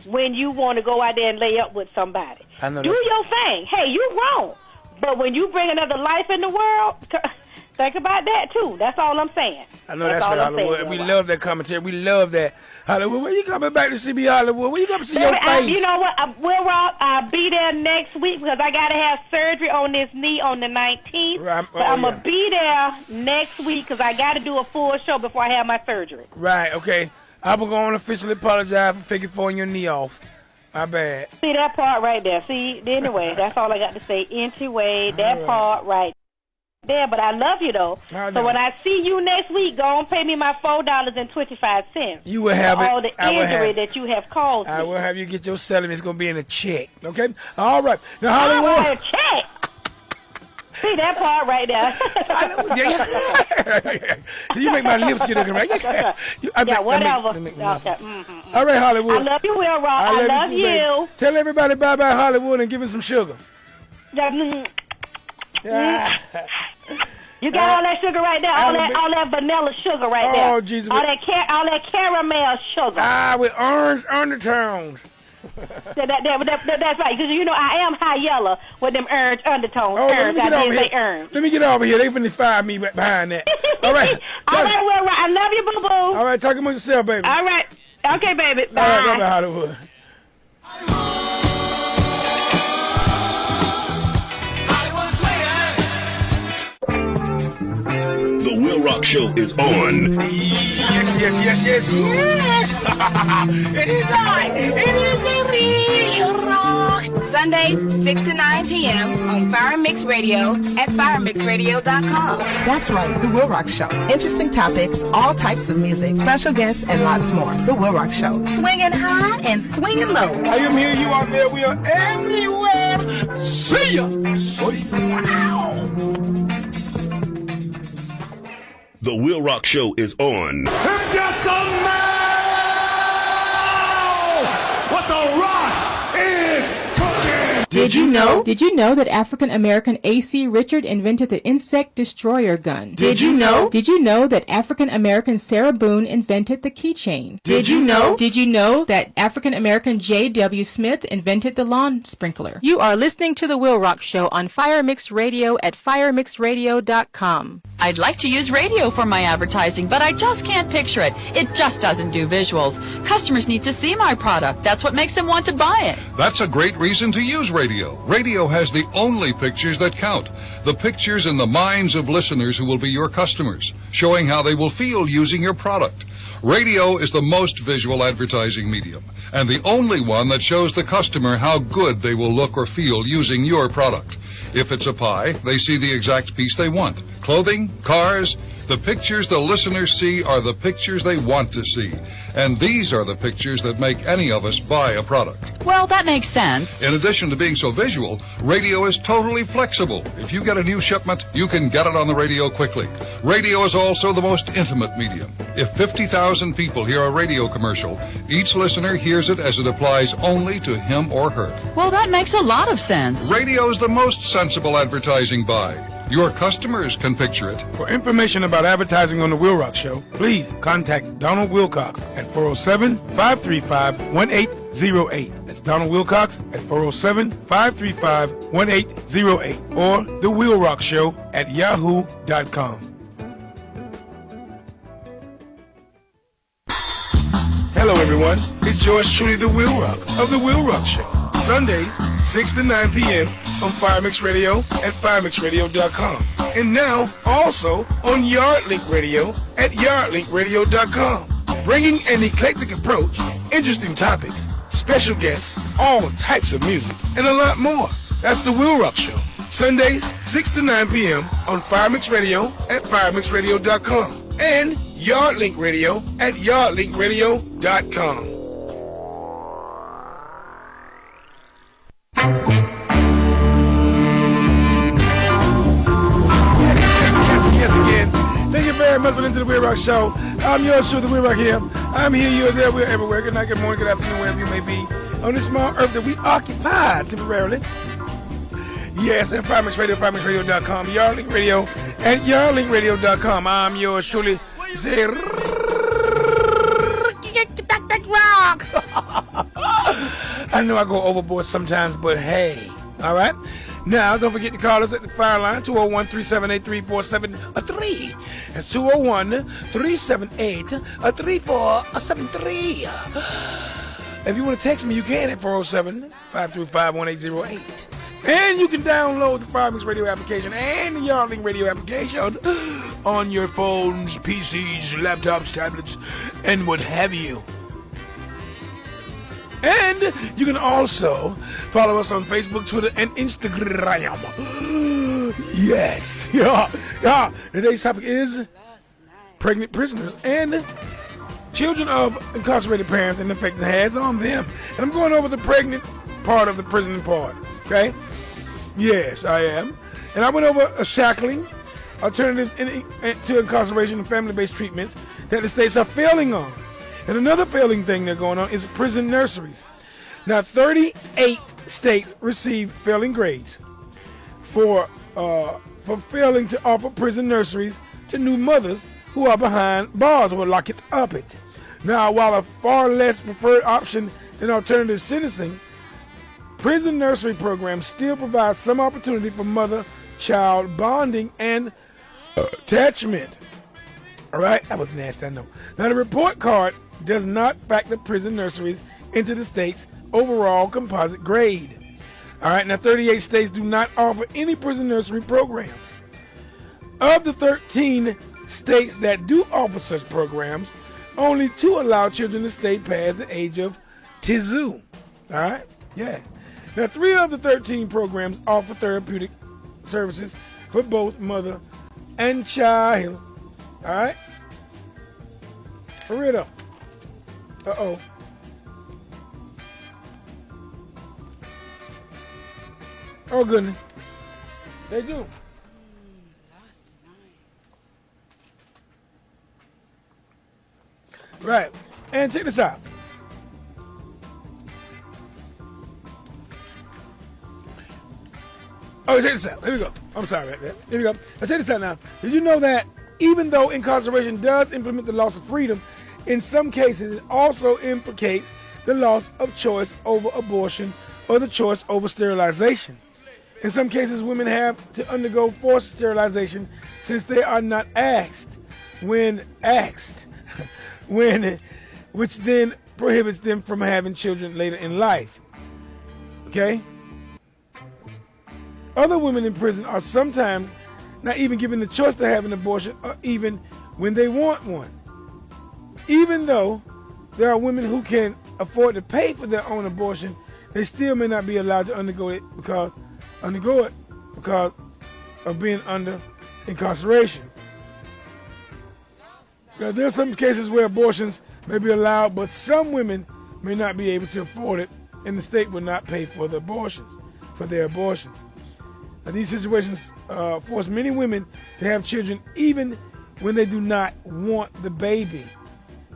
when you want to go out there and lay up with somebody. Do your thing. Hey, you're wrong. But when you bring another life in the world, think about that, too. That's all I'm saying. I know that's right, Hollywood. We love that commentary. We love that. Hollywood, when you coming back to see me, Hollywood? When you coming to see your face? You know what? I'll be there next week because I got to have surgery on this knee on the 19th. Right. But I'm going to be there next week because I got to do a full show before I have my surgery. Right, okay. I'm going to officially apologize for falling your knee off. My bad. See that part right there. See, anyway, that's all I got to say. Anyway, that part right there, but I love you though. So when I see you next week, go and pay me my $4.25. You will have all the injury that you have caused me. I will have you get your settlement. It's gonna be in a check. Okay. All right. Now Hollywood. A check. See that part right there. So you make my lips get ugly, right? Whatever. All right, Hollywood. I love you, WILROC. I love you. Tell everybody bye-bye, Hollywood, and give him some sugar. Yeah. You got all that sugar right there, all that vanilla sugar right there. Oh, Jesus. All that caramel sugar. With orange undertones. That's right, because I am high yellow with them orange undertones. Let me get over here. They finna fire me behind that. All right. All right, well, I love you, boo-boo. All right, talk amongst yourself, baby. All right. Okay, baby. Bye. All right, bye-bye, Hollywood. The WILROC Show is on. Yes. It is I. It is the real rock. Sundays, 6 to 9 p.m. on Fire Mix Radio at firemixradio.com. That's right, The WILROC Show. Interesting topics, all types of music, special guests, and lots more. The WILROC Show. Swinging high and swinging low. I am here, you out there. We are everywhere. See ya. Wow. The The WILROC Show is on. And just a man! What the rock is cooking! Did you know? Did you know that African American A.C. Richard invented the insect destroyer gun? Did you know? Did you know that African American Sarah Boone invented the keychain? Did you know? Did you know that African American J.W. Smith invented the lawn sprinkler? You are listening to the WILROC Show on Fire Mix Radio at firemixradio.com. I'd like to use radio for my advertising, but I just can't picture it. It just doesn't do visuals. Customers need to see my product. That's what makes them want to buy it. That's a great reason to use radio. Radio has the only pictures that count. The pictures in the minds of listeners who will be your customers, showing how they will feel using your product. Radio is the most visual advertising medium, and the only one that shows the customer how good they will look or feel using your product. If it's a pie, they see the exact piece they want. Clothing, cars, the pictures the listeners see are the pictures they want to see. And these are the pictures that make any of us buy a product. Well, that makes sense. In addition to being so visual, radio is totally flexible. If you get a new shipment, you can get it on the radio quickly. Radio is also the most intimate medium. If 50,000 people hear a radio commercial, each listener hears it as it applies only to him or her. Well, that makes a lot of sense. Radio is the most sensible advertising buy. Your customers can picture it. For information about advertising on The WILROC Show, please contact Donald Wilcox at 407-535-1808. That's Donald Wilcox at 407-535-1808 or The WILROC Show at yahoo.com. Hello, everyone. It's yours truly, The WILROC of The WILROC Show. Sundays, 6 to 9 p.m. on Firemix Radio at firemixradio.com. And now, also on Yardlink Radio at yardlinkradio.com. Bringing an eclectic approach, interesting topics, special guests, all types of music, and a lot more. That's The WILROC Show. Sundays, 6 to 9 p.m. on Firemix Radio at firemixradio.com. And Yardlink Radio at yardlinkradio.com. Yes, again. Thank you very much for listening to the WILROC Show. I'm yours, truly, the WILROC here. I'm here, you're there, we're everywhere. Good night, good morning, good afternoon, wherever you may be on this small earth that we occupy temporarily. Yes, and firemixradio.com, Yardlink Radio at yardlinkradio.com. I'm yours, truly, say rock. I know I go overboard sometimes, but hey, all right? Now, don't forget to call us at the fire line, 201-378-3473. That's 201-378-3473. If you want to text me, you can at 407-535-1808. And you can download the Firemix Radio application and the Yardlink Radio application on your phones, PCs, laptops, tablets, and what have you. And you can also follow us on Facebook, Twitter, and Instagram. Yes. Yeah. Today's topic is pregnant prisoners and children of incarcerated parents and the effect it has on them. And I'm going over the pregnant part of the prison part. Okay? Yes, I am. And I went over a shackling, alternatives to incarceration and family-based treatments that the states are failing on. And another failing thing that's going on is prison nurseries. Now, 38 states received failing grades for failing to offer prison nurseries to new mothers who are behind bars or lock it up it. Now, while a far less preferred option than alternative sentencing, prison nursery programs still provide some opportunity for mother-child bonding and attachment. All right, that was nasty, I know. Now, the report card does not factor prison nurseries into the state's overall composite grade. All right, now 38 states do not offer any prison nursery programs. Of the 13 states that do offer such programs, only 2 allow children to stay past the age of TIZU. All right, yeah. Now 3 of the 13 programs offer therapeutic services for both mother and child. All right, for real though. Uh-oh. Oh, goodness. They do. Right. And check this out. Oh, check this out. Here we go. I'm sorry about that. Here we go. Now, check this out now. Did you know that even though incarceration does implement the loss of freedom, in some cases it also implicates the loss of choice over abortion or the choice over sterilization? In some cases, women have to undergo forced sterilization since they are not asked when asked, which then prohibits them from having children later in life. Okay? Other women in prison are sometimes not even given the choice to have an abortion, or even when they want one. Even though there are women who can afford to pay for their own abortion, they still may not be allowed to undergo it because of being under incarceration. Now, there are some cases where abortions may be allowed, but some women may not be able to afford it, and the state will not pay for their abortions. Now, these situations force many women to have children even when they do not want the baby,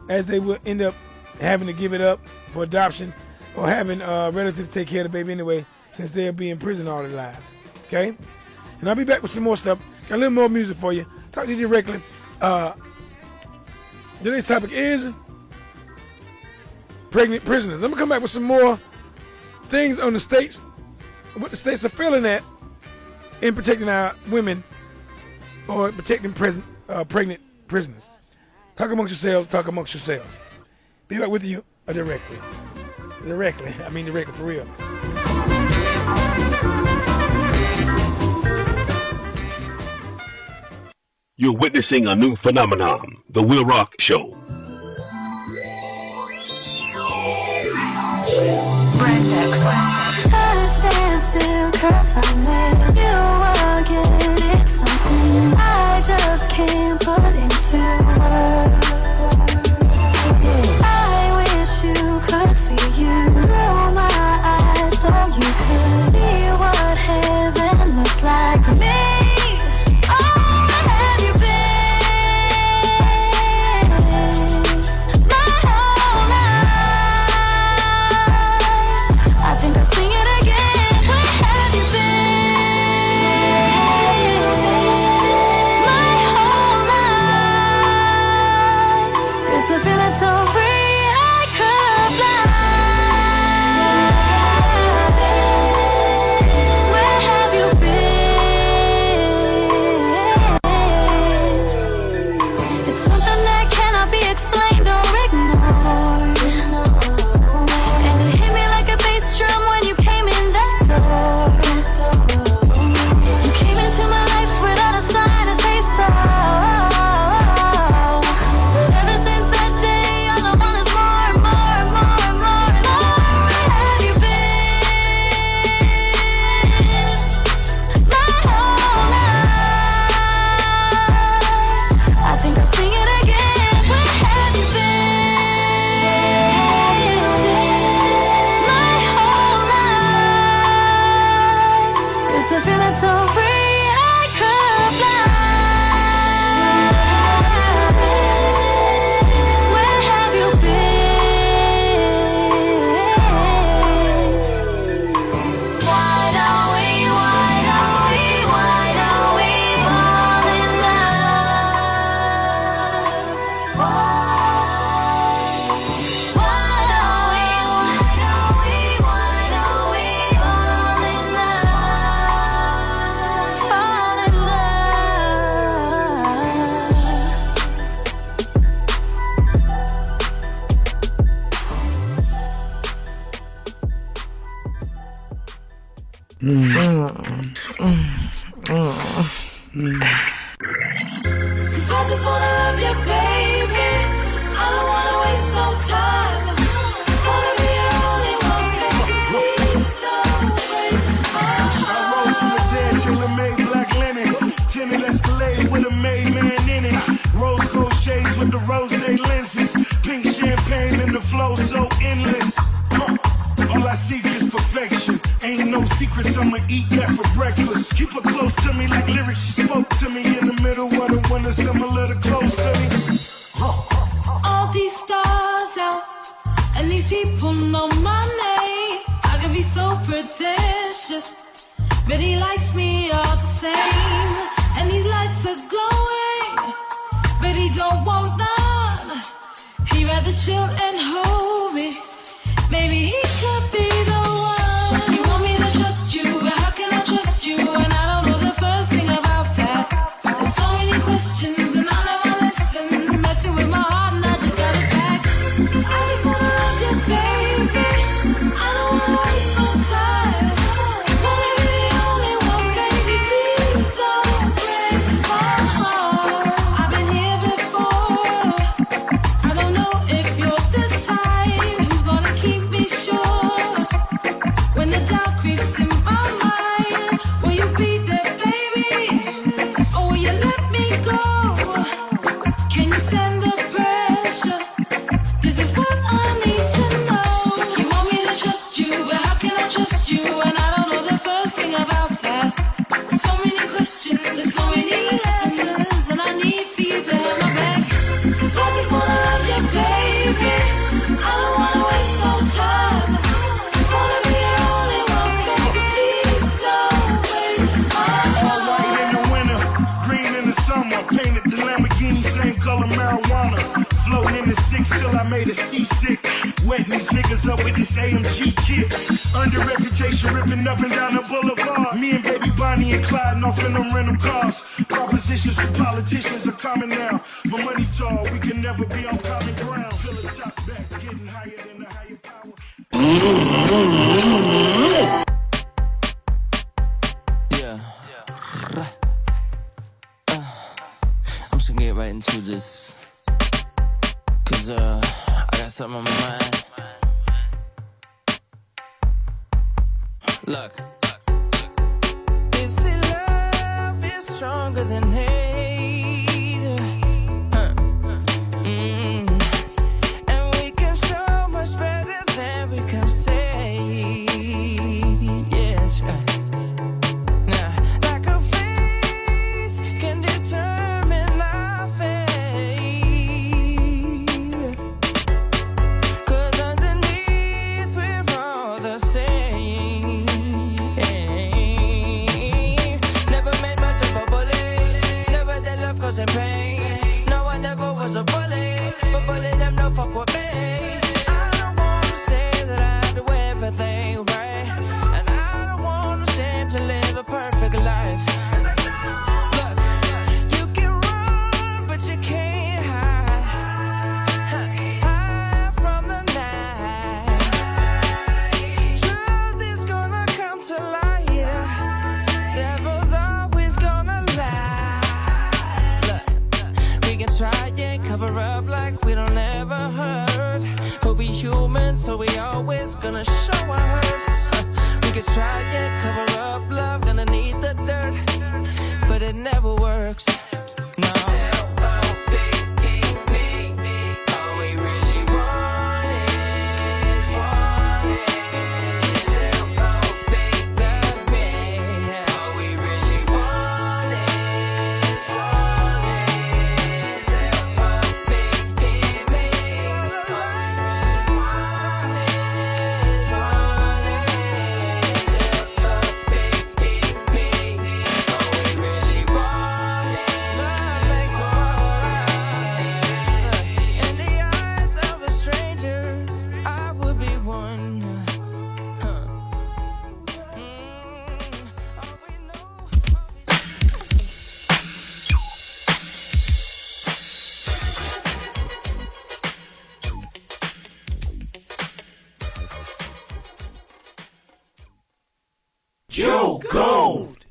as they will end up having to give it up for adoption or having a relative take care of the baby anyway, since they'll be in prison all their lives. Okay? And I'll be back with some more stuff. Got a little more music for you. Talk to you directly. Today's topic is pregnant prisoners. I'm going to come back with some more things on the states, what the states are failing at in protecting our women or protecting pregnant prisoners. Talk amongst yourselves. Talk amongst yourselves. Be back with you directly. I mean directly for real. You're witnessing a new phenomenon, the WILROC Show. I just can't put into words. I wish you could see you through my eyes, so you could see what heaven looks like to me. I just wanna love you, baby. I don't wanna waste no time. Wanna be your only one, baby. Please don't wait. I rose from the dead till the made black linen. Tinted Escalade with a made man in it. Rose gold shades with the rose lenses. Pink champagne and the flow so endless. All I seek is perfection. Ain't no secrets, I'ma eat that for breakfast. Keep her close to me like lyrics she spoke to me. In the middle of the winter, summer, let her close to me. All these stars no money. I can be so pretentious, but he likes me all the same. And these lights are glowing, but he don't want none. He rather chill and hold me. Maybe he could be the one. You want me to trust you, but how can I trust you? And I don't know the first thing about that. There's so many questions and I'll never listen. Messing with my heart and I just got it back. I just wanna love you, baby. I don't wanna waste no time. Wanna be the only one, baby. Please don't break my heart. I've been here before. I don't know if you're the type who's gonna keep me sure. When the doubt creeps in my mind, will you be there, baby? Or will you let me go? Can you stand the pressure? This is what I need to know. You want me to trust you, but how can I trust you? And I don't know the first thing about that. There's so many questions, there's so many lessons, and I need for you to have my back. 'Cause I just wanna love you, baby. I don't wanna waste no time. Wanna be your only one, baby. Please don't break my All white in the winter, green in the summer. Painted the Lamborghini, same color marijuana. Floating in the six till I made a seasick. Wetting these niggas up with this AMG kit. Under reputation, ripping up and down the boulevard. Me and baby Bonnie and Clyde off in them rental cars. Propositions for politicians are common now. My money tall, we can never be on common ground. Fill the top back, getting higher than the higher power. Yeah. I'm just gonna get right into this. 'Cause I got something on my mind. Look. Is it love is stronger than hate? And we can show much better than we can say. Yes. Now, lack of faith can determine our fate. 'Cause underneath we're all the same. Never made much of a bully. Never did love causing pain. No, I never was a bully. But bully them no fuck with me. I don't wanna say that I do everything right. And I don't wanna seem to live a perfect life. Look, you can run, but you can't hide from the night. Truth is gonna come to light. Devil's always gonna lie. Look, we can try and cover up like we don't ever hurt. But we human, so we always gonna show our hurt. We can try and cover up love, gonna need the dirt. But it never works. No. All we really want is All we really want is In the eyes of a stranger, I would be one. Joe Gold.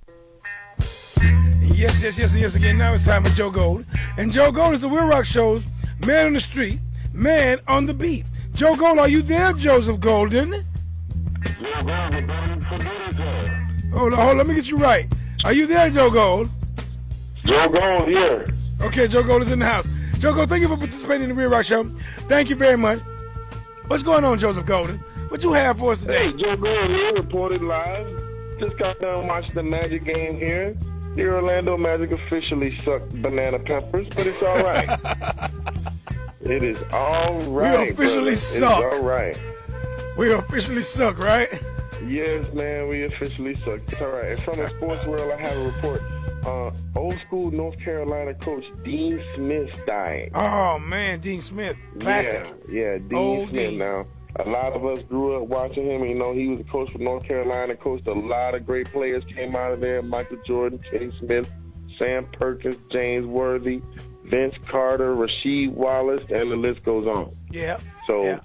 Yes, again. Now it's time for Joe Gold. And Joe Gold is the WILROC Show's man on the street, man on the beat. Joe Gold, are you there, Joseph Golden? Hold on, let me get you right. Are you there, Joe Gold? Joe Gold here. Okay, Joe Gold is in the house. Joe Gold, thank you for participating in the WILROC Show. Thank you very much. What's going on, Joseph Golden? What you have for us today? Hey, Joe Gold here, reported live. Just got done watching the Magic game here. The Orlando Magic officially sucked banana peppers, but it's all right. It is all right. We officially suck. It's all right. We officially suck, right? Yes, man, we officially suck. It's all right. And from the sports world, I have a report. Old school North Carolina coach Dean Smith dying. Oh, man, Dean Smith. Classic. Yeah, Dean Smith. Dean. Now, a lot of us grew up watching him. You know, he was a coach for North Carolina, coached a lot of great players came out of there. Michael Jordan, K. Smith, Sam Perkins, James Worthy, Vince Carter, Rasheed Wallace, and the list goes on. Yeah. So,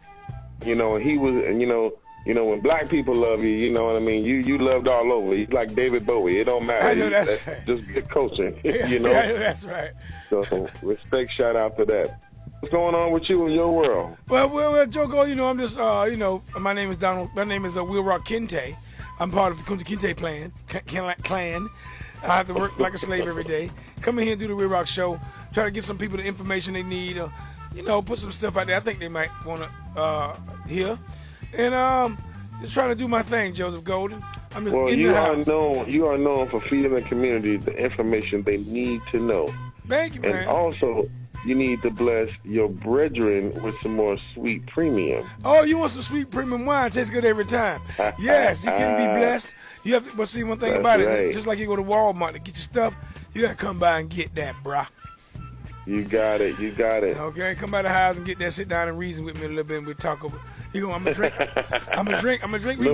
you know, he was, you know, when black people love you, you know what I mean? You loved all over. He's like David Bowie. It don't matter. I know that's right. Just good coaching, you know? Yeah, that's right. So, respect, shout out to that. What's going on with you in your world? Well, Joko, you know, I'm just, my name is Donald. My name is WILROC Kente. I'm part of the Kunta Kinte clan. I have to work like a slave every day. Come in here and do the WILROC show. Try to give some people the information they need. You know, put some stuff out there I think they might want to hear. And just trying to do my thing, Joseph Golden. I'm just in the house. You are known for feeding the community the information they need to know. Thank you, man. And also, you need to bless your brethren with some more sweet premium. Oh, you want some sweet premium wine? Tastes good every time. Yes, you can be blessed. You have to, but see, one thing about it, just like you go to Walmart to get your stuff, you got to come by and get that, brah. You got it. Okay, come by the house and get that. Sit down and reason with me a little bit, and we'll talk over. You know, I'm gonna drink. We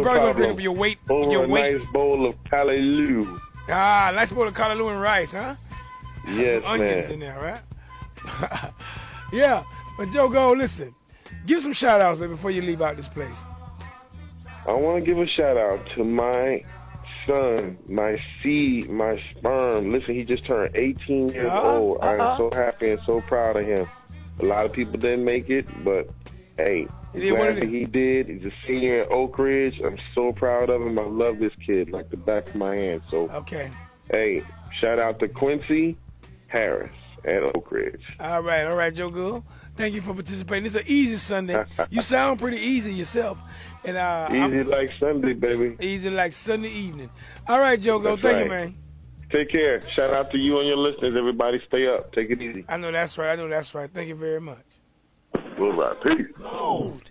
probably gonna drink over your weight. Over a nice bowl of callaloo. Ah, nice bowl of callaloo and rice, huh? Yes, some onions in there, right? Yeah, but Joko, listen, give some shout outs, baby, before you leave out this place. I want to give a shout out to my son, my seed, my sperm. Listen, he just turned 18 years old. I am so happy and so proud of him. A lot of people didn't make it, but hey, I'm glad that he did. He's a senior at Oak Ridge. I'm so proud of him. I love this kid like the back of my hand. So, hey, shout out to Quincy Harris at Oak Ridge. All right, Joko. Thank you for participating. It's an easy Sunday. You sound pretty easy yourself. And easy like Sunday, baby. Easy like Sunday evening. All right, Joko. Thank you, man. Take care. Shout out to you and your listeners. Everybody stay up. Take it easy. I know that's right. Thank you very much. We'll ride. Peace. Gold.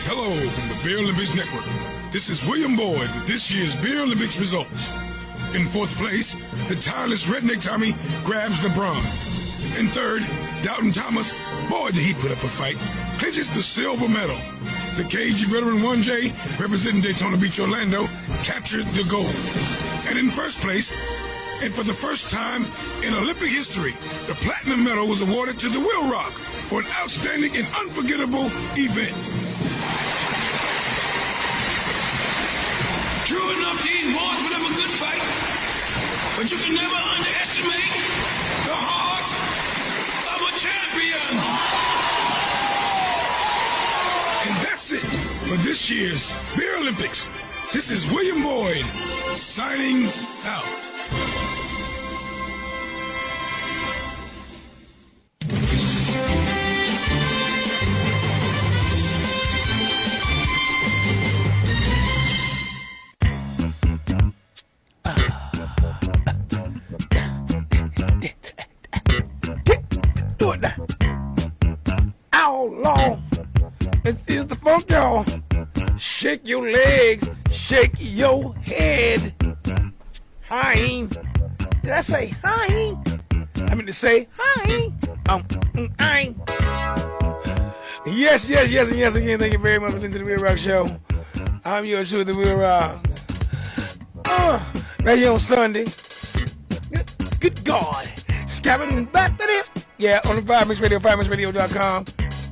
Hello from the Beer Olympics Network. This is William Boyd with this year's Beer Olympics results. In fourth place, the tireless redneck Tommy grabs the bronze. In third, Doubting Thomas, boy did he put up a fight, clinches the silver medal. The KG veteran 1J, representing Daytona Beach, Orlando, captured the gold. And in first place, and for the first time in Olympic history, the platinum medal was awarded to the WILROC for an outstanding and unforgettable event. True enough, these boys put up a good fight, but you can never underestimate the heart of a champion. And that's it for this year's Beer Olympics. This is William Boyd signing out. Outlaw, it is the funk, y'all. Shake your legs, shake your head. Hein. Did I say hein? I mean to say hein. Hein. Yes, and yes again. Thank you very much for listening to the WILROC Show. I'm yours with the WILROC. Right here on Sunday. Good God. Scabbing back. Yeah, on the 5-Mix Radio, 5MixRadio.com.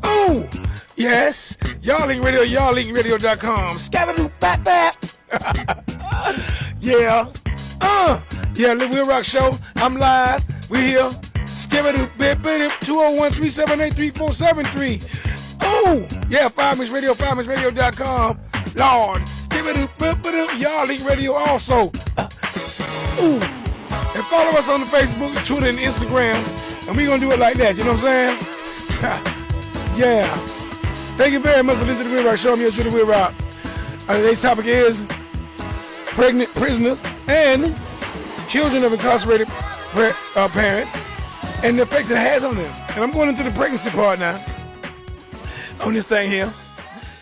Oh, yes. Y'all Link Radio, y'alllinkradio.com. Scabbing back. Yeah. Yeah, the WILROC Show. I'm live. We here. Skibbity 201-378-3473. Oh, yeah, 5-Mix Radio, 5MixRadio.com. Lord. Skibbity y'all Link Radio also. Ooh. And follow us on the Facebook, Twitter, and Instagram. And we're going to do it like that. You know what I'm saying? Yeah. Thank you very much for listening to the WILROC Show. I'm here with the WILROC. Today's topic is pregnant prisoners and children of incarcerated parents and the effect it has on them. And I'm going into the pregnancy part now on this thing here.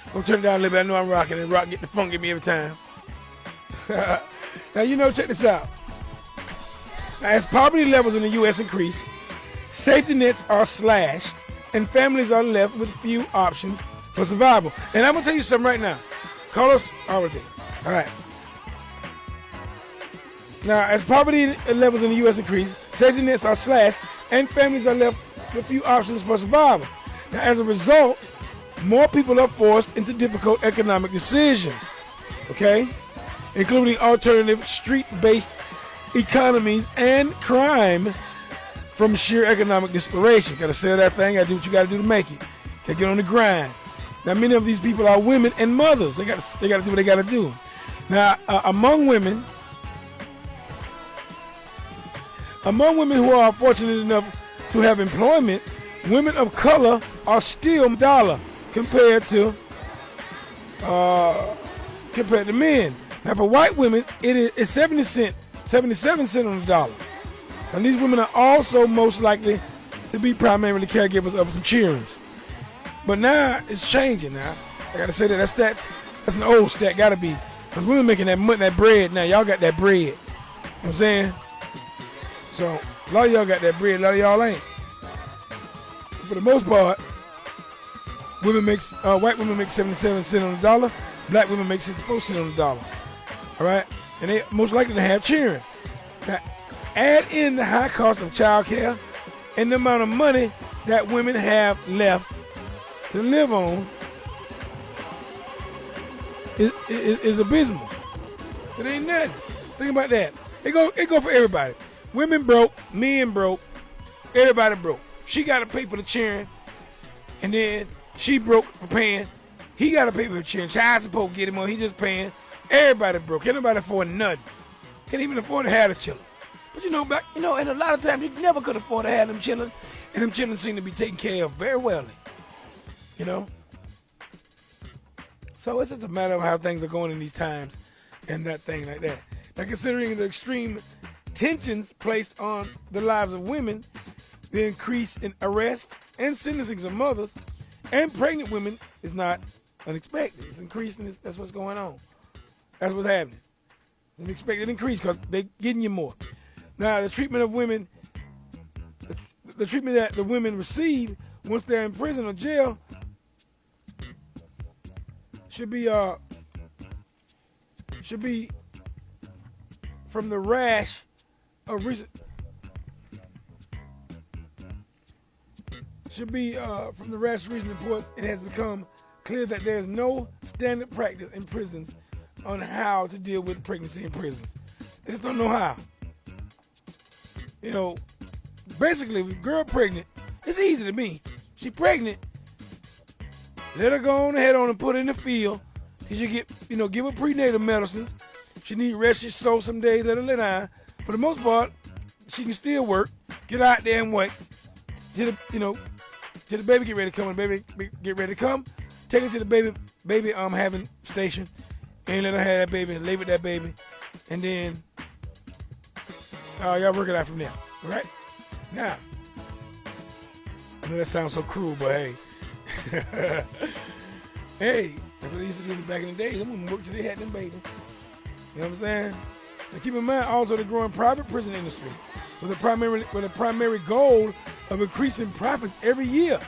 I'm going to turn it down a little bit. I know I'm rocking it. Rock, get the funk at me every time. Now, you know, check this out. Now, as poverty levels in the U.S. increase, safety nets are slashed and families are left with few options for survival. And I'm going to tell you something right now. Call us, all right. Now, as poverty levels in the U.S. increase, safety nets are slashed and families are left with few options for survival. Now, as a result, more people are forced into difficult economic decisions, okay? Including alternative street-based economies and crime from sheer economic desperation. Gotta sell that thing, gotta do what you gotta do to make it. Gotta get on the grind. Now, many of these people are women and mothers. They gotta do what they gotta do. Now, among women who are fortunate enough to have employment, women of color are still dollar compared to men. Now, for white women, it is 77 cents on the dollar. And these women are also most likely to be primarily caregivers of some children. But now it's changing now. I gotta say that's an old stat, gotta be. Because women making that bread now. Y'all got that bread. You know what I'm saying? So a lot of y'all got that bread, a lot of y'all ain't. For the most part, white women make 77 cents on the dollar, black women make 64 cents on the dollar. All right? And they most likely to have children. Now, add in the high cost of child care and the amount of money that women have left to live on is abysmal. It ain't nothing. Think about that. It go for everybody. Women broke, men broke, everybody broke. She got to pay for the children, and then she broke for paying. He got to pay for the children. Child support get him on. He just paying. Everybody broke. Can't nobody afford nothing. Can't even afford to have the children. But and a lot of times you never could afford to have them children, and them children seem to be taken care of very well. You know. So it's just a matter of how things are going in these times, and that thing like that. Now, considering the extreme tensions placed on the lives of women, the increase in arrests and sentencings of mothers and pregnant women is not unexpected. It's increasing. That's what's going on. That's what's happening. It's an expected increase because they're getting you more. Now, the treatment of women, the treatment that the women receive once they're in prison or jail should be from the rash of recent. From the rash of recent reports, it has become clear that there is no standard practice in prisons on how to deal with pregnancy in prison. They just don't know how. You know, basically, if a girl pregnant, it's easy to me. She pregnant, let her go on ahead and put her in the field. She should get, give her prenatal medicines. She need rest, she sow some days, let her lay down. For the most part, she can still work. Get out there and wait. Till the baby get ready to come. When the baby get ready to come, take her to the baby having station, and let her have that baby, lay with that baby, and then y'all work it out from there. All right? Now, I know that sounds so cruel, but hey. Hey, that's what they used to do back in the day. Them women worked till they had them babies. You know what I'm saying? Now keep in mind also the growing private prison industry with a primary goal of increasing profits every year,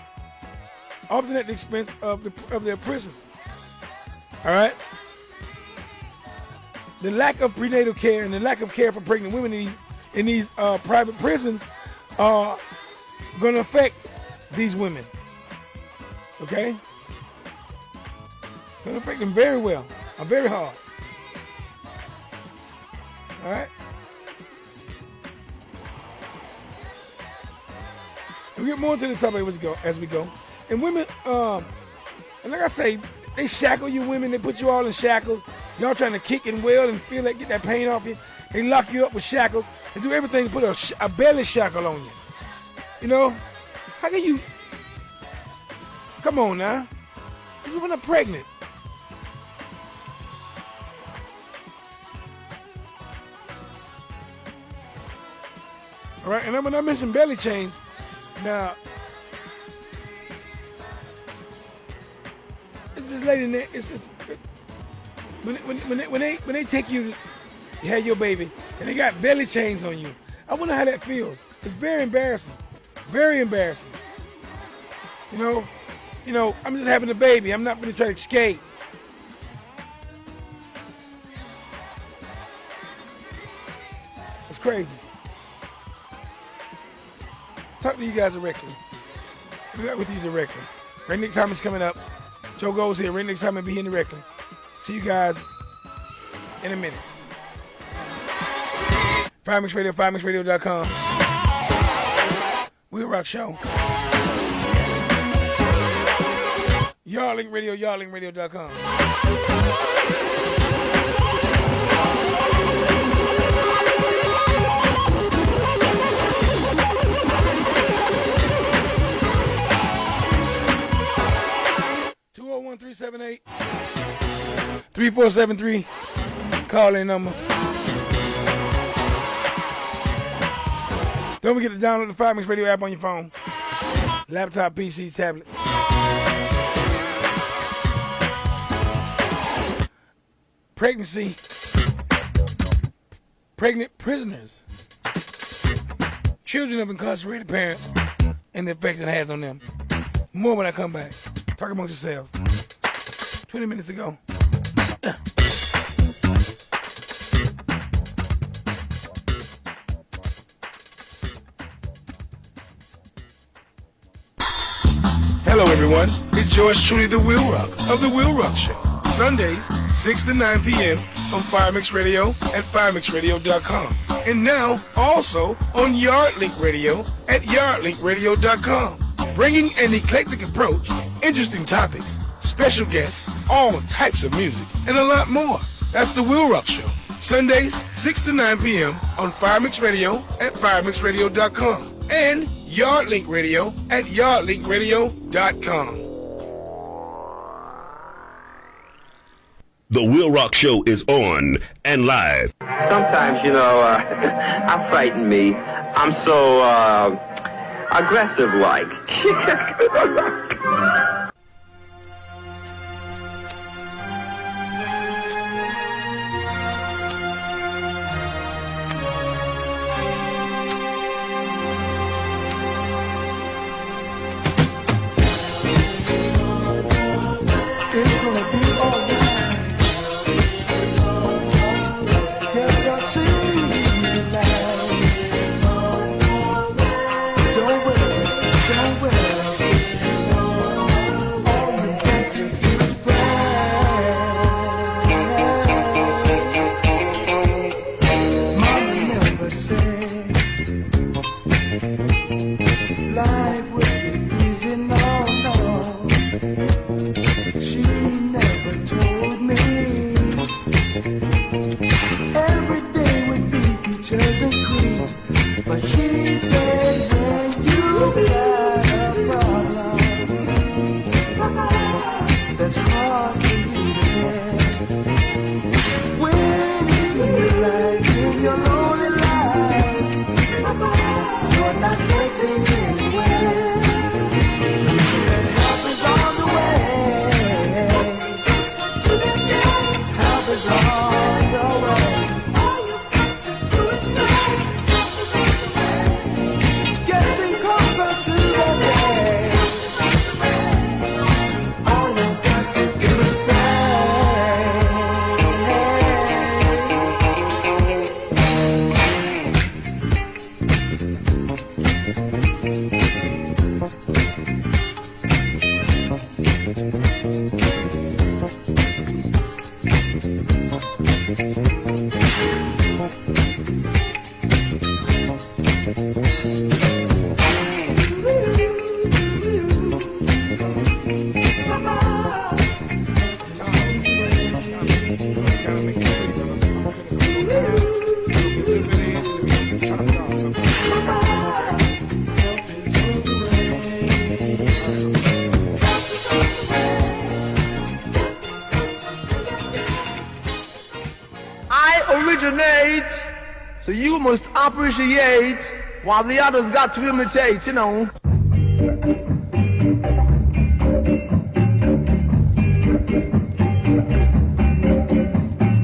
often at the expense of their prisoners. All right? The lack of prenatal care and the lack of care for pregnant women in these private prisons are going to affect these women. Okay? Going to affect them very well, or very hard. All right? We'll get more into the topic as we go. And women, and like I say, they shackle you women. They put you all in shackles. Y'all trying to kick and wail and feel like get that pain off you. They lock you up with shackles. They do everything to put a belly shackle on you. You know? How can you? Come on now. These women are pregnant. All right, and when I mention belly chains, now, it's this lady in there, when they take you to have your baby, and they got belly chains on you, I wonder how that feels. It's very embarrassing. Very embarrassing. You know, I'm just having a baby. I'm not going to try to escape. It's crazy. Talk to you guys directly. We'll be with you directly. Redneck Time is coming up. Joe Goes here. Redneck Time will be here directly. See you guys in a minute. FireMix Radio, FireMixRadio.com. WILROC Show. Yarlink Radio, YarlinkRadio.com. (201-378-3473) call-in number. Don't forget to download the FireMix Radio app on your phone, laptop, PC, tablet. Pregnant prisoners, children of incarcerated parents, and the effects it has on them. More when I come back. Talk amongst yourselves. 20 minutes ago. Hello everyone, it's yours truly, the WILROC of the WILROC Show. Sundays, 6 to 9 p.m. on FireMix Radio at FireMixRadio.com. And now, also on YardLink Radio at YardLinkRadio.com. Bringing an eclectic approach, interesting topics, special guests, all types of music, and a lot more. That's the WILROC Show. Sundays, 6 to 9 p.m. on FireMix Radio at FireMixRadio.com. And YardLink Radio at YardLinkRadio.com. The WILROC Show is on and live. Sometimes, I'm frightened me. I'm so, aggressive-like. So you must appreciate while the others got to imitate, you know.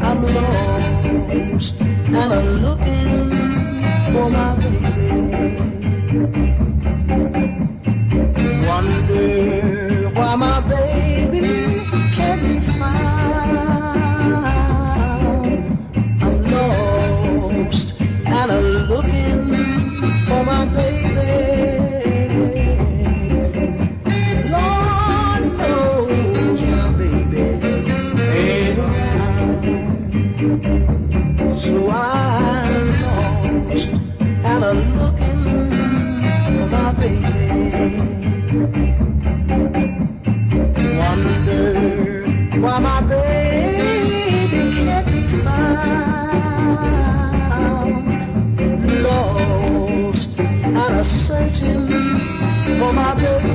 I'm lost and I'm looking for my baby. Wonder why my baby can't be found. I'm lost and I'm looking for my baby. Lord knows my baby ain't around. So I'm lost and I'm looking for my baby. Wonder why my baby can't be found. Lost and I'm searching for my baby.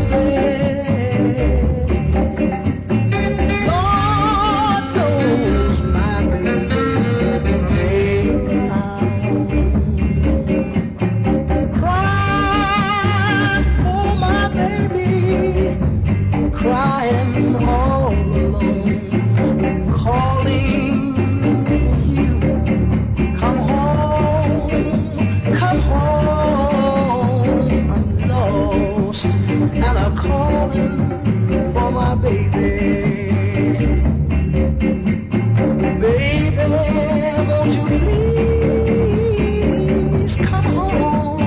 Lord knows my baby ain't around. Crying for my baby, crying all alone, calling for you. Come home, come home. I'm lost and I'm calling for my baby. Baby, won't you please come home?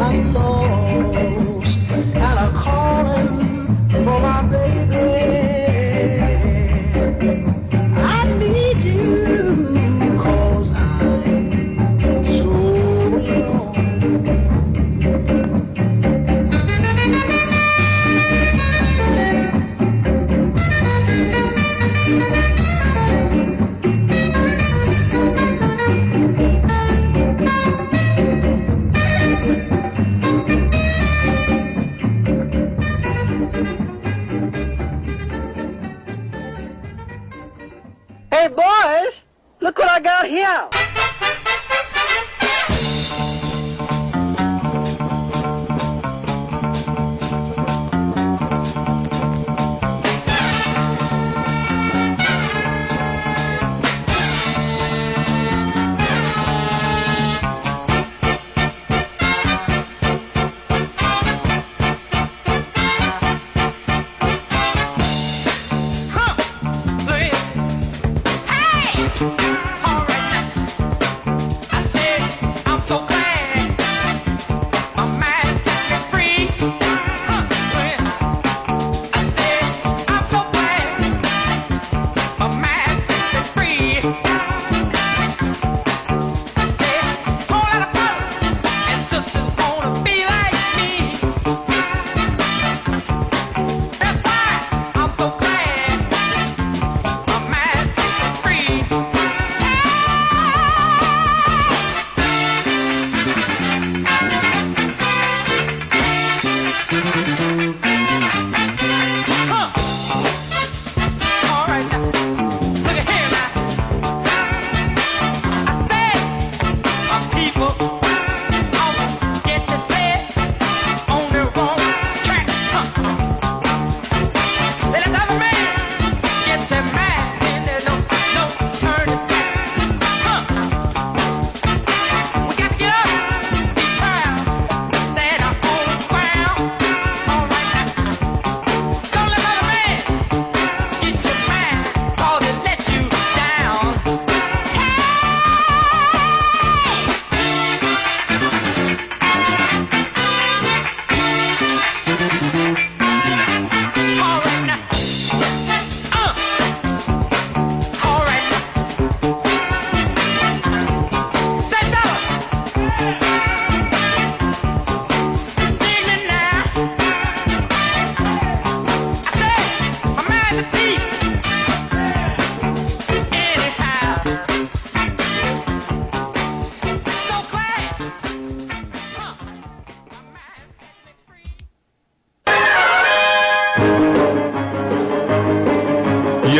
I'm lost and I'm calling for my baby. I need you 'cause I'm so alone. Hey, boys, look what I got here. Hey! All right.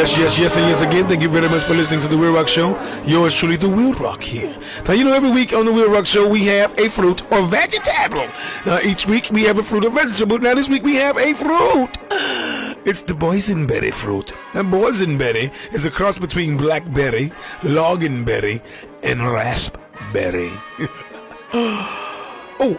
Yes, and yes again. Thank you very much for listening to the WILROC Show. Yours truly, the WILROC here. Now, you know, every week on the WILROC Show, we have a fruit or vegetable. Each week, we have a fruit or vegetable. Now, this week, we have a fruit. It's the boysenberry fruit. Now, boysenberry is a cross between blackberry, loganberry, and raspberry.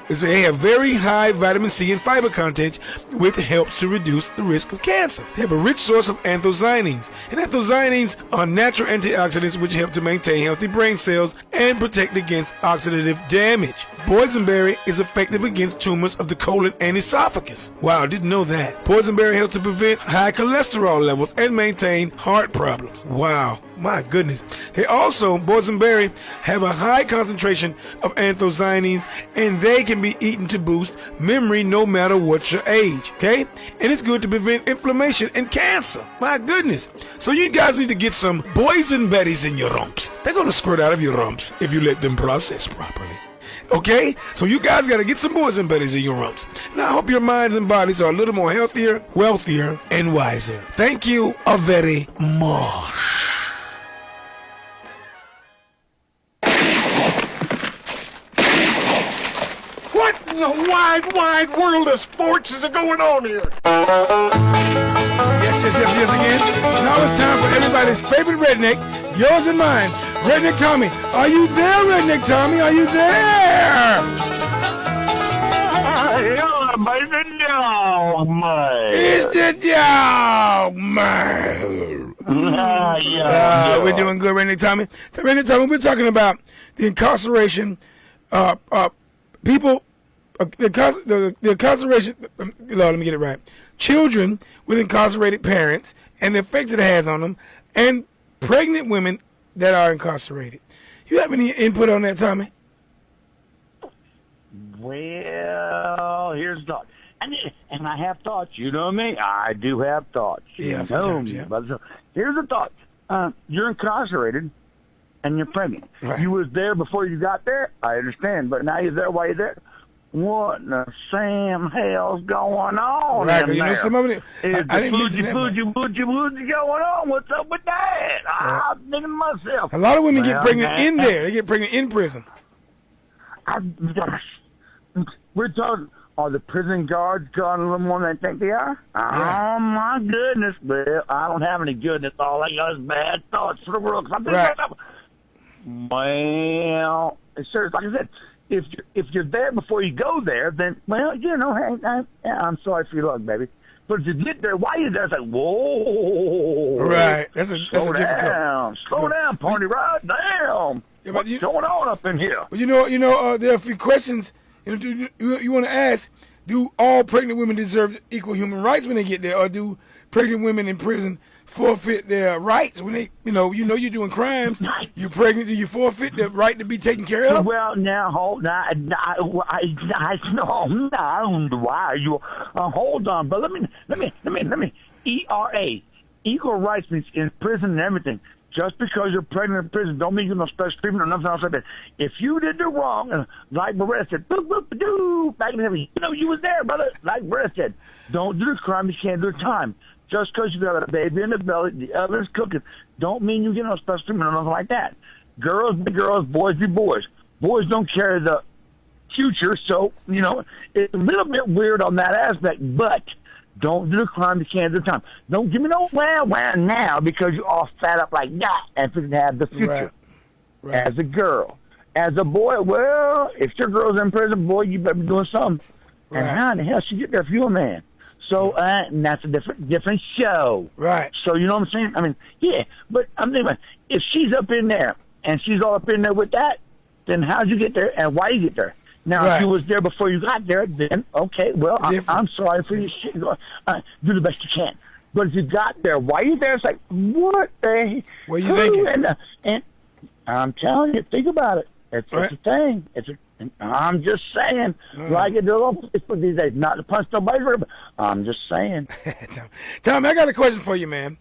They have very high vitamin C and fiber content, which helps to reduce the risk of cancer. They have a rich source of anthocyanins, and anthocyanins are natural antioxidants which help to maintain healthy brain cells and protect against oxidative damage. Boysenberry is effective against tumors of the colon and esophagus. Wow, I didn't know that. Boysenberry helps to prevent high cholesterol levels and maintain heart problems. Wow, my goodness. Boysenberry have a high concentration of anthocyanins, and they can be eaten to boost memory no matter what your age, okay? And it's good to prevent inflammation and cancer. My goodness. So you guys need to get some boysenberries in your rumps. They're going to squirt out of your rumps if you let them process properly. Okay? So you guys got to get some boysenberries in your rumps. And I hope your minds and bodies are a little more healthier, wealthier, and wiser. Thank you very much. What in the wide, wide world of sports is going on here? Yes again. Now it's time for everybody's favorite redneck, yours and mine, Redneck Tommy. Are you there, Redneck Tommy? Are you there? Yeah, baby, dog, man. It's the dog, man. We're doing good, Redneck Tommy. So, Redneck Tommy, we're talking about the incarceration, people, the incarceration, Lord, let me get it right. Children with incarcerated parents and the effects it has on them, and pregnant women that are incarcerated. You have any input on that, Tommy? Well, here's the thought. And I have thoughts. You know me. I do have thoughts. Yeah, you know me. But so, here's the thought. You're incarcerated and you're pregnant. Right. You was there before you got there. I understand. But now you're there while you're there. What in the Sam hell's going on right, in you there? know, some of it, Is the bougie going on? What's up with that? I'm thinking to myself. A lot of women get pregnant in there. They get pregnant in prison. We're talking, are the prison guards got a little more than they think they are? Yeah. Oh, my goodness. Well, I don't have any goodness. All I got is bad thoughts for the world. Right. Well, it's serious. Like I said, if you're there before you go there, then, well, you know, hey, I'm sorry for your luck, baby. But if you get there, while you're there, it's like, whoa. Right. That's a Slow down, party right down. Yeah, what's going on up in here? But you know, there are a few questions you want to ask. Do all pregnant women deserve equal human rights when they get there, or do pregnant women in prison forfeit their rights when they, you're doing crimes? You're pregnant, do you forfeit the right to be taken care of? Well, now hold on. Why are you? Hold on, but let me. ERA, equal rights means in prison and everything. Just because you're pregnant in prison don't mean you're no special treatment or nothing else like that. If you did the wrong, like Barrett said, back in the you was there, brother. Like Barrett said, don't do the crime, you can't do the time. Just because you got a baby in the belly, the oven's cooking, don't mean you get no special treatment or nothing like that. Girls be girls, boys be boys. Boys don't carry the future, so, it's a little bit weird on that aspect, but don't do the crime, you can't do the time. Don't give me no wow now because you're all fat up like that and you have the future. Right. As a girl. As a boy, well, if your girl's in prison, boy, you better be doing something. Right. And how in the hell she get there if you're a man? So, and that's a different show. Right. So, you know what I'm saying? I mean, yeah, but I'm thinking, if she's up in there and she's all up in there with that, then how'd you get there and why you get there? Now, if you was there before you got there, then, okay, well, I'm sorry for your shit. Do the best you can. But if you got there, why you there? It's like, what the? What are you thinking? And I'm telling you, think about it. It's a thing. I'm just saying, like it is these days, not to punch nobody, but I'm just saying. Tommy, I got a question for you, man.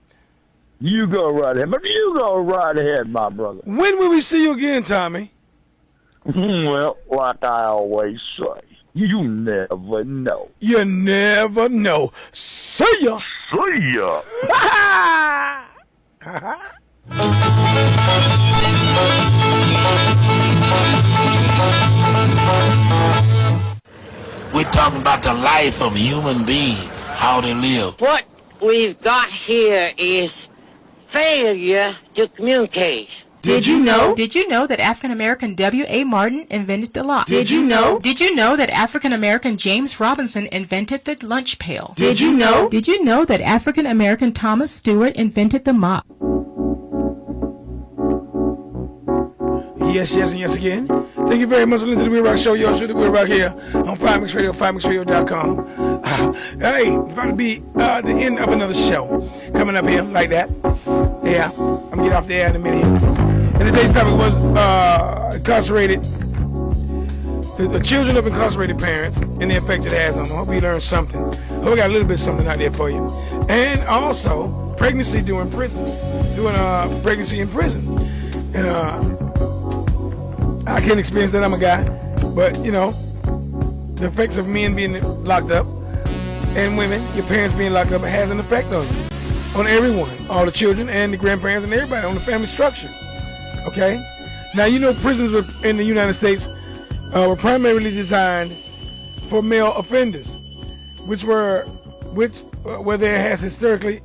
You go right ahead. But you go right ahead, my brother. When will we see you again, Tommy? Well, like I always say, you never know. You never know. See ya. See ya. We're talking about the life of a human being, how they live. What we've got here is failure to communicate. Did you know that African American W.A. Martin invented the lock? Did you know that African American James Robinson invented the lunch pail? Did you know that African American Thomas Stewart invented the mop? Yes, yes, and yes again. Thank you very much for listening to the WILROC Show. Yours truly, WILROC here on Fire Mix Radio, firemixradio.com. Hey, it's about to be the end of another show. Coming up here like that. Yeah, I'm going to get off the air in a minute. And today's topic was incarcerated, the children of incarcerated parents and the effect it has on them. I hope you learned something. I hope we got a little bit of something out there for you. And also, pregnancy during prison, pregnancy in prison. And I can't experience that, I'm a guy, but you know, the effects of men being locked up and women, your parents being locked up, has an effect on you, on everyone, all the children and the grandparents and everybody, on the family structure. Okay? Now, you know, prisons in the United States were primarily designed for male offenders, where there has historically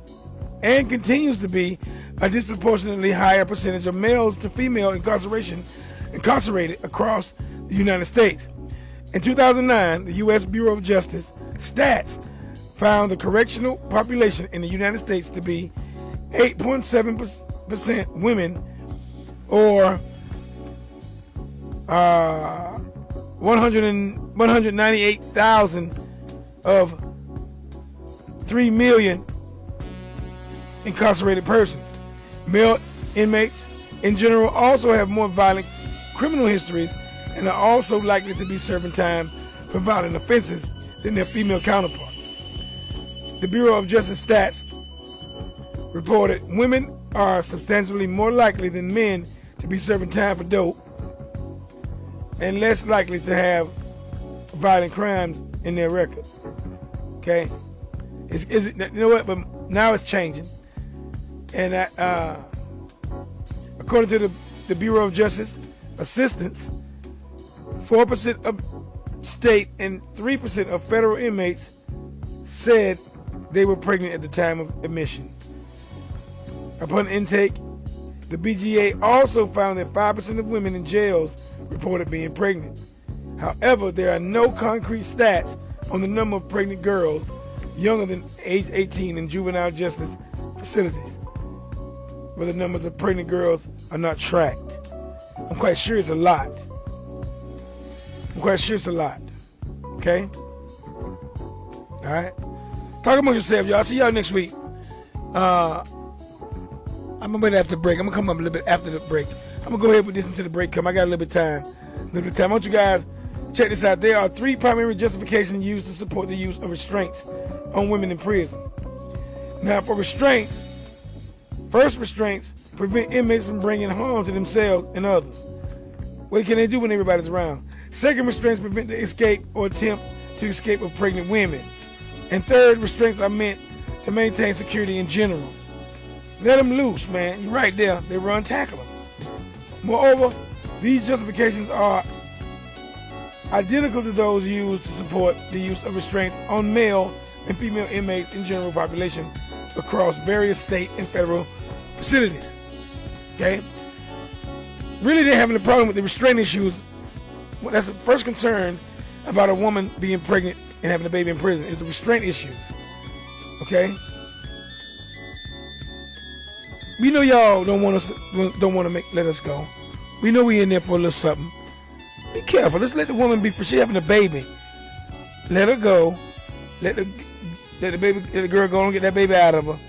and continues to be a disproportionately higher percentage of males to female incarcerated across the United States. In 2009, the U.S. Bureau of Justice stats found the correctional population in the United States to be 8.7% women, or 198,000 of 3 million incarcerated persons. Male inmates in general also have more violent criminal histories and are also likely to be serving time for violent offenses than their female counterparts. The Bureau of Justice stats reported women are substantially more likely than men to be serving time for dope and less likely to have violent crimes in their record. Okay? You know what? But now it's changing. And according to the Bureau of Justice assistance, 4% of state and 3% of federal inmates said they were pregnant at the time of admission. Upon intake, the BJA also found that 5% of women in jails reported being pregnant. However, there are no concrete stats on the number of pregnant girls younger than age 18 in juvenile justice facilities, where the numbers of pregnant girls are not tracked. I'm quite sure it's a lot. Okay? Alright? Talk among yourselves, y'all. I'll see y'all next week. I'm gonna wait after the break. I'm gonna come up a little bit after the break. I'm gonna go ahead with this until the break come. I got a little bit of time. I want you guys check this out. There are 3 primary justifications used to support the use of restraints on women in prison. Now, for restraints, first restraints prevent inmates from bringing harm to themselves and others. What can they do when everybody's around? Second, restraints prevent the escape or attempt to escape of pregnant women. And third, restraints are meant to maintain security in general. Let them loose, man. You're right there. They run, tackle them. Moreover, these justifications are identical to those used to support the use of restraints on male and female inmates in general population across various state and federal facilities. Okay? Really, they're having a problem with the restraint issues. Well, that's the first concern about a woman being pregnant and having a baby in prison, is the restraint issues. Okay? We know y'all don't want to let us go. We know we in there for a little something. Be careful. Let's let the woman be free. She's having a baby. Let her go. Let the girl go and get that baby out of her,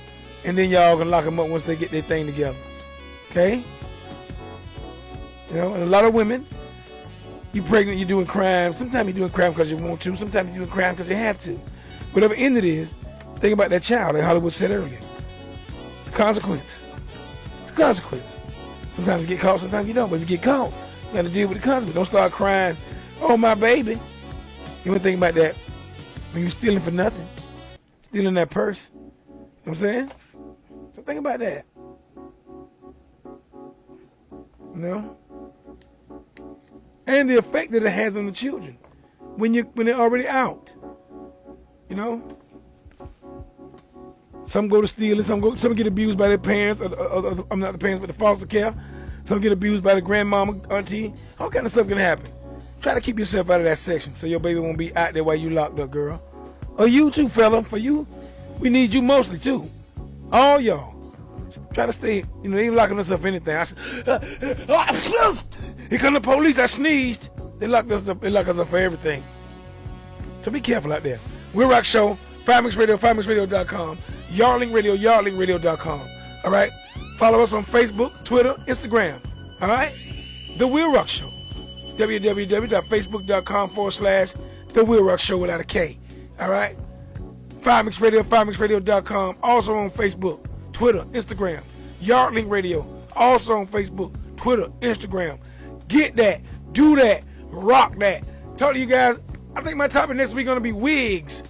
and then y'all can lock them up once they get their thing together. Okay? You know, and a lot of women, you pregnant, you're doing crime. Sometimes you're doing crime because you want to. Sometimes you're doing crime because you have to. Whatever end it is, think about that child, like Hollywood said earlier. It's a consequence. It's a consequence. Sometimes you get caught, sometimes you don't. But if you get caught, you got to deal with the consequence. Don't start crying, oh, my baby. You want to think about that when you're stealing for nothing. Stealing that purse. You know what I'm saying? So think about that. You know? And the effect that it has on the children when they're already out. You know? Some go to stealing, some get abused by their parents, I'm not the parents, but the foster care. Some get abused by the grandmama, auntie. All kind of stuff can happen. Try to keep yourself out of that section so your baby won't be out there while you locked up, girl. Or you too, fella. For you, we need you mostly too. All y'all. Try to stay, you know, they ain't locking us up for anything. Here come the police, I sneezed. They lock us up for everything. So be careful out there. WILROC Show, 5mix Radio, 5mixradio.com, Yarling Radio, yarlingradio.com. All right? Follow us on Facebook, Twitter, Instagram. All right? The WILROC Show. www.facebook.com/The WILROC Show without a K. All right? 5mix Radio, 5mixradio.com. Also on Facebook, Twitter, Instagram. Yarling Radio. Also on Facebook, Twitter, Instagram. Get that. Do that. Rock that. Talk to you guys. I think my topic next week is going to be wigs.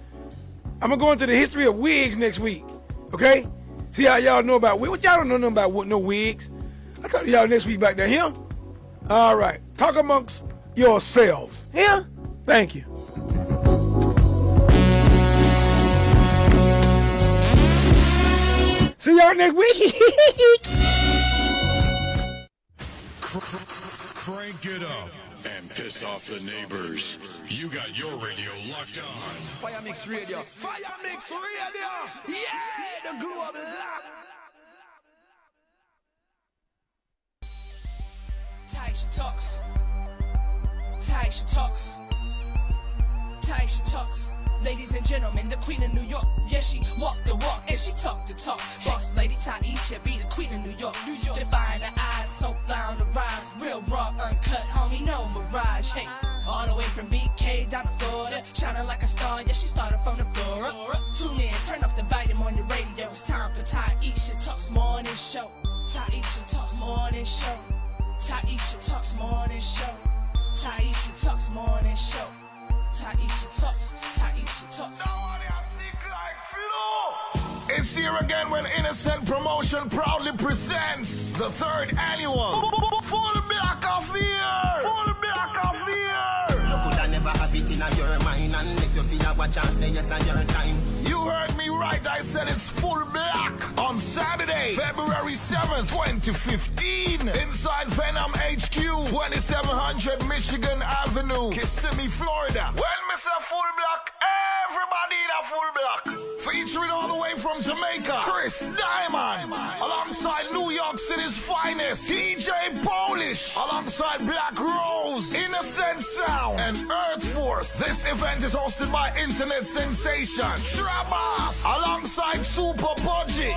I'm going to go into the history of wigs next week. Okay? See how y'all know about wigs. What y'all don't know nothing about no wigs. I'll talk to y'all next week back there. Here? All right. Talk amongst yourselves. Here? Thank you. See y'all next week. Crank it up and piss off the neighbors. You got your radio locked on. Fire Mix Radio. Fire Mix Radio. Yeah, the global lock. Taisha talks. Taisha talks. Taisha talks. Ladies and gentlemen, the queen of New York. Yeah, she walked the walk and she talked the talk. Boss lady Taisha be the queen of New York. Define the eyes, so fly on the rise. Real raw, uncut, homie, no mirage. Hey, all the way from BK down to Florida. Shining like a star, yeah, she started from the floor up. Tune in, turn up the volume on your radio. It's time for Taisha Talks Morning Show. Taisha Talks Morning Show. Taisha Talks Morning Show. Taisha Talks Morning Show. Taisha Talks, Taisha Talks. It's here again when Innocent Promotion proudly presents the 3rd annual Full Black of Fear. Full Black of Fear. You could have never have it in your mind unless you see a watch and say yes on your time. You heard me right, I said it's full black on Saturday, February 7th, 2015, inside Venom HQ, 2700 Michigan Avenue, Kissimmee, Florida. When me say full black, everybody in a full black. Featuring all the way from Jamaica, Chris Diamond, alongside New York City's finest, DJ Polish, alongside Black Rose, Innocent Sound, and Earth Force. This event is hosted by internet sensation Trabas, alongside Super Budgie.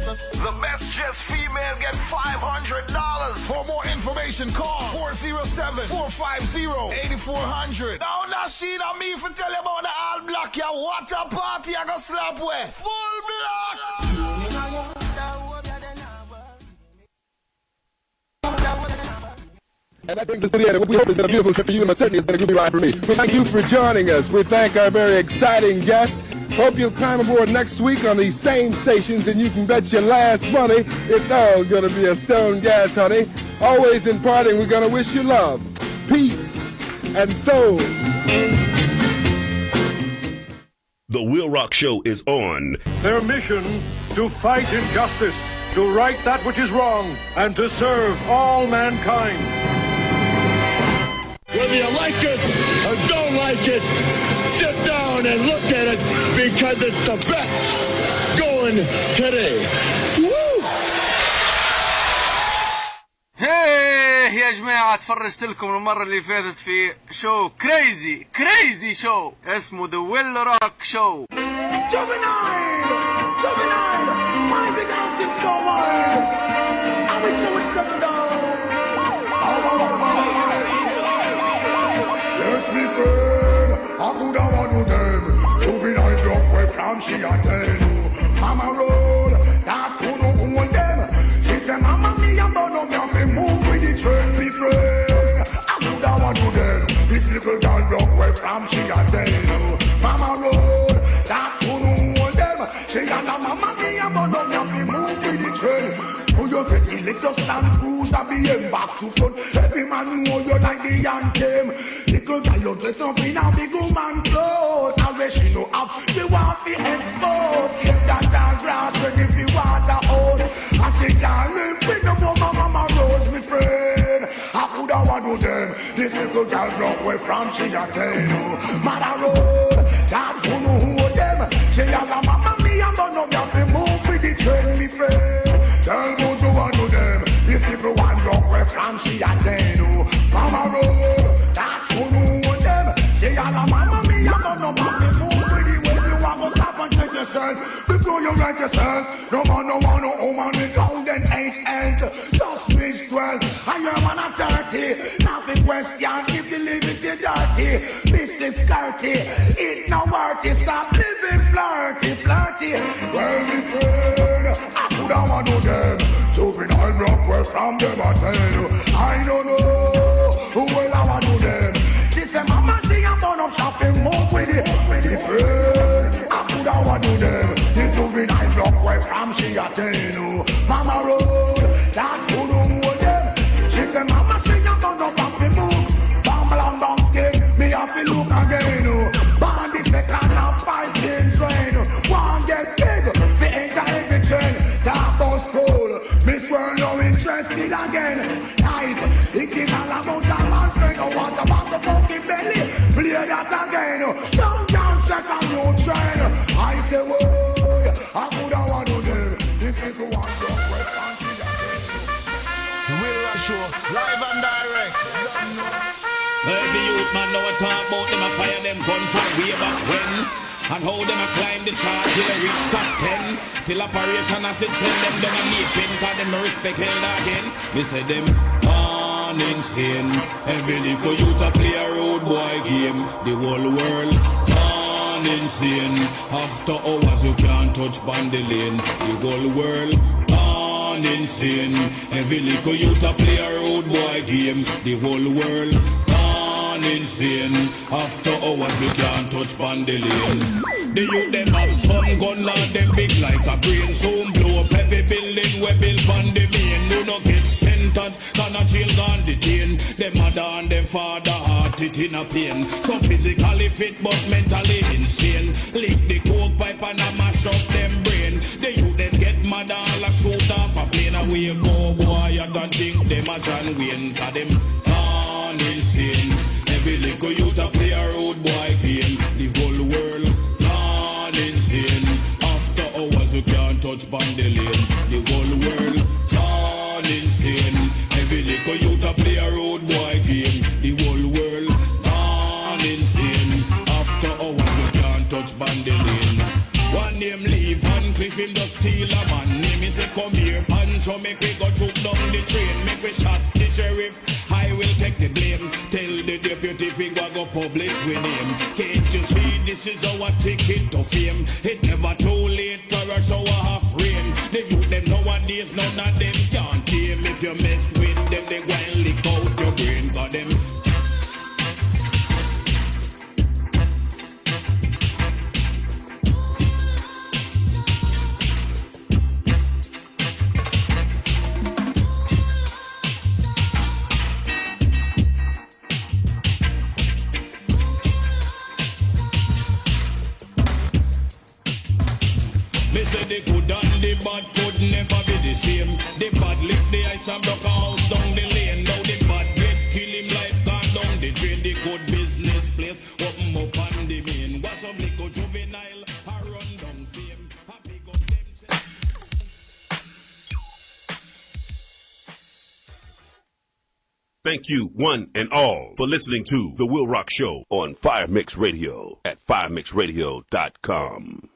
The best dressed female get $500. For more information, call 407-450-8400. Now, Nasheed and me for tell you about the all black. Yeah, what a party I got slap with. Full black. And that brings us to the end. What we hope has been a beautiful trip for you, and certainly it's been a good ride for me. We thank you for joining us. We thank our very exciting guests. Hope you'll climb aboard next week on these same stations, and you can bet your last money it's all going to be a stone gas, honey. Always in parting, we're going to wish you love, peace, and soul. The WILROC Show is on. Their mission, to fight injustice, to right that which is wrong, and to serve all mankind. Whether you like it or don't like it, sit down and look at it because it's the best going today. Woo! هيه يا جماعة تفرجت لكم المرة اللي فاتت في شو كريزي شو اسمه The WILROC Show. Juvenile! Why is it acting so wild? I wish you would settle down. Yes, me friend, I could have one of them. Juvenile drunk way from she a tell. Mama roll, that could have one them. She said, Mama, me and Bono, me have to move with the train, me friend. I could have one of them. This little girl drunk way from she a tell. Mama roll, that could have one them. She and Mama, me and Bono, me have to move with the train. Oh, you get just Land Cruiser BM back to front. Every man know you like the anthem. Little girl you dress up in a big woman clothes. Always she know up, she want to expose. Give that grass ready for water out. And she can't live with no more mama rose, me friend. I coulda want to them. This little girl broke away from she a tell. Mother road, that who know who them. She a la mama me and don't know me have to move with the train, me friend. Tell me what you want to them. This little one broke away from she a tell. Mama road, that who know them. She a la mama me and don't know me have to move with the way you want to stop and check yourself. Before you write yourself, no man no want no woman with golden age ends. Just reach 12 and you're man at 30. Nothing question if the liberty dirty. Business skirty, it no worth it. Stop living flirty, flirty. Well, me friend, I coulda want to them. Juvenile broke away from them, I tell you. I don't know who will I want to them. She said, mama, she a burn up shopping, move with it. Me friend, I coulda want to them. This juvenile broke away from she a tell you. Mama road, that could know them. She said, mama, she a burn up and me move. Bamble and bang skin, me have to look again. Band the second and fighting train. One get big, the enter every train. Top on school, Miss World no interested again. Knife, it is all about a man's friend. Oh, what about the monkey belly? Play that again. Young John second new train. I say, whoa, I coulda want to them. This little one broke away from she again. The WILROC Show, live and direct. Every youth man know what talk about them a fire them guns from way back when. And how them a climb the chart till they reach top 10. Till operation as it send them down a neat pin. Cause them no respect held again. Me say them on insane. Every little youth a play a road boy game. The whole world on insane. After hours you can't touch bandy lane. The whole world on insane. Every little youth a play a road boy game. The whole world insane. After hours you can't touch bandy lane. The youth them have some gun and them big like a brain. Soon blow up every building we build on the main. Do not get sentenced, can a jail gone detain. Them mother and them father heart it in a pain. So physically fit but mentally insane. Lick the coke pipe and a mash up them brain. The youth them get mad all a shoot off a plane. Away go boy you don't think them a John Wayne. Cause them on insane. Every little youth a play a road boy game. The whole world gone insane. After hours you can't touch bandy lane. The whole world gone insane. Every little youth a play a road boy game. The whole world gone insane. After hours you can't touch bandy lane. One name leave and cliff him just steal a man. Name is a come here and show make we go choke down the train. Make we shot the sheriff. I will take the blame. Tell the deputy finger go publish with him. Can't you see this is our ticket to fame? It never too late for a shower half rain. The youth them nowadays none of them can't tame. If you mess with them they go and lick out your brain. Got them. The good and the bad could never be the same. The bad lift the ice and broke a house down the lane. Now the bad get kill him life gone down the drain. The good business place open up on the main. Watch some little juvenile a run down fame. A big up them. Thank you, one and all, for listening to The WILROC Show on Fire Mix Radio at firemixradio.com.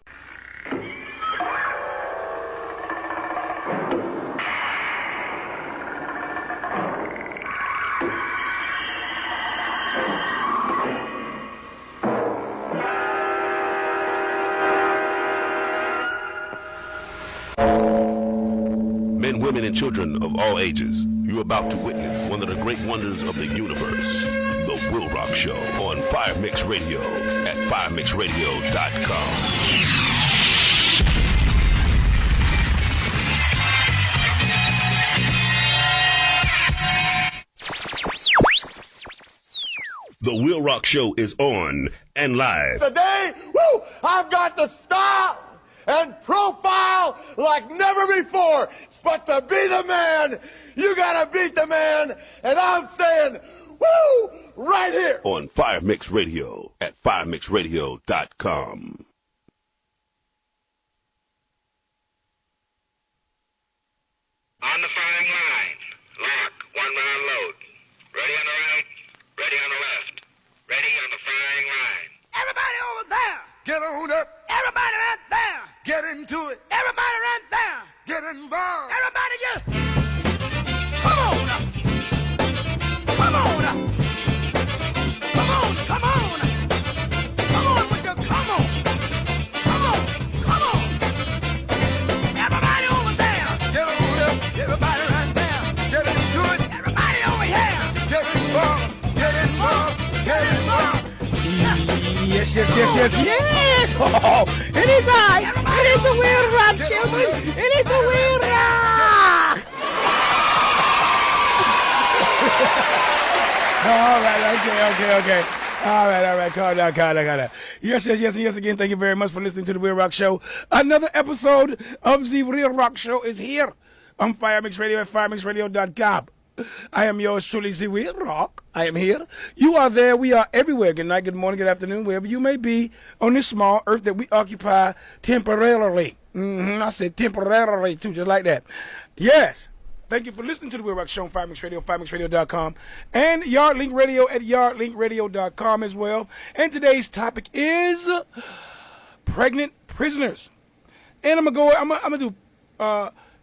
Men, women, and children of all ages, you're about to witness one of the great wonders of the universe, The WILROC Show on Fire Mix Radio at firemixradio.com. The WILROC Show is on and live. Today, woo, I've got to stop and profile like never before. But to be the man, you gotta beat the man. And I'm saying, woo, right here. On Fire Mix Radio at firemixradio.com. On the firing line. Lock. 1 round load. Ready on the right. Ready on the left. Ready on the firing line. Everybody over there. Get on up. Everybody right there. Get into it. Everybody right there. Get involved. Everybody just. Come on up. Come on up. Come on. Come on. Come on with your come on. Come on. Come on. Everybody over there. Get on up. Everybody right there. Get into it. Everybody over here. Get involved. Get involved. Get involved. Yes. Oh, it is I. It is the WILROC, children. It is the WILROC. All right, okay. All right. Calm down. Yes, again. Thank you very much for listening to the WILROC Show. Another episode of the WILROC Show is here on Fire Mix Radio at firemixradio.com. I am yours truly, the WILROC. I am here. You are there. We are everywhere. Good night, good morning, good afternoon, wherever you may be on this small earth that we occupy temporarily. I said temporarily, too, just like that. Yes. Thank you for listening to the WILROC Show on Fire Mix Radio, firemixradio.com, and YardLink Radio at yardlinkradio.com as well. And today's topic is pregnant prisoners. And I'm gonna do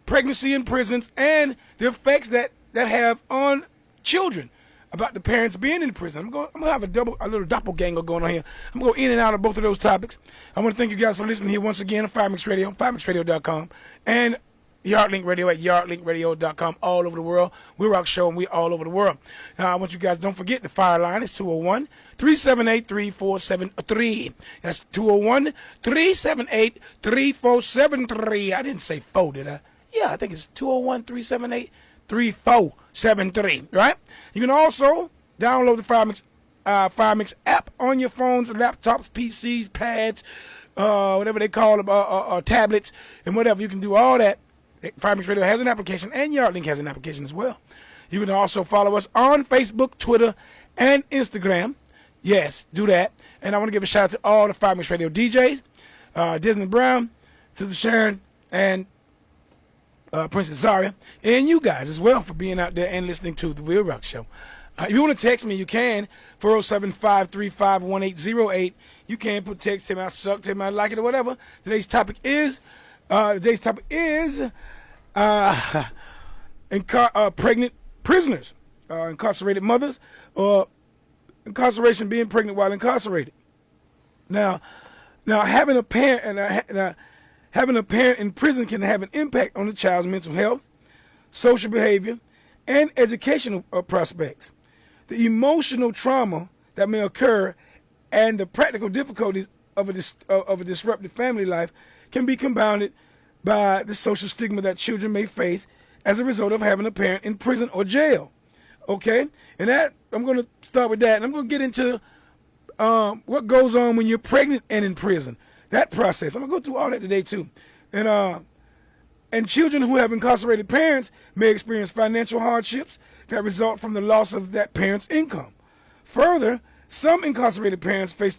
pregnancy in prisons and the effects that have on children about the parents being in prison. I'm gonna have a little doppelganger going on here. I'm gonna go in and out of both of those topics. I want to thank you guys for listening here once again on Fire Mix Radio, firemixradio.com, and YardLink Radio at yardlinkradio.com, all over the world. WILROC Show, and we all over the world. Now, I want you guys, don't forget the fire line is 201-378-3473. That's 201-378-3473. I didn't say 4, did I? Yeah, I think it's 201-378-3473, right? You can also download the Fire Mix app on your phones, laptops, PCs, pads, whatever they call them, tablets, and whatever. You can do all that. Fire Mix Radio has an application, and YardLink has an application as well. You can also follow us on Facebook, Twitter, and Instagram. Yes, do that. And I want to give a shout out to all the Fire Mix Radio DJs, Disney Brown, Sister Sharon, and Princess Zaria, and you guys as well for being out there and listening to the WILROC Show. If you want to text me, you can, 407-535-1808. You can put text, tell me I suck, tell me I like it, or whatever. Today's topic is pregnant prisoners, incarcerated mothers, or incarceration, being pregnant while incarcerated. Now having a parent having a parent in prison can have an impact on the child's mental health, social behavior, and educational prospects. The emotional trauma that may occur and the practical difficulties of a disrupted family life can be compounded by the social stigma that children may face as a result of having a parent in prison or jail. Okay? And that, I'm going to start with that. And I'm going to get into what goes on when you're pregnant and in prison. That process. I'm going to go through all that today, too. And children who have incarcerated parents may experience financial hardships that result from the loss of that parent's income. Further, some incarcerated parents face